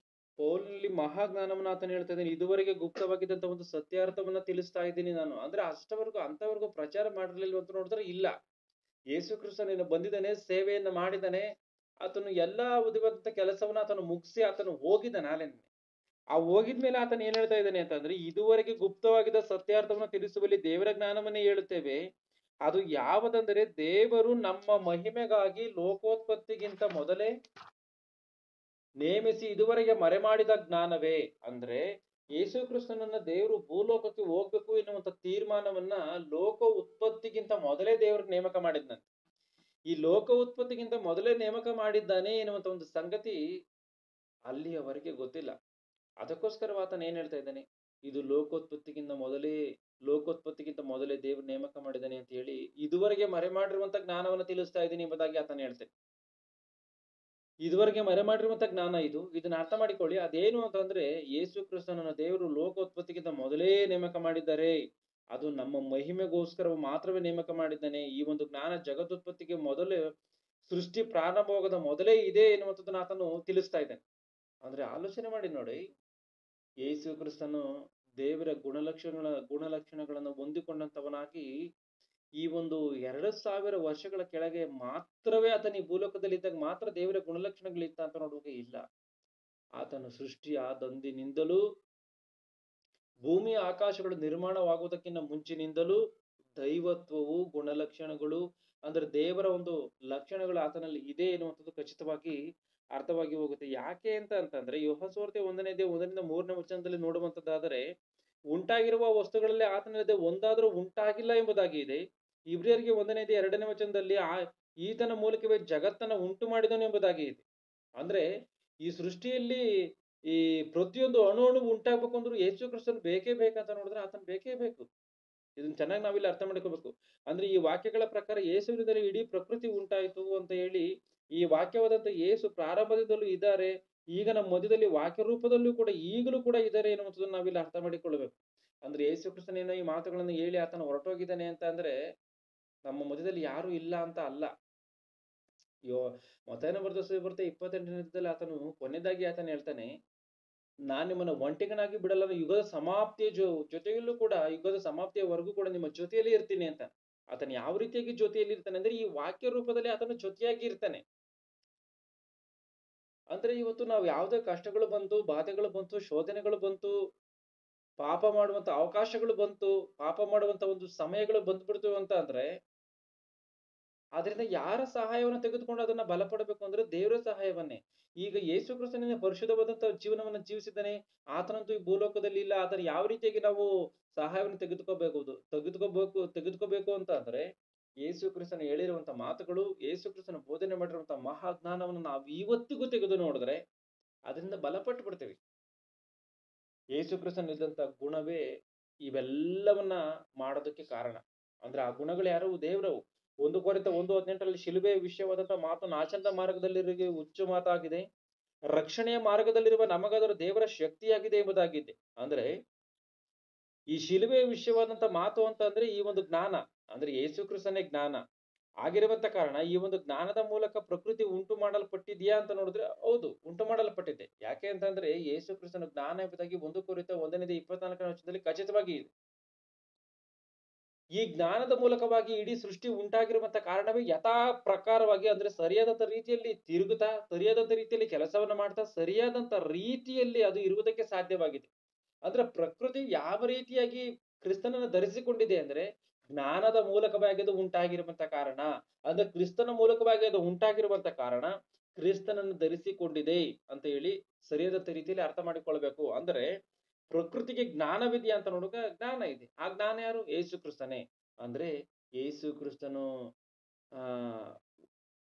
ಪೌಲನಲ್ಲಿ ಮಹಾಜ್ಞಾನವನ್ನು ಆತನು ಹೇಳ್ತಾ ಇದ್ದಾನೆ. ಇದುವರೆಗೆ ಗುಪ್ತವಾಗಿದ್ದಂತ ಒಂದು ಸತ್ಯಾರ್ಥವನ್ನ ತಿಳಿಸ್ತಾ ಇದ್ದೀನಿ ನಾನು. ಅಂದ್ರೆ ಅಂತವರೆಗೂ ಪ್ರಚಾರ ಮಾಡಿರ್ಲಿಲ್ಲ ಅಂತ ನೋಡಿದ್ರೆ ಇಲ್ಲ. ಯೇಸು ಕ್ರಿಸ್ತನು ಬಂದಿದ್ದಾನೆ, ಸೇವೆಯನ್ನ ಮಾಡಿದ್ದಾನೆ, ಆತನು ಎಲ್ಲಾ ಉದಿವಂತ ಕೆಲಸವನ್ನ ಆತನು ಮುಗಿಸಿ ಆತನು ಹೋಗಿದ್ದಾನೆ ಅಲ್ಲೇನೆ. ಆ ಹೋಗಿದ್ಮೇಲೆ ಆತನು ಏನ್ ಹೇಳ್ತಾ ಇದ್ದಾನೆ ಅಂತಂದ್ರೆ, ಇದುವರೆಗೆ ಗುಪ್ತವಾಗಿದ್ದ ಸತ್ಯಾರ್ಥವನ್ನು ತಿಳಿಸುವಲ್ಲಿ ದೇವರ ಜ್ಞಾನವನ್ನೇ ಹೇಳುತ್ತೇವೆ. ಅದು ಯಾವುದಂದರೆ, ದೇವರು ನಮ್ಮ ಮಹಿಮೆಗಾಗಿ ಲೋಕೋತ್ಪತ್ತಿಗಿಂತ ಮೊದಲೇ ನೇಮಿಸಿ ಇದುವರೆಗೆ ಮರೆಮಾಡಿದ ಜ್ಞಾನವೇ. ಅಂದ್ರೆ ಯೇಸು ಕ್ರಿಸ್ತನನ್ನ ದೇವರು ಭೂಲೋಕಕ್ಕೆ ಹೋಗ್ಬೇಕು ಎನ್ನುವಂತ ತೀರ್ಮಾನವನ್ನ ಲೋಕ ಉತ್ಪತ್ತಿಗಿಂತ ಮೊದಲೇ ದೇವರು ನೇಮಕ ಮಾಡಿದ್ನಂತೆ. ಈ ಲೋಕ ಉತ್ಪತ್ತಿಗಿಂತ ಮೊದಲೇ ನೇಮಕ ಮಾಡಿದ್ದಾನೆ ಎನ್ನುವಂತ ಒಂದು ಸಂಗತಿ ಅಲ್ಲಿಯವರೆಗೆ ಗೊತ್ತಿಲ್ಲ. ಅದಕ್ಕೋಸ್ಕರ ಆತನ ಏನ್ ಹೇಳ್ತಾ ಇದ್ದಾನೆ, ಇದು ಲೋಕೋತ್ಪತ್ತಿಗಿಂತ ಮೊದಲೇ ದೇವರು ನೇಮಕ ಮಾಡಿದ್ದಾನೆ ಅಂತ ಹೇಳಿ ಇದುವರೆಗೆ ಮರೆ ಮಾಡಿರುವಂತ ಜ್ಞಾನವನ್ನು ತಿಳಿಸ್ತಾ ಇದ್ದೀನಿ ಎಂಬುದಾಗಿ ಆತನ ಹೇಳ್ತೇನೆ. ಇದುವರೆಗೆ ಮರೆ ಮಾಡಿರುವಂತ ಜ್ಞಾನ ಇದನ್ನ ಅರ್ಥ ಮಾಡಿಕೊಳ್ಳಿ. ಅದೇನು ಅಂತಂದ್ರೆ, ಯೇಸು ಕ್ರಿಸ್ತನನ್ನ ದೇವರು ಲೋಕೋತ್ಪತ್ತಿಗಿಂತ ಮೊದಲೇ ನೇಮಕ ಮಾಡಿದ್ದಾರೆ. ಅದು ನಮ್ಮ ಮಹಿಮೆಗೋಸ್ಕರ ಮಾತ್ರವೇ ನೇಮಕ ಮಾಡಿದ್ದಾನೆ. ಈ ಒಂದು ಜ್ಞಾನ ಜಗದುತ್ಪತ್ತಿಗೆ ಮೊದಲೇ, ಸೃಷ್ಟಿ ಪ್ರಾರಂಭವಾಗದ ಮೊದಲೇ ಇದೆ ಎನ್ನುವಂಥದ್ದನ್ನ ಆತನು ತಿಳಿಸ್ತಾ ಇದ್ದಾನೆ. ಅಂದ್ರೆ ಆಲೋಚನೆ ಮಾಡಿ ನೋಡಿ, ಯೇಸು ಕ್ರಿಸ್ತನು ದೇವರ ಗುಣಲಕ್ಷಣಗಳನ್ನು ಹೊಂದಿಕೊಂಡಂತವನಾಗಿ ಈ ಒಂದು 2000 ವರ್ಷಗಳ ಕೆಳಗೆ ಮಾತ್ರವೇ ಆತನ ಈ ಭೂಲೋಕದಲ್ಲಿ ಇದ್ದಾಗ ಮಾತ್ರ ದೇವರ ಗುಣಲಕ್ಷಣಗಳಿತ್ತ ಅಂತ ನೋಡುವಾಗ ಇಲ್ಲ. ಆತನ ಸೃಷ್ಟಿ ಆದಂದಿನಿಂದಲೂ, ಭೂಮಿಯ ಆಕಾಶಗಳು ನಿರ್ಮಾಣವಾಗುವುದಕ್ಕಿಂತ ಮುಂಚಿನಿಂದಲೂ ದೈವತ್ವವು, ಗುಣಲಕ್ಷಣಗಳು ಅಂದ್ರೆ ದೇವರ ಒಂದು ಲಕ್ಷಣಗಳು ಆತನಲ್ಲಿ ಇದೆ ಎನ್ನುವಂಥದ್ದು ಖಚಿತವಾಗಿ ಅರ್ಥವಾಗಿ ಹೋಗುತ್ತೆ. ಯಾಕೆ ಅಂತಂದ್ರೆ, ಯೋಹಾನ ಸುವಾರ್ತೆ 1ನೇ ಅಧ್ಯಾಯ 1ರಿಂದ 3ನೇ ವಚನದಲ್ಲಿ ನೋಡುವಂತದ್ದಾದರೆ, ಉಂಟಾಗಿರುವ ವಸ್ತುಗಳಲ್ಲಿ ಆತನಲ್ಲದೆ ಒಂದಾದ್ರೂ ಉಂಟಾಗಿಲ್ಲ ಎಂಬುದಾಗಿ ಇದೆ. ಇಬ್ರಿಯರಿಗೆ 1ನೇ ಅಧ್ಯಾಯ 2ನೇ ವಚನದಲ್ಲಿ ಈತನ ಮೂಲಕವೇ ಜಗತ್ತನ್ನ ಉಂಟು ಮಾಡಿದನು ಎಂಬುದಾಗಿ ಇದೆ. ಅಂದ್ರೆ ಈ ಸೃಷ್ಟಿಯಲ್ಲಿ ಈ ಪ್ರತಿಯೊಂದು ಅಣು ಉಂಟಾಗ್ಬೇಕು ಅಂದ್ರೂ ಯೇಸು ಕ್ರಿಸ್ತನು ಬೇಕೇ ಬೇಕಂತ ನೋಡಿದ್ರೆ ಆತನ ಬೇಕೇ ಬೇಕು. ಇದನ್ನ ಚೆನ್ನಾಗಿ ನಾವಿಲ್ಲಿ ಅರ್ಥ ಮಾಡ್ಕೋಬೇಕು. ಅಂದ್ರೆ ಈ ವಾಕ್ಯಗಳ ಪ್ರಕಾರ ಯೇಸುವಿನಿಂದಲೇ ಇಡೀ ಪ್ರಕೃತಿ ಉಂಟಾಯಿತು ಅಂತ ಹೇಳಿ, ಈ ವಾಕ್ಯವಾದಂತ ಯೇಸು ಪ್ರಾರಂಭದಿಂದಲೂ ಇದ್ದಾರೆ, ಈಗ ನಮ್ಮ ಮಧ್ಯದಲ್ಲಿ ವಾಕ್ಯ ರೂಪದಲ್ಲೂ ಕೂಡ ಈಗಲೂ ಕೂಡ ಇದ್ದಾರೆ ಎನ್ನುವಂಥದ್ದನ್ನು ನಾವಿಲ್ಲಿ ಅರ್ಥ ಮಾಡಿಕೊಳ್ಳಬೇಕು. ಅಂದ್ರೆ ಯೇಸು ಕ್ರಿಸ್ತನೇನೋ ಈ ಮಾತುಗಳನ್ನು ಹೇಳಿ ಆತನ ಹೊರಟೋಗಿದ್ದಾನೆ ಅಂತ ಅಂದ್ರೆ ನಮ್ಮ ಮಧ್ಯದಲ್ಲಿ ಯಾರು ಇಲ್ಲ ಅಂತ ಅಲ್ಲ. ಮತ್ತಾಯನ ಬರೆದ ಸುವಾರ್ತೆ 28ನೇ ಆತನು ಕೊನೆಯದಾಗಿ ಆತನ ಹೇಳ್ತಾನೆ, ನಾನ್ ನಿಮ್ಮನ್ನ ಒಂಟಿಗನಾಗಿ ಬಿಡಲ್ಲ, ಯುಗದ ಸಮಾಪ್ತಿಯ ಜೊತೆಯಲ್ಲೂ ಕೂಡ, ಯುಗದ ಸಮಾಪ್ತಿಯವರೆಗೂ ಕೂಡ ನಿಮ್ಮ ಜೊತೆಯಲ್ಲಿ ಇರ್ತೀನಿ ಅಂತ. ಆತನ ಯಾವ ರೀತಿಯಾಗಿ ಜೊತೆಯಲ್ಲಿ ಇರ್ತಾನೆ ಅಂದ್ರೆ, ಈ ವಾಕ್ಯ ರೂಪದಲ್ಲಿ ಆತನು ಜೊತೆಯಾಗಿ ಇರ್ತಾನೆ. ಅಂದ್ರೆ ಇವತ್ತು ನಾವು ಯಾವುದೇ ಕಷ್ಟಗಳು ಬಂತು, ಬಾಧೆಗಳು ಬಂತು, ಶೋಧನೆಗಳು ಬಂತು, ಪಾಪ ಮಾಡುವಂತ ಅವಕಾಶಗಳು ಬಂತು, ಪಾಪ ಮಾಡುವಂತ ಒಂದು ಸಮಯಗಳು ಬಂದ್ಬಿಡ್ತು ಅಂತ ಅಂದ್ರೆ, ಆದ್ರಿಂದ ಯಾರ ಸಹಾಯವನ್ನು ತೆಗೆದುಕೊಂಡು ಅದನ್ನ ಬಲಪಡಬೇಕು ಅಂದ್ರೆ ದೇವರ ಸಹಾಯವನ್ನೇ. ಈಗ ಯೇಸು ಕ್ರಿಸ್ತನ ಪರಿಶುದ್ಧವಾದಂತಹ ಜೀವನವನ್ನು ಜೀವಿಸಿದ್ದಾನೆ, ಆತನಂತೂ ಈ ಭೂಲೋಕದಲ್ಲಿ ಇಲ್ಲ. ಆತರ ಯಾವ ರೀತಿಯಾಗಿ ನಾವು ಸಹಾಯವನ್ನು ತೆಗೆದುಕೋಬೇಕು ಅಂತ ಅಂದ್ರೆ, ಯೇಸು ಕ್ರಿಸ್ತನ ಹೇಳಿರುವಂತ ಮಾತುಗಳು, ಯೇಸು ಕ್ರಿಸ್ತನ ಬೋಧನೆ ಮಾಡಿರುವಂತ ಮಹಾಜ್ಞಾನವನ್ನು ನಾವು ಇವತ್ತಿಗೂ ತೆಗೆದು ನೋಡಿದ್ರೆ ಅದರಿಂದ ಬಲಪಟ್ಟು ಬಿಡ್ತೇವೆ. ಯೇಸು ಕ್ರಿಸ್ತನ ಇದ್ದಂತ ಗುಣವೇ ಇವೆಲ್ಲವನ್ನ ಮಾಡೋದಕ್ಕೆ ಕಾರಣ. ಅಂದ್ರೆ ಆ ಗುಣಗಳು ಯಾರು? ದೇವರವು. 1 ಕೊರಿಂಥ 1:18 ಶಿಲುಬೆಯ ವಿಷಯವಾದಂತಹ ಮಾತು ನಾಶನದ ಮಾರ್ಗದಲ್ಲಿರುವ ಹುಚ್ಚು ಮಾತಾಗಿದೆ, ರಕ್ಷಣೆಯ ಮಾರ್ಗದಲ್ಲಿರುವ ನಮಗಾದರೂ ದೇವರ ಶಕ್ತಿಯಾಗಿದೆ ಎಂಬುದಾಗಿದೆ. ಅಂದ್ರೆ ಈ ಶಿಲುಬೆಯ ವಿಷಯವಾದಂತ ಮಾತು ಅಂತ ಅಂದ್ರೆ ಈ ಒಂದು ಜ್ಞಾನ, ಅಂದ್ರೆ ಯೇಸು ಕ್ರಿಸ್ತನೇ ಜ್ಞಾನ ಆಗಿರುವಂತ ಕಾರಣ, ಈ ಒಂದು ಜ್ಞಾನದ ಮೂಲಕ ಪ್ರಕೃತಿ ಉಂಟು ಮಾಡಲ್ಪಟ್ಟಿದ್ಯಾ ಅಂತ ನೋಡಿದ್ರೆ ಹೌದು, ಉಂಟು ಮಾಡಲ್ಪಟ್ಟಿದೆ. ಯಾಕೆ ಅಂತಂದ್ರೆ ಯೇಸು ಕ್ರಿಸ್ತನ ಜ್ಞಾನ ಎಂಬುದಾಗಿ 1 ಕೊರಿಂಥ 1:24 ವಚನದಲ್ಲಿ ಖಚಿತವಾಗಿ ಇದೆ. ಈ ಜ್ಞಾನದ ಮೂಲಕವಾಗಿ ಇಡೀ ಸೃಷ್ಟಿ ಉಂಟಾಗಿರುವಂತ ಕಾರಣವೇ ಯಥಾ ಪ್ರಕಾರವಾಗಿ, ಅಂದ್ರೆ ಸರಿಯಾದಂತ ರೀತಿಯಲ್ಲಿ ತಿರುಗುತ್ತಾ, ಸರಿಯಾದಂತ ರೀತಿಯಲ್ಲಿ ಕೆಲಸವನ್ನ ಮಾಡ್ತಾ, ಸರಿಯಾದಂತ ರೀತಿಯಲ್ಲಿ ಅದು ಇರುವುದಕ್ಕೆ ಸಾಧ್ಯವಾಗಿದೆ. ಅಂದ್ರೆ ಪ್ರಕೃತಿ ಯಾವ ರೀತಿಯಾಗಿ ಕ್ರಿಸ್ತನನ್ನು ಧರಿಸಿಕೊಂಡಿದೆ ಅಂದ್ರೆ ಜ್ಞಾನದ ಮೂಲಕವಾಗಿ ಅದು ಉಂಟಾಗಿರುವಂತ ಕಾರಣ. ಅಂದ್ರೆ ಕ್ರಿಸ್ತನ ಮೂಲಕವಾಗಿ ಅದು ಉಂಟಾಗಿರುವಂತ ಕಾರಣ ಕ್ರಿಸ್ತನನ್ನು ಧರಿಸಿಕೊಂಡಿದೆ ಅಂತ ಹೇಳಿ ಸರಿಯಾದಂತ ರೀತಿಯಲ್ಲಿ ಅರ್ಥ ಮಾಡಿಕೊಳ್ಬೇಕು. ಅಂದ್ರೆ ಪ್ರಕೃತಿಗೆ ಜ್ಞಾನವಿದೆಯಾ ಅಂತ ನೋಡುವಾಗ ಜ್ಞಾನ ಇದೆ. ಆ ಜ್ಞಾನ ಯಾರು? ಯೇಸು ಕ್ರಿಸ್ತನೇ. ಅಂದ್ರೆ ಯೇಸು ಕ್ರಿಸ್ತನು ಆ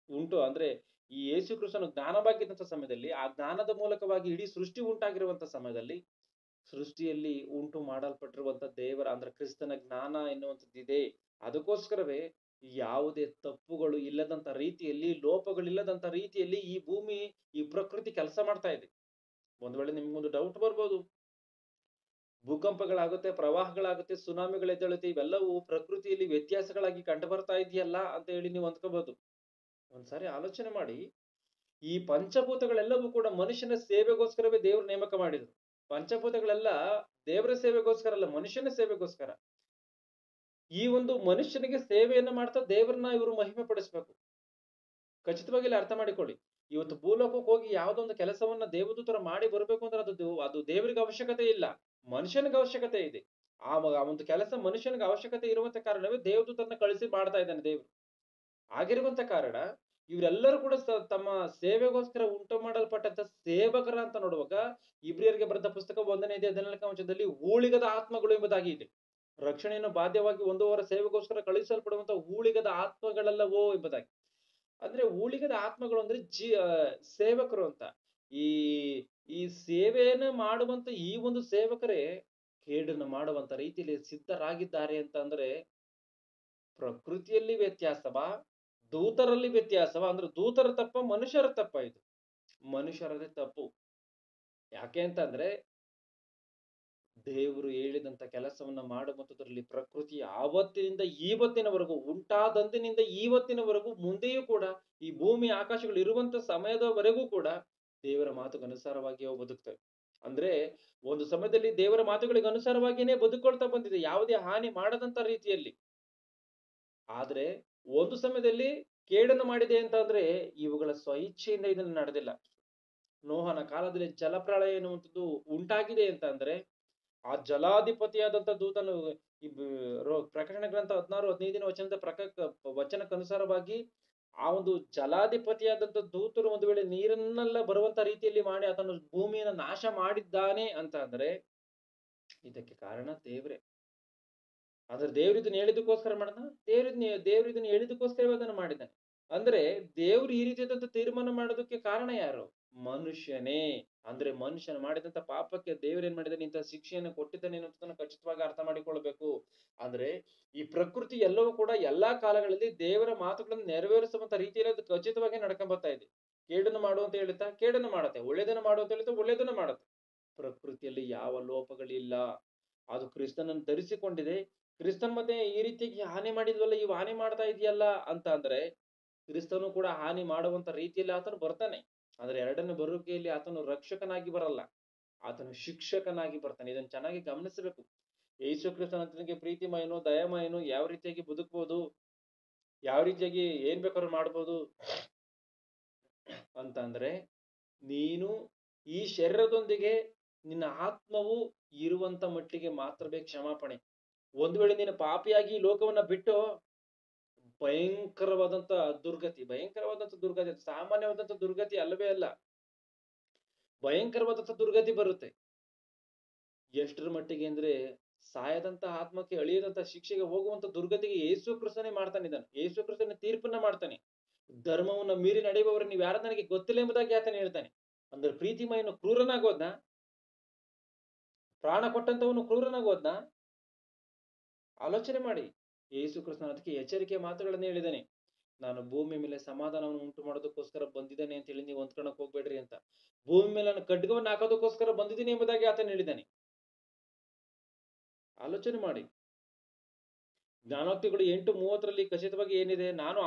ಉಂಟು ಅಂದ್ರೆ ಈ ಯೇಸು ಕ್ರಿಸ್ತನು ಜ್ಞಾನವಾಗಿದ್ದಂತ ಸಮಯದಲ್ಲಿ, ಆ ಜ್ಞಾನದ ಮೂಲಕವಾಗಿ ಇಡೀ ಸೃಷ್ಟಿ ಉಂಟಾಗಿರುವಂತ ಸಮಯದಲ್ಲಿ, ಸೃಷ್ಟಿಯಲ್ಲಿ ಉಂಟು ಮಾಡಲ್ಪಟ್ಟಿರುವಂತ ದೇವರ ಅಂದ್ರೆ ಕ್ರಿಸ್ತನ ಜ್ಞಾನ ಎನ್ನುವಂಥದ್ದಿದೆ. ಅದಕ್ಕೋಸ್ಕರವೇ ಯಾವುದೇ ತಪ್ಪುಗಳು ಇಲ್ಲದಂತ ರೀತಿಯಲ್ಲಿ, ಲೋಪಗಳಿಲ್ಲದಂತ ರೀತಿಯಲ್ಲಿ ಈ ಭೂಮಿ, ಈ ಪ್ರಕೃತಿ ಕೆಲಸ ಮಾಡ್ತಾ ಇದೆ. ಒಂದ್ ವೇಳೆ ನಿಮ್ಗೊಂದು ಡೌಟ್ ಬರ್ಬೋದು, ಭೂಕಂಪಗಳಾಗುತ್ತೆ, ಪ್ರವಾಹಗಳಾಗುತ್ತೆ, ಸುನಾಮಿಗಳು ಎದ್ದೇಳುತ್ತೆ, ಇವೆಲ್ಲವೂ ಪ್ರಕೃತಿಯಲ್ಲಿ ವ್ಯತ್ಯಾಸಗಳಾಗಿ ಕಂಡು ಬರ್ತಾ ಇದೆಯಲ್ಲ ಅಂತ ಹೇಳಿ ನೀವು ಅಂದ್ಕೋಬಹುದು. ಒಂದ್ಸಾರಿ ಆಲೋಚನೆ ಮಾಡಿ, ಈ ಪಂಚಭೂತಗಳೆಲ್ಲವೂ ಕೂಡ ಮನುಷ್ಯನ ಸೇವೆಗೋಸ್ಕರವೇ ದೇವರು ನೇಮಕ ಮಾಡಿದ್ರು. ಪಂಚಭೂತಗಳೆಲ್ಲ ದೇವರ ಸೇವೆಗೋಸ್ಕರ ಅಲ್ಲ, ಮನುಷ್ಯನ ಸೇವೆಗೋಸ್ಕರ. ಈ ಒಂದು ಮನುಷ್ಯನಿಗೆ ಸೇವೆಯನ್ನ ಮಾಡ್ತಾ ದೇವರನ್ನ ಇವರು ಮಹಿಮೆ ಪಡಿಸ್ಬೇಕು. ಖಚಿತವಾಗಿ ಇಲ್ಲಿ ಅರ್ಥ ಮಾಡಿಕೊಳ್ಳಿ. ಇವತ್ತು ಭೂಲೋಕಕ್ಕೆ ಹೋಗಿ ಯಾವುದೋ ಒಂದು ಕೆಲಸವನ್ನ ದೇವದೂತರ ಮಾಡಿ ಬರ್ಬೇಕು ಅಂದ್ರೆ ಅದು ದೇವರಿಗೆ ಅವಶ್ಯಕತೆ ಇಲ್ಲ, ಮನುಷ್ಯನಿಗೆ ಅವಶ್ಯಕತೆ ಇದೆ. ಆ ಒಂದು ಕೆಲಸ ಮನುಷ್ಯನಿಗೆ ಅವಶ್ಯಕತೆ ಇರುವಂತ ಕಾರಣವೇ ದೇವದೂತರನ್ನ ಕಳಿಸಿ ಮಾಡ್ತಾ ಇದ್ದಾನೆ ದೇವರು. ಆಗಿರುವಂತ ಕಾರಣ ಇವರೆಲ್ಲರೂ ಕೂಡ ತಮ್ಮ ಸೇವೆಗೋಸ್ಕರ ಉಂಟು ಮಾಡಲ್ಪಟ್ಟಂತ ಸೇವಕರ ಅಂತ ನೋಡುವಾಗ, ಇಬ್ರಿಯರಿಗೆ ಬರೆದ ಪುಸ್ತಕ 1ನೇ ಅಧ್ಯಾಯ 14ನೇ ವಚನದಲ್ಲಿ ಊಳಿಗದ ಆತ್ಮಗಳು ಎಂಬುದಾಗಿ ಇದೆ. ರಕ್ಷಣೆಯನ್ನು ಬಾಧ್ಯವಾಗಿ ಒಂದೂವರೆ ಸೇವೆಗೋಸ್ಕರ ಕಳುಹಿಸಲ್ಪಡುವಂತ ಊಳಿಗದ ಆತ್ಮಗಳಲ್ಲವೋ ಎಂಬುದಾಗಿ. ಅಂದ್ರೆ ಊಳಿಗದ ಆತ್ಮಗಳು ಅಂದ್ರೆ ಸೇವಕರು ಅಂತ. ಈ ಈ ಸೇವೆಯನ್ನ ಮಾಡುವಂತ ಈ ಒಂದು ಸೇವಕರೇ ಕೇಡನ್ನು ಮಾಡುವಂತ ರೀತಿಯಲ್ಲಿ ಸಿದ್ಧರಾಗಿದ್ದಾರೆ ಅಂತ ಅಂದ್ರೆ, ಪ್ರಕೃತಿಯಲ್ಲಿ ವ್ಯತ್ಯಾಸವಾ, ದೂತರಲ್ಲಿ ವ್ಯತ್ಯಾಸವಾ? ಅಂದ್ರೆ ದೂತರ ತಪ್ಪ, ಮನುಷ್ಯರ ತಪ್ಪ? ಇದು ಮನುಷ್ಯರದೇ ತಪ್ಪು. ಯಾಕೆ ಅಂತಂದ್ರೆ, ದೇವರು ಹೇಳಿದಂತ ಕೆಲಸವನ್ನ ಮಾಡುವಂತದ್ರಲ್ಲಿ ಪ್ರಕೃತಿ ಆವತ್ತಿನಿಂದ ಇವತ್ತಿನವರೆಗೂ, ಉಂಟಾದಂದಿನಿಂದ ಇವತ್ತಿನವರೆಗೂ, ಮುಂದೆಯೂ ಕೂಡ ಈ ಭೂಮಿ ಆಕಾಶಗಳು ಇರುವಂತ ಸಮಯದವರೆಗೂ ಕೂಡ ದೇವರ ಮಾತುಗೆ ಅನುಸಾರವಾಗಿಯೇ ಬದುಕ್ತವೆ. ಅಂದ್ರೆ ಒಂದು ಸಮಯದಲ್ಲಿ ದೇವರ ಮಾತುಗಳಿಗೆ ಅನುಸಾರವಾಗಿಯೇ ಬದುಕೊಳ್ತಾ ಬಂದಿದೆ, ಯಾವುದೇ ಹಾನಿ ಮಾಡದಂತ ರೀತಿಯಲ್ಲಿ. ಆದ್ರೆ ಒಂದು ಸಮಯದಲ್ಲಿ ಕೇಡನ್ನು ಮಾಡಿದೆ ಅಂತ ಅಂದ್ರೆ ಇವುಗಳ ಸ್ವಇಚ್ಛೆಯಿಂದ ಇದನ್ನು ನಡೆದಿಲ್ಲ. ನೋಹನ ಕಾಲದಲ್ಲಿ ಜಲಪ್ರಳಯ ಎನ್ನುವಂಥದ್ದು ಉಂಟಾಗಿದೆ ಅಂತ ಅಂದ್ರೆ, ಆ ಜಲಾಧಿಪತಿಯಾದಂತ ದೂತನು ಪ್ರಕಟಣೆ ಗ್ರಂಥ 16-15 ವಚನದ ವಚನಕ್ಕನುಸಾರವಾಗಿ ಆ ಒಂದು ಜಲಾಧಿಪತಿಯಾದಂತ ದೂತರು ಒಂದು ವೇಳೆ ನೀರನ್ನೆಲ್ಲ ಬರುವಂತ ರೀತಿಯಲ್ಲಿ ಮಾಡಿ ಆತನು ಭೂಮಿಯನ್ನು ನಾಶ ಮಾಡಿದ್ದಾನೆ ಅಂತ ಅಂದ್ರೆ, ಇದಕ್ಕೆ ಕಾರಣ ದೇವ್ರೆ. ಆದ್ರೆ ದೇವ್ರು ಇದನ್ನ ಹೇಳಿದಕ್ಕೋಸ್ಕರ ಮಾಡಿದ, ದೇವ್ರು ಇದನ್ನ ಹೇಳಿದಕ್ಕೋಸ್ಕರವೇ ಅದನ್ನು ಮಾಡಿದ್ದಾನೆ. ಅಂದ್ರೆ ದೇವ್ರು ಈ ರೀತಿಯಾದಂತ ತೀರ್ಮಾನ ಮಾಡೋದಕ್ಕೆ ಕಾರಣ ಯಾರು? ಮನುಷ್ಯನೇ. ಅಂದ್ರೆ ಮನುಷ್ಯನ ಮಾಡಿದಂತ ಪಾಪಕ್ಕೆ ದೇವ್ರು ಏನ್ ಮಾಡಿದಾನೆ, ಇಂಥ ಶಿಕ್ಷೆಯನ್ನು ಕೊಟ್ಟಿದ್ದಾನೆ ಅನ್ನೋದನ್ನ ಖಚಿತವಾಗಿ ಅರ್ಥ ಮಾಡಿಕೊಳ್ಬೇಕು. ಅಂದ್ರೆ ಈ ಪ್ರಕೃತಿ ಎಲ್ಲವೂ ಕೂಡ ಎಲ್ಲಾ ಕಾಲಗಳಲ್ಲಿ ದೇವರ ಮಾತುಗಳನ್ನು ನೆರವೇರಿಸುವಂತ ರೀತಿಯಲ್ಲಿ ಅದು ಖಚಿತವಾಗಿ ನಡ್ಕೊಂಡ್ ಬರ್ತಾ ಇದೆ. ಕೇಡನ್ನು ಮಾಡುವಂತ ಹೇಳುತ್ತಾ ಕೇಡನ್ನು ಮಾಡುತ್ತೆ, ಒಳ್ಳೇದನ್ನು ಮಾಡುವಂತ ಹೇಳುತ್ತಾ ಒಳ್ಳೇದನ್ನು ಮಾಡುತ್ತೆ. ಪ್ರಕೃತಿಯಲ್ಲಿ ಯಾವ ಲೋಪಗಳಿಲ್ಲ. ಅದು ಕ್ರಿಸ್ತನನ್ನು ಧರಿಸಿಕೊಂಡಿದೆ. ಕ್ರಿಸ್ತನ್ ಮತ್ತೆ ಈ ರೀತಿಯಾಗಿ ಹಾನಿ ಮಾಡಿದ್ವಲ್ಲ, ಇವು ಹಾನಿ ಮಾಡ್ತಾ ಇದೆಯಲ್ಲ ಅಂತ ಅಂದ್ರೆ, ಕ್ರಿಸ್ತನು ಕೂಡ ಹಾನಿ ಮಾಡುವಂತ ರೀತಿಯಲ್ಲಿ ಆತನು ಬರ್ತಾನೆ. ಆದ್ರೆ ಎರಡನೇ ಬರುವಿಕೆಯಲ್ಲಿ ಆತನು ರಕ್ಷಕನಾಗಿ ಬರಲ್ಲ, ಆತನು ಶಿಕ್ಷಕನಾಗಿ ಬರ್ತಾನೆ. ಇದನ್ನು ಚೆನ್ನಾಗಿ ಗಮನಿಸಬೇಕು. ಯೇಸು ಕ್ರಿಸ್ತನಿಗೆ ಪ್ರೀತಿಮಯನು, ದಯಾಮಯನು, ಯಾವ ರೀತಿಯಾಗಿ ಬದುಕಬಹುದು, ಯಾವ ರೀತಿಯಾಗಿ ಏನ್ ಬೇಕಾದ್ರೂ ಮಾಡ್ಬೋದು ಅಂತ ಅಂದ್ರೆ, ನೀನು ಈ ಶರೀರದೊಂದಿಗೆ ನಿನ್ನ ಆತ್ಮವು ಇರುವಂತ ಮಟ್ಟಿಗೆ ಮಾತ್ರವೇ ಕ್ಷಮಾಪಣೆ. ಒಂದು ವೇಳೆ ನೀನು ಪಾಪಿಯಾಗಿ ಲೋಕವನ್ನ ಬಿಟ್ಟು ಭಯಂಕರವಾದಂತ ದುರ್ಗತಿ, ಸಾಮಾನ್ಯವಾದಂತ ದುರ್ಗತಿ ಅಲ್ಲವೇ ಅಲ್ಲ, ಭಯಂಕರವಾದಂತ ದುರ್ಗತಿ ಬರುತ್ತೆ. ಎಷ್ಟರ ಮಟ್ಟಿಗೆ ಅಂದ್ರೆ, ಸಾಯದಂತ ಆತ್ಮಕ್ಕೆ ಅಳಿಯದಂತ ಶಿಕ್ಷೆಗೆ ಹೋಗುವಂತ ದುರ್ಗತಿಗೆ ಯೇಸು ಕ್ರಿಸ್ತನೇ ಮಾಡ್ತಾನಿದ್ದಾನೆ. ಯೇಸು ಕ್ರಿಸ್ತನ ತೀರ್ಪನ್ನ ಮಾಡ್ತಾನೆ. ಧರ್ಮವನ್ನ ಮೀರಿ ನಡೆಯುವವರು ನೀವು ಯಾರು ನನಗೆ ಗೊತ್ತಿಲ್ಲ ಎಂಬುದಾಗಿ ಆತನ ಹೇಳ್ತಾನೆ. ಅಂದ್ರೆ ಪ್ರೀತಿಮಯನು ಕ್ರೂರನಾಗೋದ್ನ? ಪ್ರಾಣ ಕೊಟ್ಟಂತವನು ಕ್ರೂರನಾಗೋದ್ನ? ಆಲೋಚನೆ ಮಾಡಿ. ಯೇಸು ಕ್ರಿಸ್ತನ ಅದಕ್ಕೆ ಎಚ್ಚರಿಕೆಯ ಮಾತುಗಳನ್ನ ಹೇಳಿದ್ದಾನೆ. ನಾನು ಭೂಮಿ ಮೇಲೆ ಸಮಾಧಾನವನ್ನು ಉಂಟು ಮಾಡೋದಕ್ಕೋಸ್ಕರ ಬಂದಿದ್ದೇನೆ ಅಂತ ಹೇಳಿ ನೀವು ಹೊಂದ್ಕೊಳಕ್ ಹೋಗ್ಬೇಡ್ರಿ ಅಂತ. ಭೂಮಿ ಮೇಲೆ ನಾನು ಖಡ್ಗವನ್ನು ಹಾಕೋದಕ್ಕೋಸ್ಕರ ಬಂದಿದ್ದೀನಿ ಎಂಬುದಾಗಿ ಆತನ ಹೇಳಿದ್ದಾನೆ. ಆಲೋಚನೆ ಮಾಡಿ. ಜ್ಞಾನೋಕ್ತಿಗಳು 8:30 ಖಚಿತವಾಗಿ ಏನಿದೆ? ನಾನು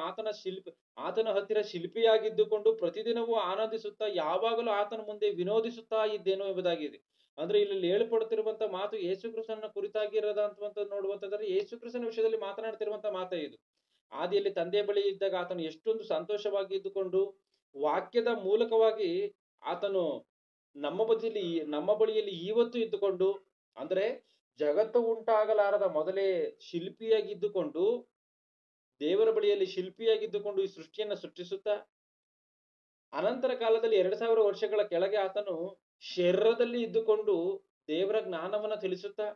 ಆತನ ಹತ್ತಿರ ಶಿಲ್ಪಿಯಾಗಿದ್ದುಕೊಂಡು ಪ್ರತಿದಿನವೂ ಆನಂದಿಸುತ್ತಾ ಯಾವಾಗಲೂ ಆತನ ಮುಂದೆ ವಿನೋದಿಸುತ್ತಾ ಇದ್ದೇನೋ ಎಂಬುದಾಗಿದೆ. ಅಂದ್ರೆ ಇಲ್ಲಿ ಹೇಳ್ಪಡುತ್ತಿರುವಂತ ಮಾತು ಯೇಸು ಕ್ರಿಸ್ತನ ಕುರಿತಾಗಿರೋದಂತ ನೋಡುವಂತಂದ್ರೆ, ಯೇಸು ಕ್ರಿಸ್ತನ ವಿಷಯದಲ್ಲಿ ಮಾತನಾಡ್ತಿರುವಂತ ಮಾತೇ ಇದು. ಆದಿಯಲ್ಲಿ ತಂದೆಯ ಬಳಿ ಇದ್ದಾಗ ಆತನು ಎಷ್ಟೊಂದು ಸಂತೋಷವಾಗಿ ಇದ್ದುಕೊಂಡು ವಾಕ್ಯದ ಮೂಲಕವಾಗಿ ಆತನು ನಮ್ಮ ಬಳಿಯಲ್ಲಿ ಇವತ್ತು ಇದ್ದುಕೊಂಡು, ಅಂದ್ರೆ ಜಗತ್ತು ಉಂಟಾಗಲಾರದ ಮೊದಲೇ ಶಿಲ್ಪಿಯಾಗಿದ್ದುಕೊಂಡು, ದೇವರ ಬಳಿಯಲ್ಲಿ ಶಿಲ್ಪಿಯಾಗಿದ್ದುಕೊಂಡು ಈ ಸೃಷ್ಟಿಯನ್ನ ಸೃಷ್ಟಿಸುತ್ತಾ, ಅನಂತರ ಕಾಲದಲ್ಲಿ 2000 ವರ್ಷಗಳ ಕೆಳಗೆ ಆತನು ಶರೀರದಲ್ಲಿ ಇದ್ದುಕೊಂಡು ದೇವರ ಜ್ಞಾನವನ್ನ ತಿಳಿಸುತ್ತಾ,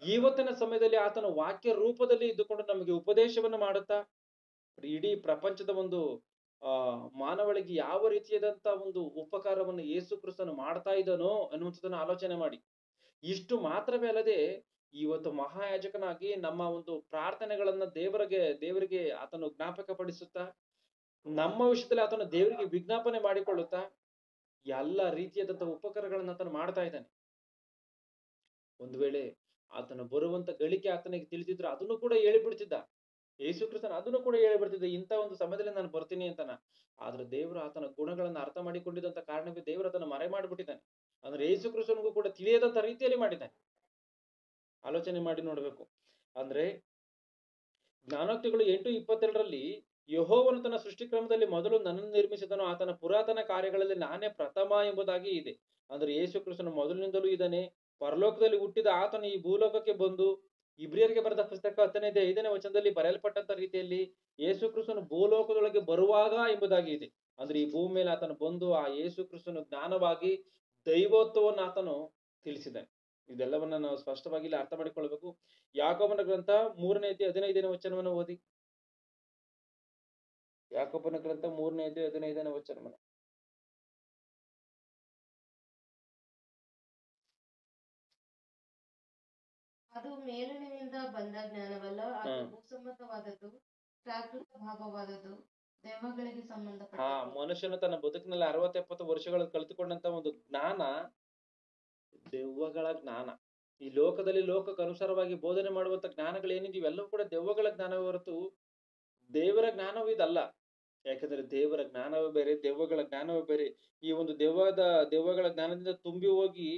ಇವತ್ತಿನ ಸಮಯದಲ್ಲಿ ಆತನ ವಾಕ್ಯ ರೂಪದಲ್ಲಿ ಇದ್ದುಕೊಂಡು ನಮಗೆ ಉಪದೇಶವನ್ನು ಮಾಡುತ್ತಾ, ಇಡೀ ಪ್ರಪಂಚದ ಒಂದು ಮಾನವಳಿಗೆ ಯಾವ ರೀತಿಯಾದಂತ ಒಂದು ಉಪಕಾರವನ್ನು ಯೇಸು ಕ್ರಿಸ್ತನು ಮಾಡ್ತಾ ಇದ್ದಾನೋ ಅನ್ನುವಂಥದ್ದನ್ನು ಆಲೋಚನೆ ಮಾಡಿ. ಇಷ್ಟು ಮಾತ್ರವೇ ಅಲ್ಲದೆ ಇವತ್ತು ಮಹಾಯಾಜಕನಾಗಿ ನಮ್ಮ ಒಂದು ಪ್ರಾರ್ಥನೆಗಳನ್ನ ದೇವರಿಗೆ ಆತನು ಜ್ಞಾಪಕ ಪಡಿಸುತ್ತಾ, ನಮ್ಮ ವಿಷಯದಲ್ಲಿ ಆತನು ದೇವರಿಗೆ ವಿಜ್ಞಾಪನೆ ಮಾಡಿಕೊಳ್ಳುತ್ತಾ ಎಲ್ಲ ರೀತಿಯಾದಂತಹ ಉಪಕಾರಗಳನ್ನ ಆತನು ಮಾಡ್ತಾ ಇದ್ದಾನೆ. ಒಂದು ವೇಳೆ ಆತನು ಬರುವಂತ ಗಳಿಕೆ ಆತನಿಗೆ ತಿಳಿದಿದ್ರೆ ಅದನ್ನು ಕೂಡ ಹೇಳಿಬಿಡ್ತಿದ್ದ. ಯೇಸು ಕ್ರಿಸ್ತನ ಅದನ್ನು ಕೂಡ ಹೇಳಿಬಿಡ್ತಿದ್ದ, ಇಂಥ ಒಂದು ಸಮಯದಲ್ಲಿ ನಾನು ಬರ್ತೀನಿ ಅಂತನ. ಆದ್ರೆ ದೇವರು ಆತನ ಗುಣಗಳನ್ನ ಅರ್ಥ ಮಾಡಿಕೊಂಡಿದ್ದಂತ ಕಾರಣವೇ ದೇವರು ಅದನ್ನು ಮರೆ ಮಾಡಿಬಿಟ್ಟಿದ್ದಾನೆ. ಅಂದ್ರೆ ಯೇಸು ಕ್ರಿಸ್ತನಿಗೂ ಕೂಡ ತಿಳಿಯದಂತ ರೀತಿಯಲ್ಲಿ ಮಾಡಿದ್ದಾನೆ. ಆಲೋಚನೆ ಮಾಡಿ ನೋಡ್ಬೇಕು. ಅಂದ್ರೆ ಜ್ಞಾನೋಕ್ತಿಗಳು 8:22 ಯೆಹೋವನು ತನ್ನ ಸೃಷ್ಟಿಕ್ರಮದಲ್ಲಿ ಮೊದಲು ನನ್ನನ್ನು ನಿರ್ಮಿಸಿದನು, ಆತನ ಪುರಾತನ ಕಾರ್ಯಗಳಲ್ಲಿ ನಾನೇ ಪ್ರಥಮ ಎಂಬುದಾಗಿ ಇದೆ. ಅಂದ್ರೆ ಯೇಸು ಕ್ರಿಸ್ತನು ಮೊದಲಿನಿಂದಲೂ ಇದ್ದಾನೆ. ಪರಲೋಕದಲ್ಲಿ ಹುಟ್ಟಿದ ಆತನು ಈ ಭೂಲೋಕಕ್ಕೆ ಬಂದು, ಇಬ್ರಿಯರಿಗೆ ಬರೆದ ಪುಸ್ತಕ 10:5 ವಚನದಲ್ಲಿ ಬರೆಯಲ್ಪಟ್ಟಂತ ರೀತಿಯಲ್ಲಿ ಯೇಸು ಕ್ರಿಸ್ತನು ಭೂಲೋಕದೊಳಗೆ ಬರುವಾಗ ಎಂಬುದಾಗಿ ಇದೆ. ಅಂದ್ರೆ ಈ ಭೂಮಿ ಮೇಲೆ ಆತನು ಬಂದು ಆ ಯೇಸು ಕ್ರಿಸ್ತನು ಜ್ಞಾನವಾಗಿ ದೈವತ್ವವನ್ನು ಆತನು ತಿಳಿಸಿದ್ದಾನೆ. ಇದೆಲ್ಲವನ್ನ ನಾವು ಸ್ಪಷ್ಟವಾಗಿ ಇಲ್ಲಿ ಅರ್ಥ ಮಾಡಿಕೊಳ್ಬೇಕು. ಯಾಕೋಬನ ಗ್ರಂಥ 3:15 ವಚನವನ್ನು ಓದಿ. ಯಾಕೋಬನ ಗ್ರಂಥ 3:15 ವಚನವನ್ನು. ಅದು ಮೇಲಿನಿಂದ ಬಂದ ಜ್ಞಾನವಲ್ಲ, ಅದು ಭೂಸಮ್ಮತವಾದದ್ದು, ಪ್ರಾಕೃತ ಭಾವವಾದದ್ದು, ದೆವ್ವಗಳಿಗೆ ಸಂಬಂಧಪಟ್ಟ. ಮನುಷ್ಯನು ತನ್ನ ಬದುಕಿನಲ್ಲಿ 60-70 ವರ್ಷಗಳು ಕಲಿತುಕೊಂಡಂತ ಒಂದು ಜ್ಞಾನ ದೆವ್ವಗಳ ಜ್ಞಾನ. ಈ ಲೋಕದಲ್ಲಿ ಲೋಕಕ್ಕೆ ಅನುಸಾರವಾಗಿ ಬೋಧನೆ ಮಾಡುವಂತ ಜ್ಞಾನಗಳೇನಿದೀವಿ ಎಲ್ಲವೂ ಕೂಡ ದೆವ್ವಗಳ ಜ್ಞಾನವೇ ಹೊರತು ದೇವರ ಜ್ಞಾನವೂ ಇದಲ್ಲ. ಯಾಕಂದ್ರೆ ದೇವರ ಜ್ಞಾನವೇ ಬೇರೆ, ದೆವ್ವಗಳ ಜ್ಞಾನವೇ ಬೇರೆ. ಈ ಒಂದು ದೆವ್ವಗಳ ಜ್ಞಾನದಿಂದ ತುಂಬಿ ಹೋಗಿ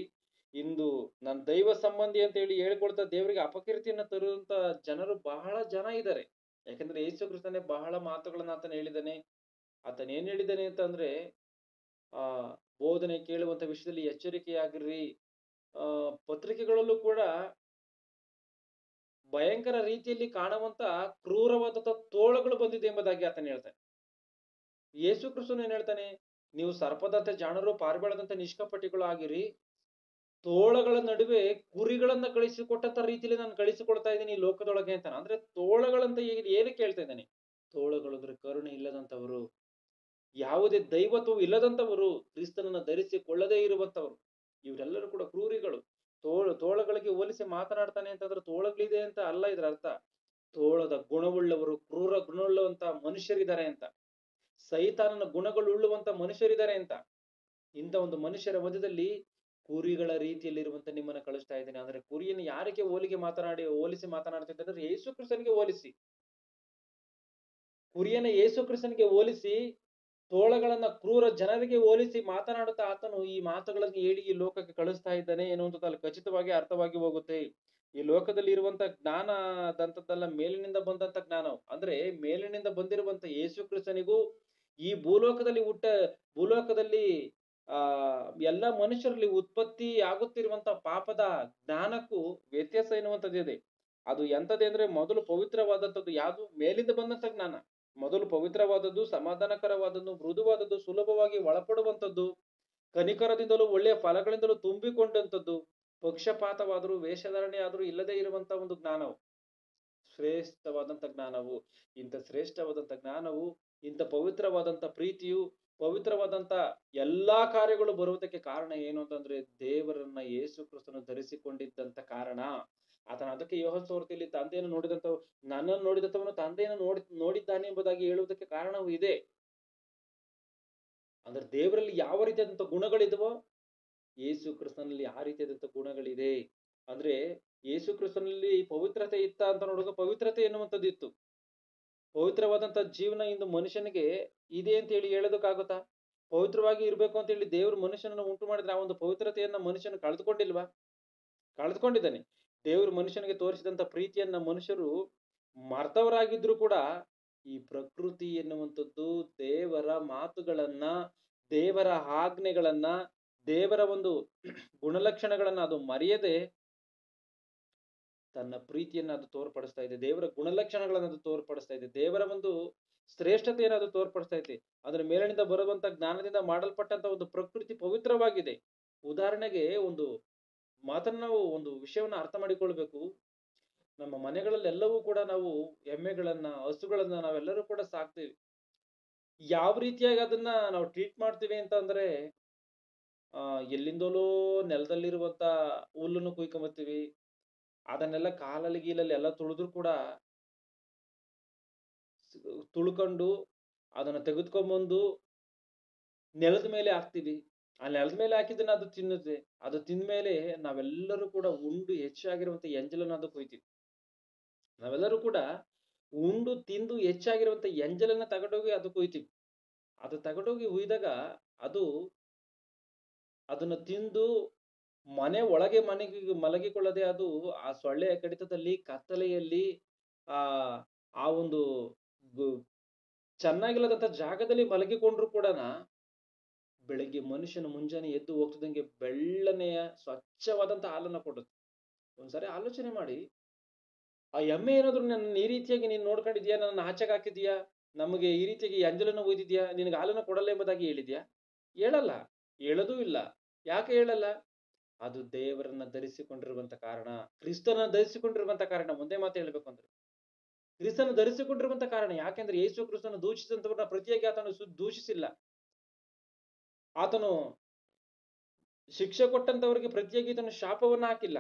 ಇಂದು ನಾನು ದೈವ ಸಂಬಂಧಿ ಅಂತ ಹೇಳಿ ಹೇಳ್ಕೊಳ್ತಾ ದೇವರಿಗೆ ಅಪಕೀರ್ತಿಯನ್ನ ತರುವಂತ ಜನರು ಬಹಳ ಜನ ಇದ್ದಾರೆ. ಯಾಕಂದ್ರೆ ಯೇಸು ಕ್ರಿಸ್ತನೇ ಬಹಳ ಮಾತುಗಳನ್ನ ಆತನ ಹೇಳಿದ್ದಾನೆ. ಆತನ ಏನ್ ಹೇಳಿದ್ದಾನೆ ಅಂತಂದ್ರೆ, ಬೋಧನೆ ಕೇಳುವಂತ ವಿಷಯದಲ್ಲಿ ಎಚ್ಚರಿಕೆಯಾಗಿರ್ರಿ. ಪತ್ರಿಕೆಗಳಲ್ಲೂ ಕೂಡ ಭಯಂಕರ ರೀತಿಯಲ್ಲಿ ಕಾಣುವಂತ ಕ್ರೂರವಾದ ತೋಳಗಳು ಬಂದಿದೆ ಎಂಬುದಾಗಿ ಆತನ ಹೇಳ್ತಾನೆ. ಯೇಸು ಕ್ರಿಸ್ತನು ಏನ್ ಹೇಳ್ತಾನೆ, ನೀವು ಸರ್ಪದಂತೆ ಜಾಣರು, ಪಾರಿವಾಳದಂತೆ ನಿಷ್ಕಪಟಿಗಳು ಆಗಿರಿ. ತೋಳಗಳ ನಡುವೆ ಕುರಿಗಳನ್ನ ಕಳಿಸಿಕೊಟ್ಟಂತ ರೀತಿಯಲ್ಲಿ ನಾನು ಕಳಿಸಿಕೊಡ್ತಾ ಇದ್ದೀನಿ ಈ ಲೋಕದೊಳಗೆ ಅಂತಾನೆ. ಅಂದ್ರೆ ತೋಳಗಳಂತ ಏನಕ್ಕೆ ಹೇಳ್ತಾ ಇದ್ದಾನೆ? ತೋಳಗಳು ಅಂದ್ರೆ ಕರುಣೆ ಇಲ್ಲದಂತವರು, ಯಾವುದೇ ದೈವತ್ವವು ಇಲ್ಲದಂತವರು, ಕ್ರಿಸ್ತನನ್ನ ಧರಿಸಿಕೊಳ್ಳದೇ ಇರುವಂತವರು, ಇವರೆಲ್ಲರೂ ಕೂಡ ಕ್ರೂರಿಗಳು. ತೋಳಗಳಿಗೆ ಹೋಲಿಸಿ ಮಾತನಾಡ್ತಾನೆ ಅಂತಂದ್ರೆ ತೋಳಗಳಿದೆ ಅಂತ ಅಲ್ಲ ಇದ್ರ ಅರ್ಥ. ತೋಳದ ಗುಣವುಳ್ಳವರು, ಕ್ರೂರ ಗುಣವುಳ್ಳುವಂತ ಮನುಷ್ಯರಿದ್ದಾರೆ ಅಂತ, ಸೈತಾನನ ಗುಣಗಳುಳ್ಳುವಂತ ಮನುಷ್ಯರಿದ್ದಾರೆ ಅಂತ. ಇಂಥ ಒಂದು ಮನುಷ್ಯರ ಮಧ್ಯದಲ್ಲಿ ಕುರಿಗಳ ರೀತಿಯಲ್ಲಿರುವಂತ ನಿಮ್ಮನ್ನ ಕಳಿಸ್ತಾ ಇದ್ದೇನೆ. ಅಂದ್ರೆ ಕುರಿಯನ್ನು ಯಾರಿಗೆ ಹೋಲಿಸಿ ಮಾತನಾಡ್ತಿದ್ದಾರೆ? ಯೇಸು ಕ್ರಿಸ್ತನಿಗೆ ಹೋಲಿಸಿ. ಕುರಿಯನ್ನ ಯೇಸು ಕ್ರಿಸ್ತನಿಗೆ ಹೋಲಿಸಿ, ತೋಳಗಳನ್ನ ಕ್ರೂರ ಜನರಿಗೆ ಹೋಲಿಸಿ ಮಾತನಾಡುತ್ತಾ ಆತನು ಈ ಮಾತುಗಳನ್ನು ಹೇಳಿ ಈ ಲೋಕಕ್ಕೆ ಕಳಿಸ್ತಾ ಇದ್ದಾನೆ ಎನ್ನುವಂಥದ್ದು ಖಚಿತವಾಗಿ ಅರ್ಥವಾಗಿ ಹೋಗುತ್ತೆ. ಈ ಲೋಕದಲ್ಲಿ ಇರುವಂತ ಜ್ಞಾನದಂತದ್ದಲ್ಲ, ಮೇಲಿನಿಂದ ಬಂದಂತ ಜ್ಞಾನವು. ಅಂದ್ರೆ ಮೇಲಿನಿಂದ ಬಂದಿರುವಂತ ಯೇಸು ಕ್ರಿಸ್ತನಿಗೂ ಈ ಭೂಲೋಕದಲ್ಲಿ ಎಲ್ಲ ಮನುಷ್ಯರಲ್ಲಿ ಉತ್ಪತ್ತಿ ಆಗುತ್ತಿರುವಂತ ಪಾಪದ ಜ್ಞಾನಕ್ಕೂ ವ್ಯತ್ಯಾಸ ಎನ್ನುವಂಥದ್ದು ಇದೆ. ಅದು ಎಂತದೆ ಅಂದ್ರೆ, ಮೊದಲು ಪವಿತ್ರವಾದಂಥದ್ದು ಯಾವುದು? ಮೇಲಿಂದ ಬಂದಂತ ಜ್ಞಾನ. ಮೊದಲು ಪವಿತ್ರವಾದದ್ದು, ಸಮಾಧಾನಕರವಾದದ್ದು, ಮೃದುವಾದದ್ದು, ಸುಲಭವಾಗಿ ಒಳಪಡುವಂಥದ್ದು, ಕನಿಕರದಿಂದಲೂ ಒಳ್ಳೆಯ ಫಲಗಳಿಂದಲೂ ತುಂಬಿಕೊಂಡಂಥದ್ದು, ಪಕ್ಷಪಾತವಾದರೂ ವೇಷಧಾರಣೆ ಆದರೂ ಇಲ್ಲದೆ ಇರುವಂತ ಒಂದು ಜ್ಞಾನವು ಶ್ರೇಷ್ಠವಾದಂತ ಜ್ಞಾನವು. ಇಂಥ ಶ್ರೇಷ್ಠವಾದಂತ ಜ್ಞಾನವು, ಇಂಥ ಪವಿತ್ರವಾದಂತ ಪ್ರೀತಿಯು, ಪವಿತ್ರವಾದಂತ ಎಲ್ಲಾ ಕಾರ್ಯಗಳು ಬರುವುದಕ್ಕೆ ಕಾರಣ ಏನು ಅಂತಂದ್ರೆ, ದೇವರನ್ನ ಯೇಸು ಕ್ರಿಸ್ತನು ಧರಿಸಿಕೊಂಡಿದ್ದಂತ ಕಾರಣ. ಆತನ ಅದಕ್ಕೆ ಯೋಹಾನ ಸುವಾರ್ತೆಯಲ್ಲಿ ತಂದೆಯನ್ನು ನನ್ನನ್ನು ನೋಡಿದಂತವನು ತಂದೆಯನ್ನು ನೋಡಿದ್ದಾನೆ ಎಂಬುದಾಗಿ ಹೇಳುವುದಕ್ಕೆ ಕಾರಣವೂ ಇದೆ. ಅಂದ್ರೆ ದೇವರಲ್ಲಿ ಯಾವ ರೀತಿಯಾದಂತ ಗುಣಗಳಿದವೋ ಯೇಸು ಕ್ರಿಸ್ತನಲ್ಲಿ ಆ ರೀತಿಯಾದಂತ ಗುಣಗಳಿದೆ. ಅಂದ್ರೆ ಯೇಸು ಕ್ರಿಸ್ತನಲ್ಲಿ ಪವಿತ್ರತೆ ಇತ್ತ ಅಂತ ನೋಡುವಾಗ ಪವಿತ್ರತೆ ಎನ್ನುವಂಥದ್ದು ಇತ್ತು. ಪವಿತ್ರವಾದಂತ ಜೀವನ ಇಂದು ಮನುಷ್ಯನಿಗೆ ಇದೆ ಅಂತ ಹೇಳಿ ಹೇಳೋದಕ್ಕಾಗುತ್ತಾ? ಪವಿತ್ರವಾಗಿ ಇರ್ಬೇಕು ಅಂತ ಹೇಳಿ ದೇವರು ಮನುಷ್ಯನನ್ನು ಉಂಟು ಮಾಡಿದ್ರೆ ಆ ಒಂದು ಪವಿತ್ರತೆಯನ್ನ ಮನುಷ್ಯನು ಕಳೆದುಕೊಂಡಿಲ್ವಾ? ಕಳೆದುಕೊಂಡಿದ್ದಾನೆ. ದೇವರು ಮನುಷ್ಯನಿಗೆ ತೋರಿಸಿದಂತ ಪ್ರೀತಿಯನ್ನ ಮನುಷ್ಯರು ಮರ್ತವರಾಗಿದ್ರು ಕೂಡ ಈ ಪ್ರಕೃತಿ ಎನ್ನುವಂಥದ್ದು ದೇವರ ಮಾತುಗಳನ್ನ, ದೇವರ ಆಜ್ಞೆಗಳನ್ನ, ದೇವರ ಒಂದು ಗುಣಲಕ್ಷಣಗಳನ್ನ ಅದು ಮರೆಯದೆ ತನ್ನ ಪ್ರೀತಿಯನ್ನ ಅದು ತೋರ್ಪಡಿಸ್ತಾ ಇದೆ. ದೇವರ ಗುಣಲಕ್ಷಣಗಳನ್ನ ಅದು ತೋರ್ಪಡಿಸ್ತಾ ಇದೆ. ದೇವರ ಒಂದು ಶ್ರೇಷ್ಠತೆಯನ್ನು ಅದು ತೋರ್ಪಡಿಸ್ತಾ ಇದೆ. ಅದರ ಮೇಲಿನಿಂದ ಬರುವಂತ ಜ್ಞಾನದಿಂದ ಮಾಡಲ್ಪಟ್ಟಂತ ಒಂದು ಪ್ರಕೃತಿ ಪವಿತ್ರವಾಗಿದೆ. ಉದಾಹರಣೆಗೆ ಒಂದು ಮಾತನ್ನ ನಾವು ಒಂದು ವಿಷಯವನ್ನ ಅರ್ಥ ಮಾಡಿಕೊಳ್ಬೇಕು. ನಮ್ಮ ಮನೆಗಳಲ್ಲೆಲ್ಲವೂ ಕೂಡ ನಾವು ಎಮ್ಮೆಗಳನ್ನ, ಹಸುಗಳನ್ನ ನಾವೆಲ್ಲರೂ ಕೂಡ ಸಾಕ್ತೀವಿ. ಯಾವ ರೀತಿಯಾಗಿ ಅದನ್ನ ನಾವು ಟ್ರೀಟ್ ಮಾಡ್ತೀವಿ ಅಂತ ಅಂದ್ರೆ, ಎಲ್ಲಿಂದಲೋ ನೆಲದಲ್ಲಿರುವಂತ ಹುಲ್ಲನ್ನು ಕುಯ್ಕೊಂಬರ್ತೀವಿ. ಅದನ್ನೆಲ್ಲ ಕಾಲಲ್ಲಿ ಗೀಲಲ್ಲಿ ಎಲ್ಲ ತುಳಿದ್ರು ಕೂಡ ತುಳ್ಕೊಂಡು ಅದನ್ನ ತೆಗೆದುಕೊಂಡ್ಬಂದು ನೆಲದ ಮೇಲೆ ಹಾಕ್ತಿವಿ. ಆ ನೆಲದ ಮೇಲೆ ಹಾಕಿದ್ದನ್ನ ಅದು ತಿನ್ನುತ್ತೆ. ಅದು ತಿಂದ್ಮೇಲೆ ನಾವೆಲ್ಲರೂ ಕೂಡ ಉಂಡು ಹೆಚ್ಚಾಗಿರುವಂತ ಎಂಜಲನ್ನ ಅದು ಕೊಯ್ತೀವಿ. ನಾವೆಲ್ಲರೂ ಕೂಡ ಉಂಡು ತಿಂದು ಹೆಚ್ಚಾಗಿರುವಂತ ಎಂಜಲನ್ನ ತಗೊಂಡೋಗಿ ಅದು ಕೊಯ್ತೀವಿ. ಅದು ತಗೊಂಡೋಗಿ ಹುಯ್ದಾಗ ಅದು ಅದನ್ನ ತಿಂದು ಮನೆ ಒಳಗೆ ಮಲಗಿಕೊಳ್ಳದೆ ಅದು ಆ ಸೊಳ್ಳೆಯ ಕಡಿತದಲ್ಲಿ ಕತ್ತಲೆಯಲ್ಲಿ ಆ ಆ ಒಂದು ಚೆನ್ನಾಗಿಲ್ಲದಂತ ಜಾಗದಲ್ಲಿ ಮಲಗಿಕೊಂಡ್ರು ಕೂಡ ಬೆಳಿಗ್ಗೆ ಮನುಷ್ಯನ ಮುಂಜಾನೆ ಎದ್ದು ಹೋಗ್ತಿದ್ದಂಗೆ ಬೆಳ್ಳನೆಯ ಸ್ವಚ್ಛವಾದಂತ ಹಾಲನ್ನ ಕೊಡುತ್ತೆ. ಒಂದ್ಸರಿ ಆಲೋಚನೆ ಮಾಡಿ, ಆ ಎಮ್ಮೆ ಏನಾದ್ರು ನನ್ನ ಈ ರೀತಿಯಾಗಿ ನೀನ್ ನೋಡ್ಕೊಂಡಿದ್ಯಾ, ನನ್ನ ಆಚೆಗೆ ಹಾಕಿದ್ಯಾ, ನಮಗೆ ಈ ರೀತಿಯಾಗಿ ಅಂಜಲನ್ನ ಒಯ್ದಿದ್ಯಾ, ನಿನಗೆ ಹಾಲನ್ನ ಕೊಡಲ್ಲ ಎಂಬುದಾಗಿ ಹೇಳಿದ್ಯಾ? ಹೇಳಲ್ಲ, ಹೇಳದೂ ಇಲ್ಲ. ಯಾಕೆ ಹೇಳಲ್ಲ? ಅದು ದೇವರನ್ನ ಧರಿಸಿಕೊಂಡಿರುವಂತ ಕಾರಣ, ಕ್ರಿಸ್ತನ ಧರಿಸಿಕೊಂಡಿರುವಂತ ಕಾರಣ. ಮುಂದೆ ಮಾತು ಹೇಳ್ಬೇಕು ಅಂದ್ರೆ ಕ್ರಿಸ್ತನ ಧರಿಸಿಕೊಂಡಿರುವಂತ ಕಾರಣ. ಯಾಕೆಂದ್ರೆ ಯೇಸು ಕ್ರಿಸ್ತನ ದೂಷಿಸಿದಂತವ್ರನ್ನ ಪ್ರತಿಯಾಗಿ ಆತನು ದೂಷಿಸಿಲ್ಲ. ಆತನು ಶಿಕ್ಷೆ ಕೊಟ್ಟಂತವರಿಗೆ ಪ್ರತಿಯಾಗಿ ಆತನು ಶಾಪವನ್ನ ಹಾಕಿಲ್ಲ.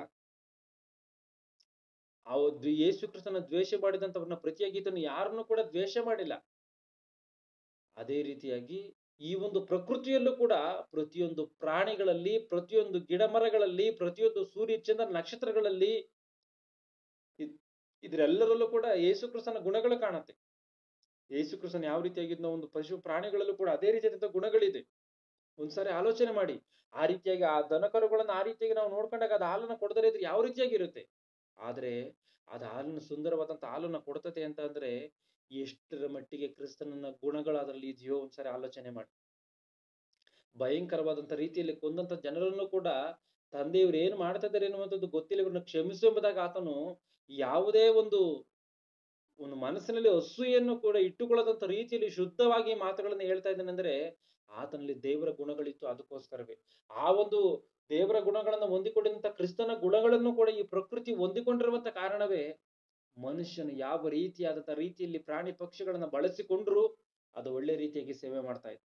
ಯೇಸು ಕ್ರಿಸ್ತನ ದ್ವೇಷ ಮಾಡಿದಂತವ್ರನ್ನ ಪ್ರತಿಯಾಗಿ ಆತನು ಯಾರನ್ನು ಕೂಡ ದ್ವೇಷ ಮಾಡಿಲ್ಲ. ಅದೇ ರೀತಿಯಾಗಿ ಈ ಒಂದು ಪ್ರಕೃತಿಯಲ್ಲೂ ಕೂಡ ಪ್ರತಿಯೊಂದು ಪ್ರಾಣಿಗಳಲ್ಲಿ, ಪ್ರತಿಯೊಂದು ಗಿಡ ಮರಗಳಲ್ಲಿ, ಪ್ರತಿಯೊಂದು ಸೂರ್ಯ ಚಂದ್ರ ನಕ್ಷತ್ರಗಳಲ್ಲಿ ಇದ್ರೆಲ್ಲರಲ್ಲೂ ಕೂಡ ಯೇಸು ಕ್ರಿಸ್ತನ ಗುಣಗಳು ಕಾಣುತ್ತೆ. ಯೇಸು ಕ್ರಿಸ್ತನ ಯಾವ ರೀತಿಯಾಗಿದ್ದ ಒಂದು ಪಶು ಪ್ರಾಣಿಗಳಲ್ಲೂ ಕೂಡ ಅದೇ ರೀತಿಯಾದಂತಹ ಗುಣಗಳಿದೆ. ಒಂದ್ಸಾರಿ ಆಲೋಚನೆ ಮಾಡಿ, ಆ ರೀತಿಯಾಗಿ ಆ ದನಕರುಗಳನ್ನ ಆ ರೀತಿಯಾಗಿ ನಾವು ನೋಡ್ಕೊಂಡಾಗ ಅದು ಹಾಲನ್ನ ಕೊಡದರೆ ಇದ್ರೆ ಯಾವ ರೀತಿಯಾಗಿರುತ್ತೆ. ಆದ್ರೆ ಅದು ಹಾಲನ್ನು ಸುಂದರವಾದಂತ ಹಾಲನ್ನ ಕೊಡ್ತತೆ ಅಂತ ಅಂದ್ರೆ ಎಷ್ಟರ ಮಟ್ಟಿಗೆ ಕ್ರಿಸ್ತನ ಗುಣಗಳು ಅದರಲ್ಲಿ ಇದೆಯೋ ಒಂದ್ಸಾರಿ ಆಲೋಚನೆ ಮಾಡಿ. ಭಯಂಕರವಾದಂತ ರೀತಿಯಲ್ಲಿ ಕೊಂದಂತ ಜನರನ್ನು ಕೂಡ ತಂದೆಯವರು ಏನ್ ಮಾಡ್ತಾ ಇದ್ದಾರೆ ಎನ್ನುವಂಥದ್ದು ಗೊತ್ತಿಲ್ಲ, ಇವ್ರನ್ನ ಕ್ಷಮಿಸು ಎಂಬುದಾಗಿ ಆತನು ಯಾವುದೇ ಒಂದು ಮನಸ್ಸಿನಲ್ಲಿ ಅಸೂಯೆಯನ್ನು ಕೂಡ ಇಟ್ಟುಕೊಳ್ಳದಂತ ರೀತಿಯಲ್ಲಿ ಶುದ್ಧವಾಗಿ ಮಾತುಗಳನ್ನು ಹೇಳ್ತಾ ಇದ್ದಾನೆ ಅಂದ್ರೆ ಆತನಲ್ಲಿ ದೇವರ ಗುಣಗಳಿತ್ತು. ಅದಕ್ಕೋಸ್ಕರವೇ ಆ ಒಂದು ದೇವರ ಗುಣಗಳನ್ನು ಹೊಂದಿಕೊಂಡಿರುವಂತ ಕ್ರಿಸ್ತನ ಗುಣಗಳನ್ನು ಕೂಡ ಈ ಪ್ರಕೃತಿ ಹೊಂದಿಕೊಂಡಿರುವಂತ ಕಾರಣವೇ ಮನುಷ್ಯನು ಯಾವ ರೀತಿಯಾದಂತ ರೀತಿಯಲ್ಲಿ ಪ್ರಾಣಿ ಪಕ್ಷಿಗಳನ್ನ ಬಳಸಿಕೊಂಡ್ರು ಅದು ಒಳ್ಳೆ ರೀತಿಯಾಗಿ ಸೇವೆ ಮಾಡ್ತಾ ಇದೆ.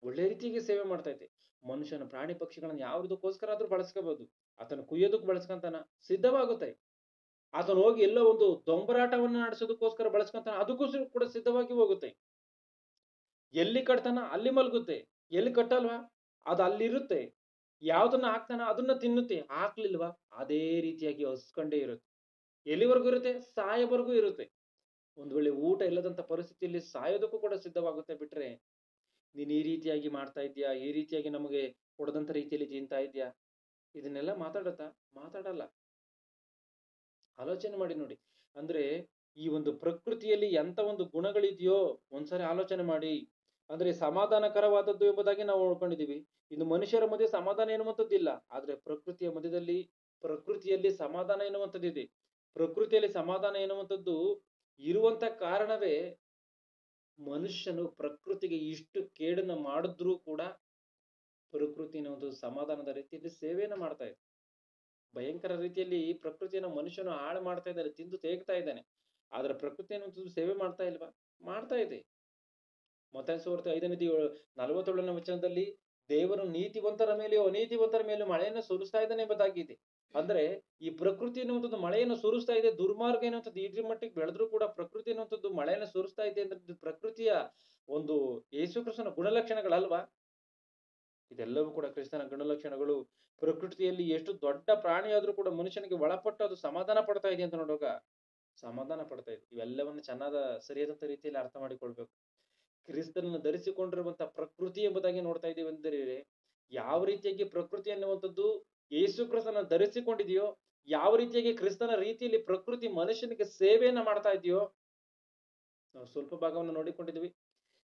ಒಳ್ಳೆ ರೀತಿಯಾಗಿ ಸೇವೆ ಮಾಡ್ತಾ ಇದೆ. ಮನುಷ್ಯನ ಪ್ರಾಣಿ ಪಕ್ಷಿಗಳನ್ನ ಯಾವುದಕ್ಕೋಸ್ಕರ ಆದ್ರೂ ಬಳಸ್ಕೋಬಹುದು. ಆತನ ಕುಯ್ಯೋದಕ್ಕೆ ಬಳಸ್ಕೊಂತಾನ, ಸಿದ್ಧವಾಗುತ್ತೆ. ಆತನು ಹೋಗಿ ಎಲ್ಲೋ ಒಂದು ದೊಂಬರಾಟವನ್ನ ನಡೆಸೋದಕ್ಕೋಸ್ಕರ ಬಳಸ್ಕೊಂತಾನ, ಅದಕ್ಕೋಸ್ಕರ ಕೂಡ ಸಿದ್ಧವಾಗಿ ಹೋಗುತ್ತೆ. ಎಲ್ಲಿ ಕಟ್ತಾನ ಅಲ್ಲಿ ಮಲ್ಗುತ್ತೆ, ಎಲ್ಲಿ ಕಟ್ಟಲ್ವಾ ಅದು ಅಲ್ಲಿರುತ್ತೆ. ಯಾವ್ದನ್ನ ಹಾಕ್ತಾನ ಅದನ್ನ ತಿನ್ನುತ್ತೆ, ಹಾಕ್ಲಿಲ್ವಾ ಅದೇ ರೀತಿಯಾಗಿ ಹಸ್ಕೊಂಡೇ ಇರುತ್ತೆ. ಎಲ್ಲಿವರೆಗೂ ಇರುತ್ತೆ? ಸಾಯೋವರೆಗೂ ಇರುತ್ತೆ. ಒಂದ್ ವೇಳೆ ಊಟ ಇಲ್ಲದಂತ ಪರಿಸ್ಥಿತಿಯಲ್ಲಿ ಸಾಯೋದಕ್ಕೂ ಕೂಡ ಸಿದ್ಧವಾಗುತ್ತೆ. ಬಿಟ್ರೆ ನೀನ್ ಈ ರೀತಿಯಾಗಿ ಮಾಡ್ತಾ ಇದ್ಯಾ, ಈ ರೀತಿಯಾಗಿ ನಮಗೆ ಕೊಡದಂತ ರೀತಿಯಲ್ಲಿ ತಿಂತಾ ಇದ್ಯಾ, ಇದನ್ನೆಲ್ಲ ಮಾತಾಡಲ್ಲ. ಆಲೋಚನೆ ಮಾಡಿ ನೋಡಿ. ಅಂದ್ರೆ ಈ ಒಂದು ಪ್ರಕೃತಿಯಲ್ಲಿ ಎಂತ ಒಂದು ಗುಣಗಳಿದೆಯೋ ಒಂದ್ಸರಿ ಆಲೋಚನೆ ಮಾಡಿ. ಅಂದ್ರೆ ಸಮಾಧಾನಕರವಾದದ್ದು ಎಂಬುದಾಗಿ ನಾವು ನೋಡ್ಕೊಂಡಿದೀವಿ. ಇನ್ನು ಮನುಷ್ಯರ ಮಧ್ಯೆ ಸಮಾಧಾನ ಎನ್ನುವಂಥದ್ದಿಲ್ಲ. ಆದ್ರೆ ಪ್ರಕೃತಿಯಲ್ಲಿ ಸಮಾಧಾನ ಎನ್ನುವಂಥದ್ದಿದೆ. ಪ್ರಕೃತಿಯಲ್ಲಿ ಸಮಾಧಾನ ಎನ್ನುವಂಥದ್ದು ಇರುವಂತ ಕಾರಣವೇ ಮನುಷ್ಯನು ಪ್ರಕೃತಿಗೆ ಇಷ್ಟು ಕೇಡನ್ನ ಮಾಡಿದ್ರೂ ಕೂಡ ಪ್ರಕೃತಿ ಅನ್ನೋದು ಸಮಾಧಾನದ ರೀತಿಯಲ್ಲಿ ಸೇವೆಯನ್ನ ಮಾಡ್ತಾ ಇದೆ. ಭಯಂಕರ ರೀತಿಯಲ್ಲಿ ಪ್ರಕೃತಿಯನ್ನು ಮನುಷ್ಯನು ಹಾಳು ಮಾಡ್ತಾ ಇದ್ದಾನೆ, ತಿಂದು ತೇಗ್ತಾ ಇದ್ದಾನೆ. ಆದ್ರೆ ಪ್ರಕೃತಿ ಅನ್ನುವಂಥದ್ದು ಸೇವೆ ಮಾಡ್ತಾ ಇಲ್ವಾ? ಮಾಡ್ತಾ ಇದೆ. ಮತ್ತಾಯ ಸುವಾರ್ತೆ 5:47 ವಚನದಲ್ಲಿ ದೇವರು ನೀತಿವಂತರ ಮೇಲೆಯೋ ಅನೀತಿವಂತರ ಮೇಲೂ ಮಳೆಯನ್ನು ಸುರಿಸ್ತಾ ಇದ್ದಾನೆ ಎಂಬುದಾಗಿದೆ. ಅಂದ್ರೆ ಈ ಪ್ರಕೃತಿ ಅನ್ನುವಂಥದ್ದು ಮಳೆಯನ್ನು ಸುರಿಸ್ತಾ ಇದೆ. ದುರ್ಮಾರ್ಗ ಎನ್ನುವಂಥದ್ದು ಇದ್ರ ಮಟ್ಟಿಗೆ ಬೆಳೆದ್ರೂ ಕೂಡ ಪ್ರಕೃತಿ ಅನ್ನುವಂಥದ್ದು ಮಳೆಯನ್ನು ಸುರಿಸ್ತಾ ಇದೆ ಅಂದ್ರೆ ಪ್ರಕೃತಿಯ ಒಂದು ಯೇಸು ಕ್ರಿಸ್ತನ ಗುಣಲಕ್ಷಣಗಳಲ್ವಾ? ಇದೆಲ್ಲವೂ ಕೂಡ ಕ್ರಿಸ್ತನ ಗುಣಲಕ್ಷಣಗಳು. ಪ್ರಕೃತಿಯಲ್ಲಿ ಎಷ್ಟು ದೊಡ್ಡ ಪ್ರಾಣಿ ಆದ್ರೂ ಕೂಡ ಮನುಷ್ಯನಿಗೆ ಒಳಪಟ್ಟು ಅದು ಸಮಾಧಾನ ಪಡ್ತಾ ಇದೆ ಅಂತ ನೋಡುವಾಗ ಸಮಾಧಾನ ಪಡ್ತಾ ಇದೆ. ಇವೆಲ್ಲವನ್ನು ಚೆನ್ನಾದ ಸರಿಯಾದಂತ ರೀತಿಯಲ್ಲಿ ಅರ್ಥ ಮಾಡಿಕೊಳ್ಬೇಕು. ಕ್ರಿಸ್ತನನ್ನು ಧರಿಸಿಕೊಂಡಿರುವಂತ ಪ್ರಕೃತಿ ಎಂಬುದಾಗಿ ನೋಡ್ತಾ ಇದೀವಿ ಅಂದರೆ ಯಾವ ರೀತಿಯಾಗಿ ಪ್ರಕೃತಿ ಅನ್ನುವಂಥದ್ದು ಯೇಸು ಕ್ರಿಸ್ತನ ಧರಿಸಿಕೊಂಡಿದೆಯೋ, ಯಾವ ರೀತಿಯಾಗಿ ಕ್ರಿಸ್ತನ ರೀತಿಯಲ್ಲಿ ಪ್ರಕೃತಿ ಮನುಷ್ಯನಿಗೆ ಸೇವೆಯನ್ನ ಮಾಡ್ತಾ ಇದೆಯೋ ನಾವು ಸ್ವಲ್ಪ ಭಾಗವನ್ನು ನೋಡಿಕೊಂಡಿದ್ವಿ.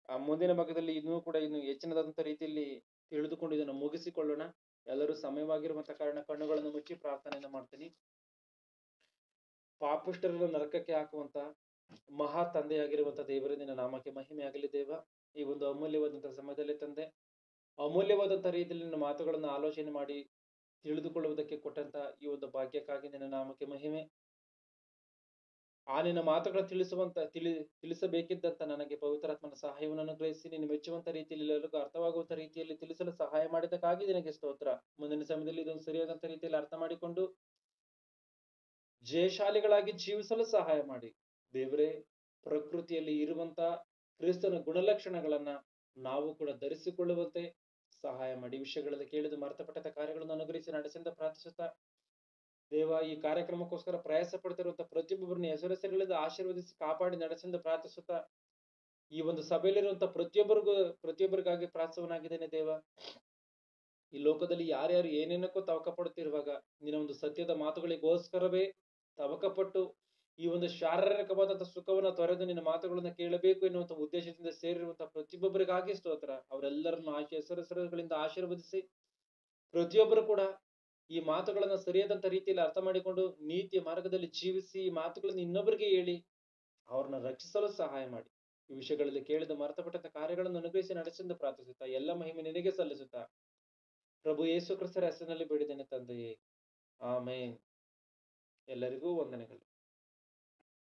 ಆ ಮುಂದಿನ ಭಾಗದಲ್ಲಿ ಇನ್ನೂ ಕೂಡ ಇನ್ನು ಹೆಚ್ಚಿನದಾದಂತ ರೀತಿಯಲ್ಲಿ ತಿಳಿದುಕೊಂಡು ಇದನ್ನು ಮುಗಿಸಿಕೊಳ್ಳೋಣ. ಎಲ್ಲರೂ ಸಮಯವಾಗಿರುವಂತ ಕಾರಣ ಕಣ್ಣುಗಳನ್ನು ಮುಚ್ಚಿ ಪ್ರಾರ್ಥನೆಯನ್ನ ಮಾಡ್ತೀನಿ. ಪಾಪಿಷ್ಠರನ್ನು ನರಕಕ್ಕೆ ಹಾಕುವಂತ ಮಹಾ ತಂದೆಯಾಗಿರುವಂತ ದೇವರೇ, ನಿನ್ನ ನಾಮಕ್ಕೆ ಮಹಿಮೆ ಆಗಲಿ ದೇವ. ಈ ಒಂದು ಅಮೂಲ್ಯವಾದಂತಹ ಸಮಯದಲ್ಲಿ ತಂದೆ, ಅಮೂಲ್ಯವಾದಂತಹ ರೀತಿಯಲ್ಲಿ ನಿನ್ನ ಮಾತುಗಳನ್ನು ಆಲೋಚನೆ ಮಾಡಿ ತಿಳಿದುಕೊಳ್ಳುವುದಕ್ಕೆ ಕೊಟ್ಟಂತ ಈ ಒಂದು ಭಾಗ್ಯಕ್ಕಾಗಿ ನಿನ್ನ ನಾಮಕ್ಕೆ ಮಹಿಮೆ. ಆ ನಿನ್ನ ಮಾತುಗಳನ್ನು ತಿಳಿಸಬೇಕಿದ್ದಂತ ನನಗೆ ಪವಿತ್ರಾತ್ಮನ ಸಹಾಯವನ್ನು ಅನುಗ್ರಹಿಸಿ ನಿನ್ನ ಮೆಚ್ಚುವಂತ ರೀತಿಯಲ್ಲಿ ಎಲ್ಲರಿಗೂ ಅರ್ಥವಾಗುವಂತ ರೀತಿಯಲ್ಲಿ ತಿಳಿಸಲು ಸಹಾಯ ಮಾಡಿದ್ದಕ್ಕಾಗಿ ನಿನಗೆ ಸ್ತೋತ್ರ. ಮುಂದಿನ ಸಮಯದಲ್ಲಿ ಇದನ್ನು ಸರಿಯಾದಂತ ರೀತಿಯಲ್ಲಿ ಅರ್ಥ ಮಾಡಿಕೊಂಡು ಜಯಶಾಲಿಗಳಾಗಿ ಜೀವಿಸಲು ಸಹಾಯ ಮಾಡಿ ದೇವರೇ. ಪ್ರಕೃತಿಯಲ್ಲಿ ಇರುವಂತ ಕ್ರಿಸ್ತನ ಗುಣಲಕ್ಷಣಗಳನ್ನ ನಾವು ಕೂಡ ಧರಿಸಿಕೊಳ್ಳುವಂತೆ ಸಹಾಯ ಮಾಡಿ. ವಿಷಯಗಳಲ್ಲಿ ಕೇಳಿದ ಮರ್ತಪಟ್ಟಂತ ಕಾರ್ಯಗಳನ್ನು ಅನುಗ್ರಹಿಸಿ ನಡೆಸಿದ ಪ್ರಾರ್ಥಿಸುತ್ತಾ ದೇವ, ಈ ಕಾರ್ಯಕ್ರಮಕ್ಕೋಸ್ಕರ ಪ್ರಯಾಸ ಪಡ್ತಿರುವಂತ ಪ್ರತಿಯೊಬ್ಬರನ್ನ ಹೆಸರುಗಳಿಂದ ಆಶೀರ್ವದಿಸಿ ಕಾಪಾಡಿ ನಡೆಸಿದ ಪ್ರಾರ್ಥಿಸುತ್ತಾ ಈ ಒಂದು ಸಭೆಯಲ್ಲಿರುವಂತ ಪ್ರತಿಯೊಬ್ಬರಿಗಾಗಿ ಪ್ರಾರ್ಥವನಾಗಿದ್ದೇನೆ ದೇವ. ಈ ಲೋಕದಲ್ಲಿ ಯಾರ್ಯಾರು ಏನೇನಕ್ಕೂ ತವಕ ಪಡುತ್ತಿರುವಾಗ ನಿನ್ನ ಒಂದು ಸತ್ಯದ ಮಾತುಗಳಿಗೋಸ್ಕರವೇ ತವಕಪಟ್ಟು ಈ ಒಂದು ಶಾರೀರಿಕವಾದಂತಹ ಸುಖವನ್ನ ತೊರೆದು ನಿನ್ನ ಮಾತುಗಳನ್ನ ಕೇಳಬೇಕು ಎನ್ನುವಂತ ಉದ್ದೇಶದಿಂದ ಸೇರಿರುವಂತಹ ಪ್ರತಿಯೊಬ್ಬರಿಗಾಗಿ ಸ್ತೋತ್ರ. ಅವರೆಲ್ಲರನ್ನು ಹೆಸರುಗಳಿಂದ ಆಶೀರ್ವದಿಸಿ ಪ್ರತಿಯೊಬ್ಬರು ಕೂಡ ಈ ಮಾತುಗಳನ್ನ ಸರಿಯಾದಂತ ರೀತಿಯಲ್ಲಿ ಅರ್ಥ ಮಾಡಿಕೊಂಡು ನೀತಿಯ ಮಾರ್ಗದಲ್ಲಿ ಜೀವಿಸಿ ಈ ಮಾತುಗಳನ್ನು ಇನ್ನೊಬ್ಬರಿಗೆ ಹೇಳಿ ಅವ್ರನ್ನ ರಕ್ಷಿಸಲು ಸಹಾಯ ಮಾಡಿ. ಈ ವಿಷಯಗಳಲ್ಲಿ ಕೇಳಿದ ಮರ್ತಪಟ್ಟಂತ ಕಾರ್ಯಗಳನ್ನು ಅನುಗ್ರಹಿಸಿ ನಡೆಸಿದ ಪ್ರಾರ್ಥಿಸುತ್ತಾ ಎಲ್ಲ ಮಹಿಮೆ ನಿನಗೆ ಸಲ್ಲಿಸುತ್ತಾ ಪ್ರಭು ಯೇಸು ಕ್ರಿಸ್ತರ ಹೆಸರಿನಲ್ಲಿ ಬೇಡಿದ್ದೇನೆ ತಂದೆಯೇ, ಆಮೇನ್. ಎಲ್ಲರಿಗೂ ವಂದನೆಗಳು.